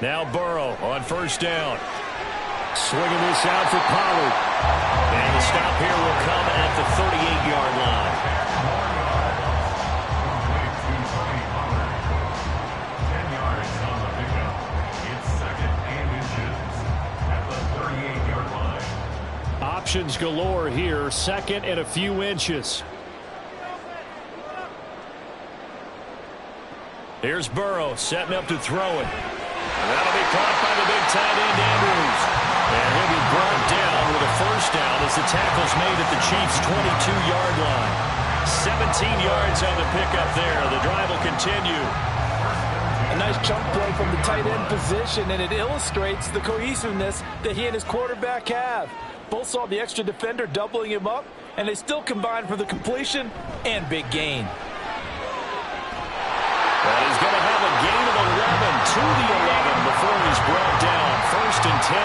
Now Burrow on 1st down. Swinging this out for Pollard. And the stop here will come at the 38-yard line. 10 yards on the pickup. It's 2nd and inches at the 38-yard line. Options galore here. 2nd and a few inches. Here's Burrow setting up to throw it. That'll be caught by the big tight end, Andrews. And he'll be brought down with a 1st down as the tackle's made at the Chiefs' 22-yard line. 17 yards on the pickup there. The drive will continue. A nice chunk play from the tight end position, and it illustrates the cohesiveness that he and his quarterback have. Both saw the extra defender doubling him up, and they still combined for the completion and big gain. Well, he's going to have a gain of 11 to the 11 before he's brought down. 1st and 10.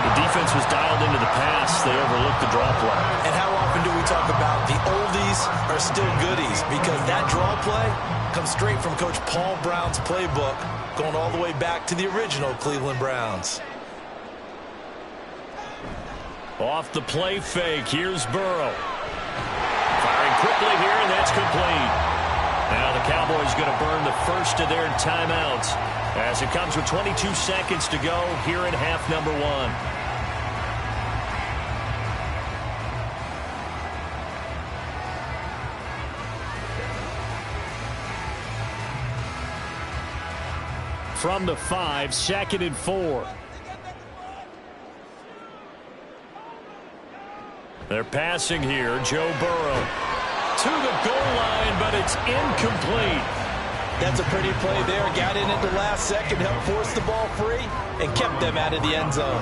The defense was dialed into the pass. They overlooked the draw play. And how often do we talk about the oldies are still goodies? Because that draw play comes straight from Coach Paul Brown's playbook, going all the way back to the original Cleveland Browns. Off the play fake, here's Burrow. Firing quickly here, and that's complete. Now the Cowboys going to burn the first of their timeouts as it comes with 22 seconds to go here in half number 1. From the 5, 2nd and 4. They're passing here. Joe Burrow to the goal line, but it's incomplete. That's a pretty play there. Got in at the last second, helped force the ball free, and kept them out of the end zone.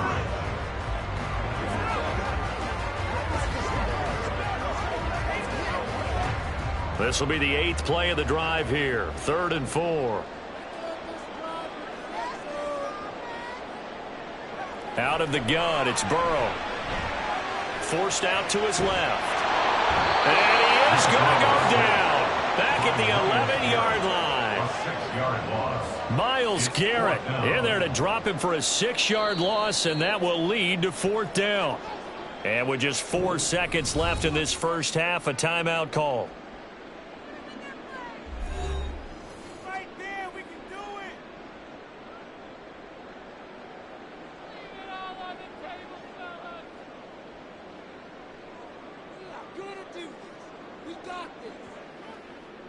This will be the 8th play of the drive here. 3rd and 4. Out of the gun, it's Burrow. Forced out to his left. And he is going to go down. Back at the 11-yard line. A 6-yard loss. Myles Garrett in there to drop him for a 6-yard loss, and that will lead to 4th down. And with just 4 seconds left in this first half, a timeout call.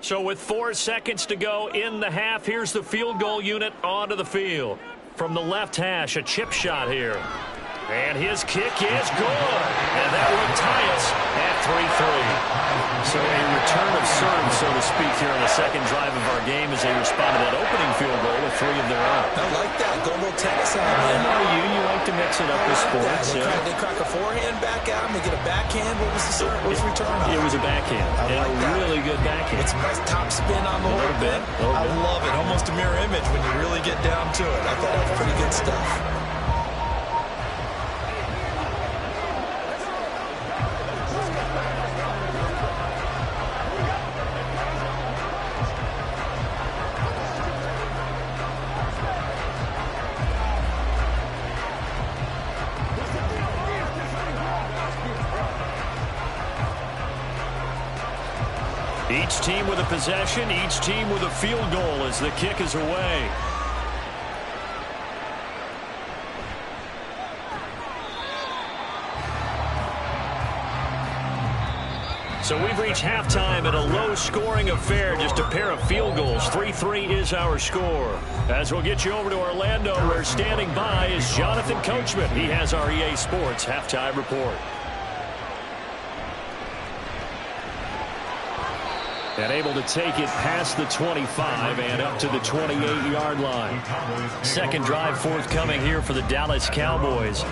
So with 4 seconds to go in the half, here's the field goal unit onto the field. From the left hash, a chip shot here. And his kick is good. And that will tie us at 3-3. So a return of serve so to speak, here on the second drive of our game as they respond to that opening field goal with 3 of their own. I like that. Go a little tennis on I there. know you like to mix it up with sports. They crack a forehand back at him. They get a backhand. What was the return on? It was a backhand. And a really good backhand. It's a nice top spin on the whole thing. I love it. Almost a mirror image when you really get down to it. I thought that was pretty good stuff. Each team with a possession, each team with a field goal as the kick is away. So we've reached halftime in a low-scoring affair, just a pair of field goals. 3-3 is our score. As we'll get you over to Orlando, where standing by is Jonathan Coachman. He has our EA Sports halftime report. And able to take it past the 25 and up to the 28-yard line. Second drive forthcoming here for the Dallas Cowboys.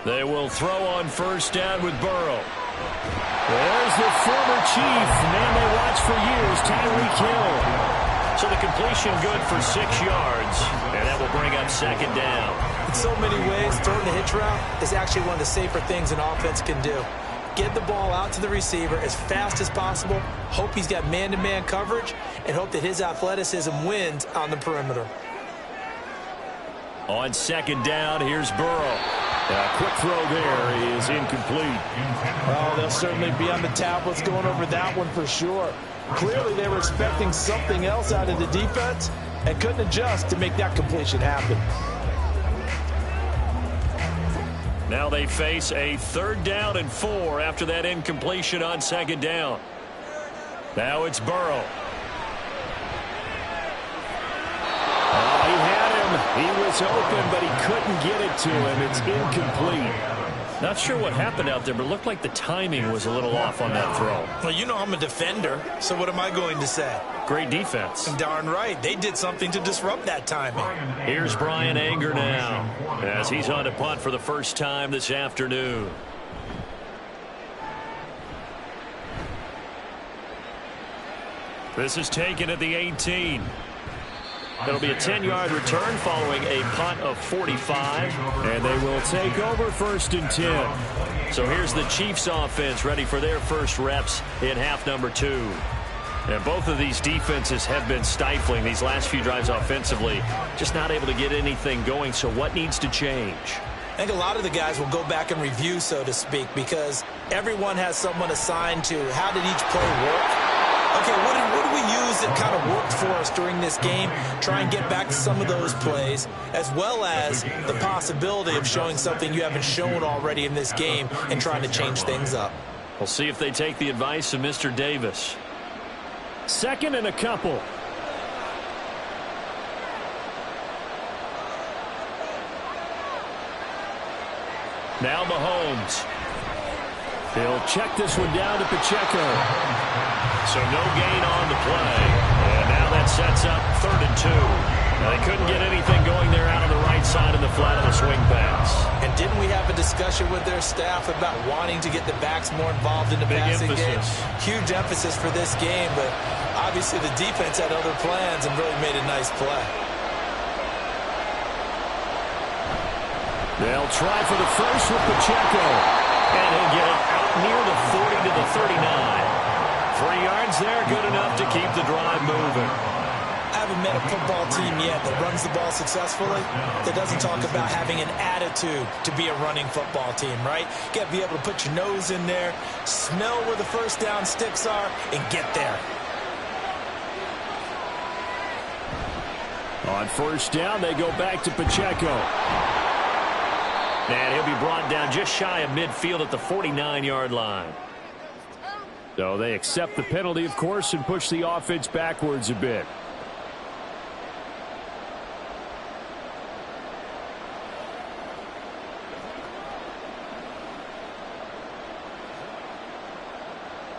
They will throw on first down with Burrow. There's the former Chief, man they watched for years, Tyreek Hill. So the completion good for 6 yards, and that will bring up second down. In so many ways, throwing the hitch route is actually one of the safer things an offense can do. Get the ball out to the receiver as fast as possible, hope he's got man-to-man coverage, and hope that his athleticism wins on the perimeter. On second down, here's Burrow. A quick throw there is incomplete. Oh, they'll certainly be on the tablets going over that one for sure. Clearly, they were expecting something else out of the defense and couldn't adjust to make that completion happen. Now they face a 3rd down and 4 after that incompletion on second down. Now it's Burrow. He had him. He was open, but he couldn't get it to him. It's incomplete. Not sure what happened out there, but it looked like the timing was a little off on that throw. Well, you know I'm a defender, so what am I going to say? Great defense. Darn right. They did something to disrupt that timing. Here's Brian Anger now as he's on to punt for the first time this afternoon. This is taken at the 18. It'll be a 10-yard return following a punt of 45. And they will take over 1st and 10. So here's the Chiefs offense ready for their first reps in half number 2. And both of these defenses have been stifling these last few drives offensively. Just not able to get anything going. So what needs to change? I think a lot of the guys will go back and review, so to speak, because everyone has someone assigned to how did each play work. Okay, what did we use that kind of worked for us during this game? Try and get back to some of those plays, as well as the possibility of showing something you haven't shown already in this game and trying to change things up. We'll see if they take the advice of Mr. Davis. 2nd and a couple. Now Mahomes. He'll check this one down to Pacheco. So no gain on the play. And now that sets up 3rd and 2. Now they couldn't get anything going there out on the right side of the flat of the swing pass. And didn't we have a discussion with their staff about wanting to get the backs more involved in the passing game? Huge emphasis for this game, but obviously the defense had other plans and really made a nice play. They'll try for the first with Pacheco. And he'll get it out near the 40 to the 39. 3 yards there, good enough to keep the drive moving. I haven't met a football team yet that runs the ball successfully that doesn't talk about having an attitude to be a running football team, right? You got to be able to put your nose in there, smell where the first down sticks are, and get there. On first down, they go back to Pacheco. And he'll be brought down just shy of midfield at the 49-yard line. So they accept the penalty, of course, and push the offense backwards a bit.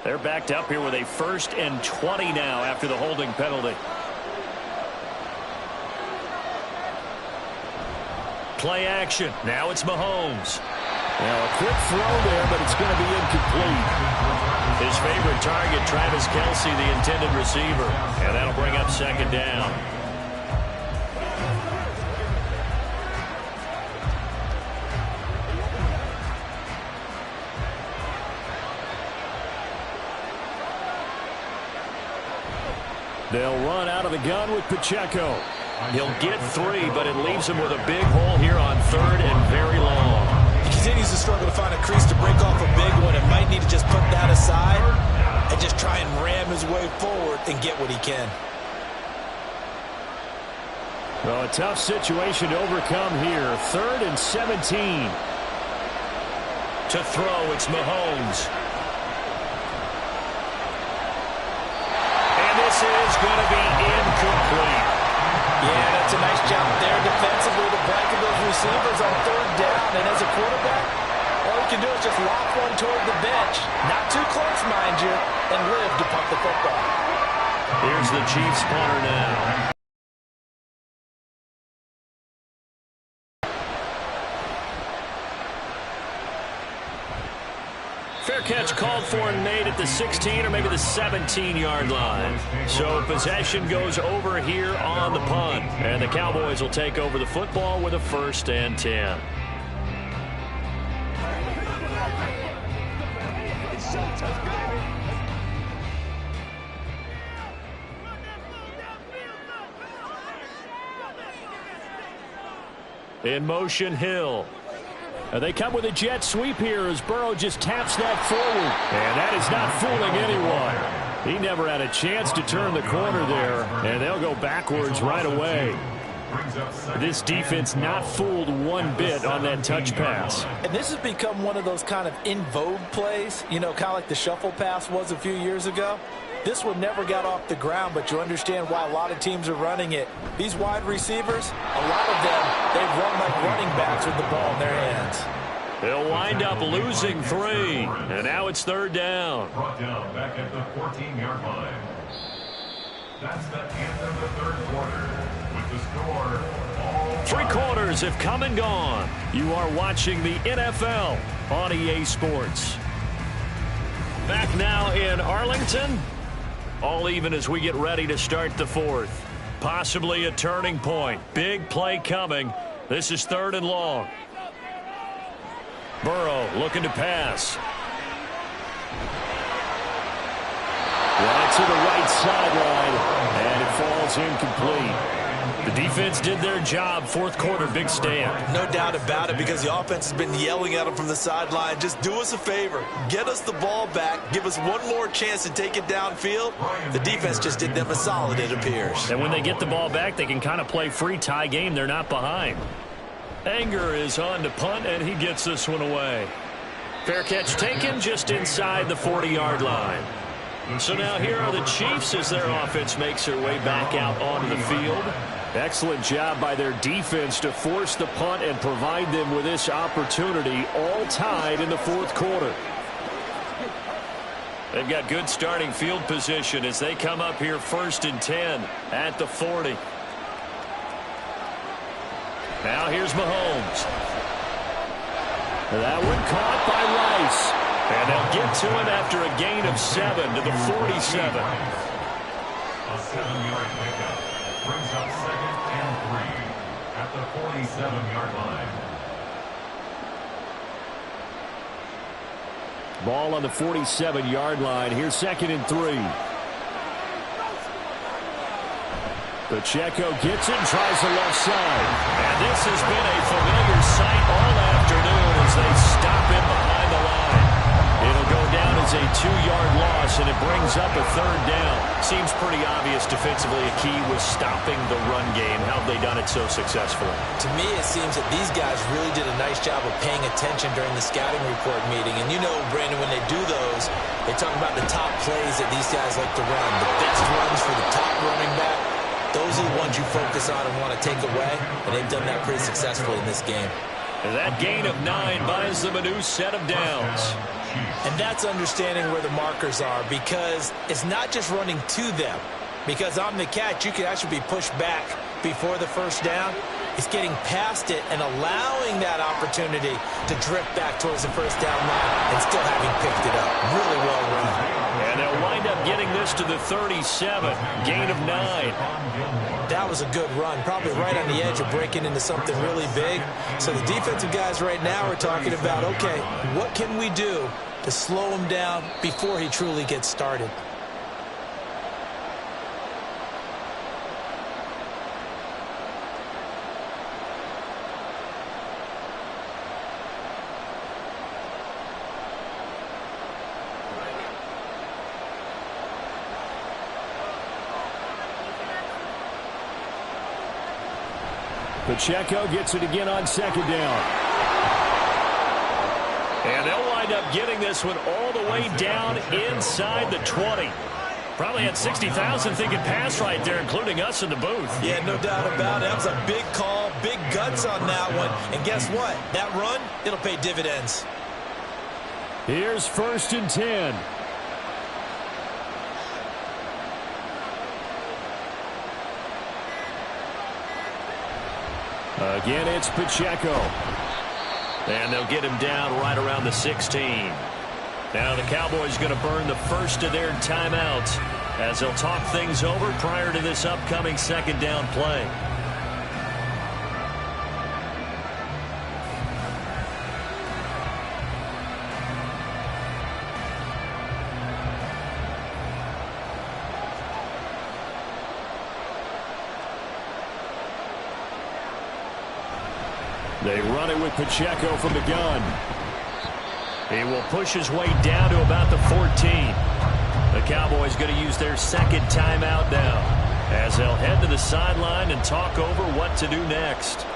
They're backed up here with a 1st and 20 now after the holding penalty. Play action. Now it's Mahomes. Now a quick throw there, but it's going to be incomplete. His favorite target, Travis Kelce, the intended receiver. And that'll bring up 2nd down. They'll run out of the gun with Pacheco. He'll get 3, but it leaves him with a big hole here on 3rd and very long. He continues to struggle to find a crease to break off a big one and might need to just put that aside and just try and ram his way forward and get what he can. Well, a tough situation to overcome here. 3rd and 17. To throw, it's Mahomes. And this is going to be incomplete. Yeah, that's a nice job there defensively to blanket those receivers on 3rd down. And as a quarterback, all you can do is just lock one toward the bench. Not too close, mind you, and live to punt the football. Here's the Chiefs punter now. Fair catch called for and made at the 16 or maybe the 17-yard line. So possession goes over here on the punt. And the Cowboys will take over the football with a 1st and 10. In motion, Hill. They come with a jet sweep here as Burrow just taps that forward. And that is not fooling anyone. He never had a chance to turn the corner there, and they'll go backwards right away. This defense not fooled one bit on that touch pass. And this has become one of those kind of in vogue plays, you know, kind of like the shuffle pass was a few years ago. This one never got off the ground, but you understand why a lot of teams are running it. These wide receivers, a lot of them, they run like running backs with the ball in their hands. They'll wind up losing 3, and now it's 3rd down. Brought down back at the 14-yard line. That's the end of the 3rd quarter. With the score, all 3 quarters have come and gone. You are watching the NFL on EA Sports. Back now in Arlington. All even as we get ready to start the 4th. Possibly a turning point. Big play coming. This is 3rd and long. Burrow looking to pass. Right to the right sideline. And it falls incomplete. The defense did their job. 4th quarter, big stand. No doubt about it, because the offense has been yelling at them from the sideline. Just do us a favor. Get us the ball back. Give us one more chance to take it downfield. The defense just did them a solid, it appears. And when they get the ball back, they can kind of play free tie game. They're not behind. Anger is on to punt, and he gets this one away. Fair catch taken just inside the 40-yard line. So now here are the Chiefs as their offense makes their way back out onto the field. Excellent job by their defense to force the punt and provide them with this opportunity, all tied in the 4th quarter. They've got good starting field position as they come up here 1st and 10 at the 40. Now here's Mahomes. That one caught by Rice. And they'll get to him after a gain of 7 to the 47. A 7-yard pickup brings up 2nd and 3 at the 47-yard line. Ball on the 47-yard line. Here's 2nd and 3. Pacheco gets it and tries the left side. And this has been a familiar sight all afternoon as they stop him behind the line. It'll go down as is a 2-yard loss, and it brings up a 3rd down. Seems pretty obvious defensively a key was stopping the run game. How have they done it so successfully? To me, it seems that these guys really did a nice job of paying attention during the scouting report meeting. And you know, Brandon, when they do those, they talk about the top plays that these guys like to run, the best runs for the top running back. Those are the ones you focus on and want to take away, and they've done that pretty successfully in this game. And that gain of 9 buys them a new set of downs. And that's understanding where the markers are, because it's not just running to them. Because on the catch, you can actually be pushed back before the first down. It's getting past it and allowing that opportunity to drift back towards the first down line and still having picked it up. Really well run. And they'll wind up getting this to the 37. Gain of 9. That was a good run, probably right on the edge of breaking into something really big. So the defensive guys right now are talking about, okay, what can we do to slow him down before he truly gets started? Pacheco gets it again on 2nd down. And they'll wind up getting this one all the way down inside the 20. Probably had 60,000 thinking pass right there, including us in the booth. Yeah, no doubt about it. That was a big call, big guts on that one. And guess what? That run, it'll pay dividends. Here's 1st and 10. Again, it's Pacheco. And they'll get him down right around the 16. Now the Cowboys going to burn the first of their timeouts as they'll talk things over prior to this upcoming 2nd down play. They run it with Pacheco from the gun. He will push his way down to about the 14. The Cowboys going to use their 2nd timeout now as they'll head to the sideline and talk over what to do next.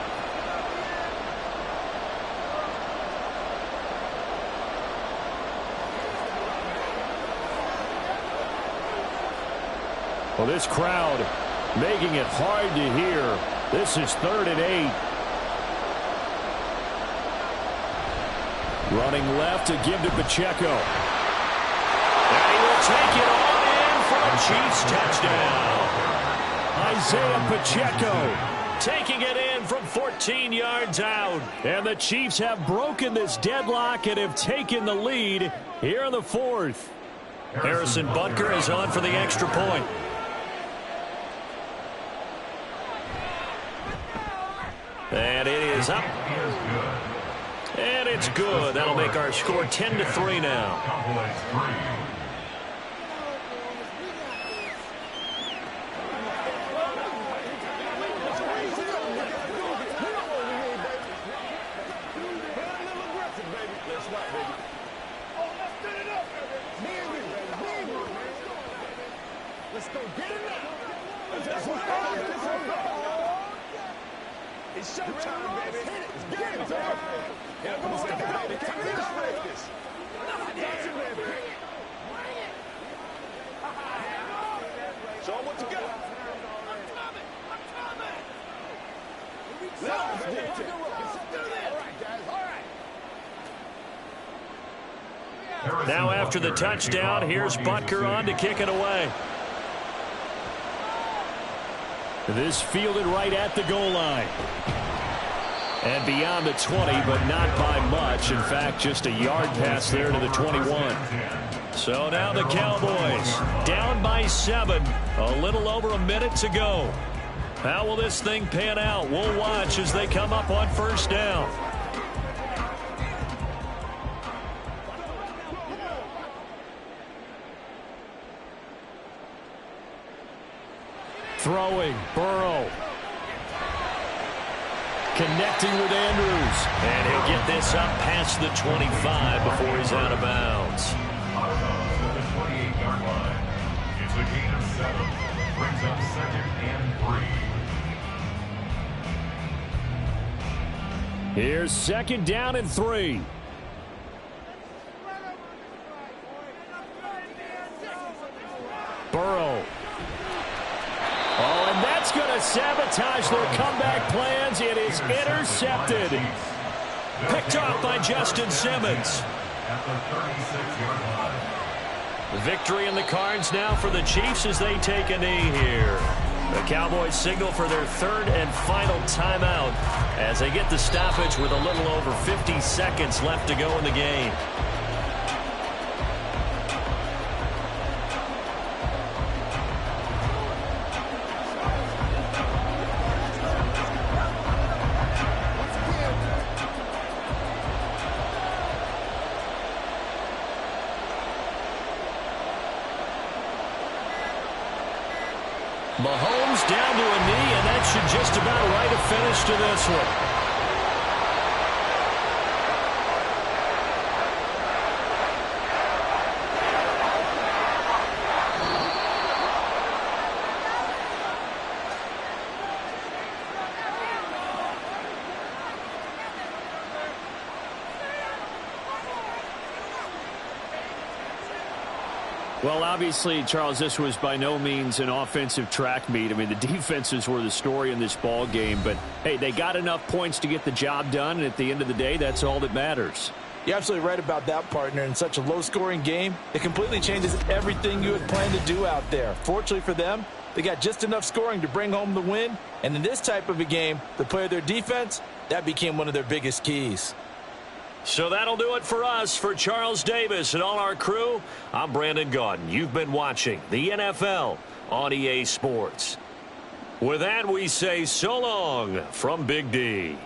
Well, this crowd making it hard to hear. This is 3rd and 8. Running left to give to Pacheco. And he will take it all in for a Chiefs touchdown. Isaiah Pacheco taking it in from 14 yards out. And the Chiefs have broken this deadlock and have taken the lead here in the 4th. Harrison Butker is on for the extra point. And it is up. And it's good. That'll make our score 10-3 now. Let's go get it now. It's showtime, baby. Let's get it, baby. Yeah, come on, step it up. Come on, this. Show them what you got. Let's get to the road. Let's do this. All right, guys. All right. Now after the touchdown, here's Butker on to kick it away. This fielded right at the goal line. And beyond the 20, but not by much. In fact, just a yard pass there to the 21. So now the Cowboys down by 7. A little over a minute to go. How will this thing pan out? We'll watch as they come up on first down. Throwing, Burrow. Connecting with Andrews. And he'll get this up past the 25 before he's out of bounds. 7 brings up 2nd and 3. Here's 2nd down and 3. Burrow. Oh, and that's going to sabotage their comeback plans. It is intercepted. Picked off by Justin Simmons. At the 36-yard line. Victory in the cards now for the Chiefs as they take a knee here. The Cowboys signal for their 3rd and final timeout as they get the stoppage with a little over 50 seconds left to go in the game. Mahomes down to a knee, and that should just about write a finish to this one. Well, obviously, Charles, this was by no means an offensive track meet. I mean, the defenses were the story in this ball game. But, hey, they got enough points to get the job done. And at the end of the day, that's all that matters. You're absolutely right about that, partner. In such a low-scoring game, it completely changes everything you had planned to do out there. Fortunately for them, they got just enough scoring to bring home the win. And in this type of a game, to play their defense, that became one of their biggest keys. So that'll do it for us. For Charles Davis and all our crew, I'm Brandon Gaudin. You've been watching the NFL on EA Sports. With that, we say so long from Big D.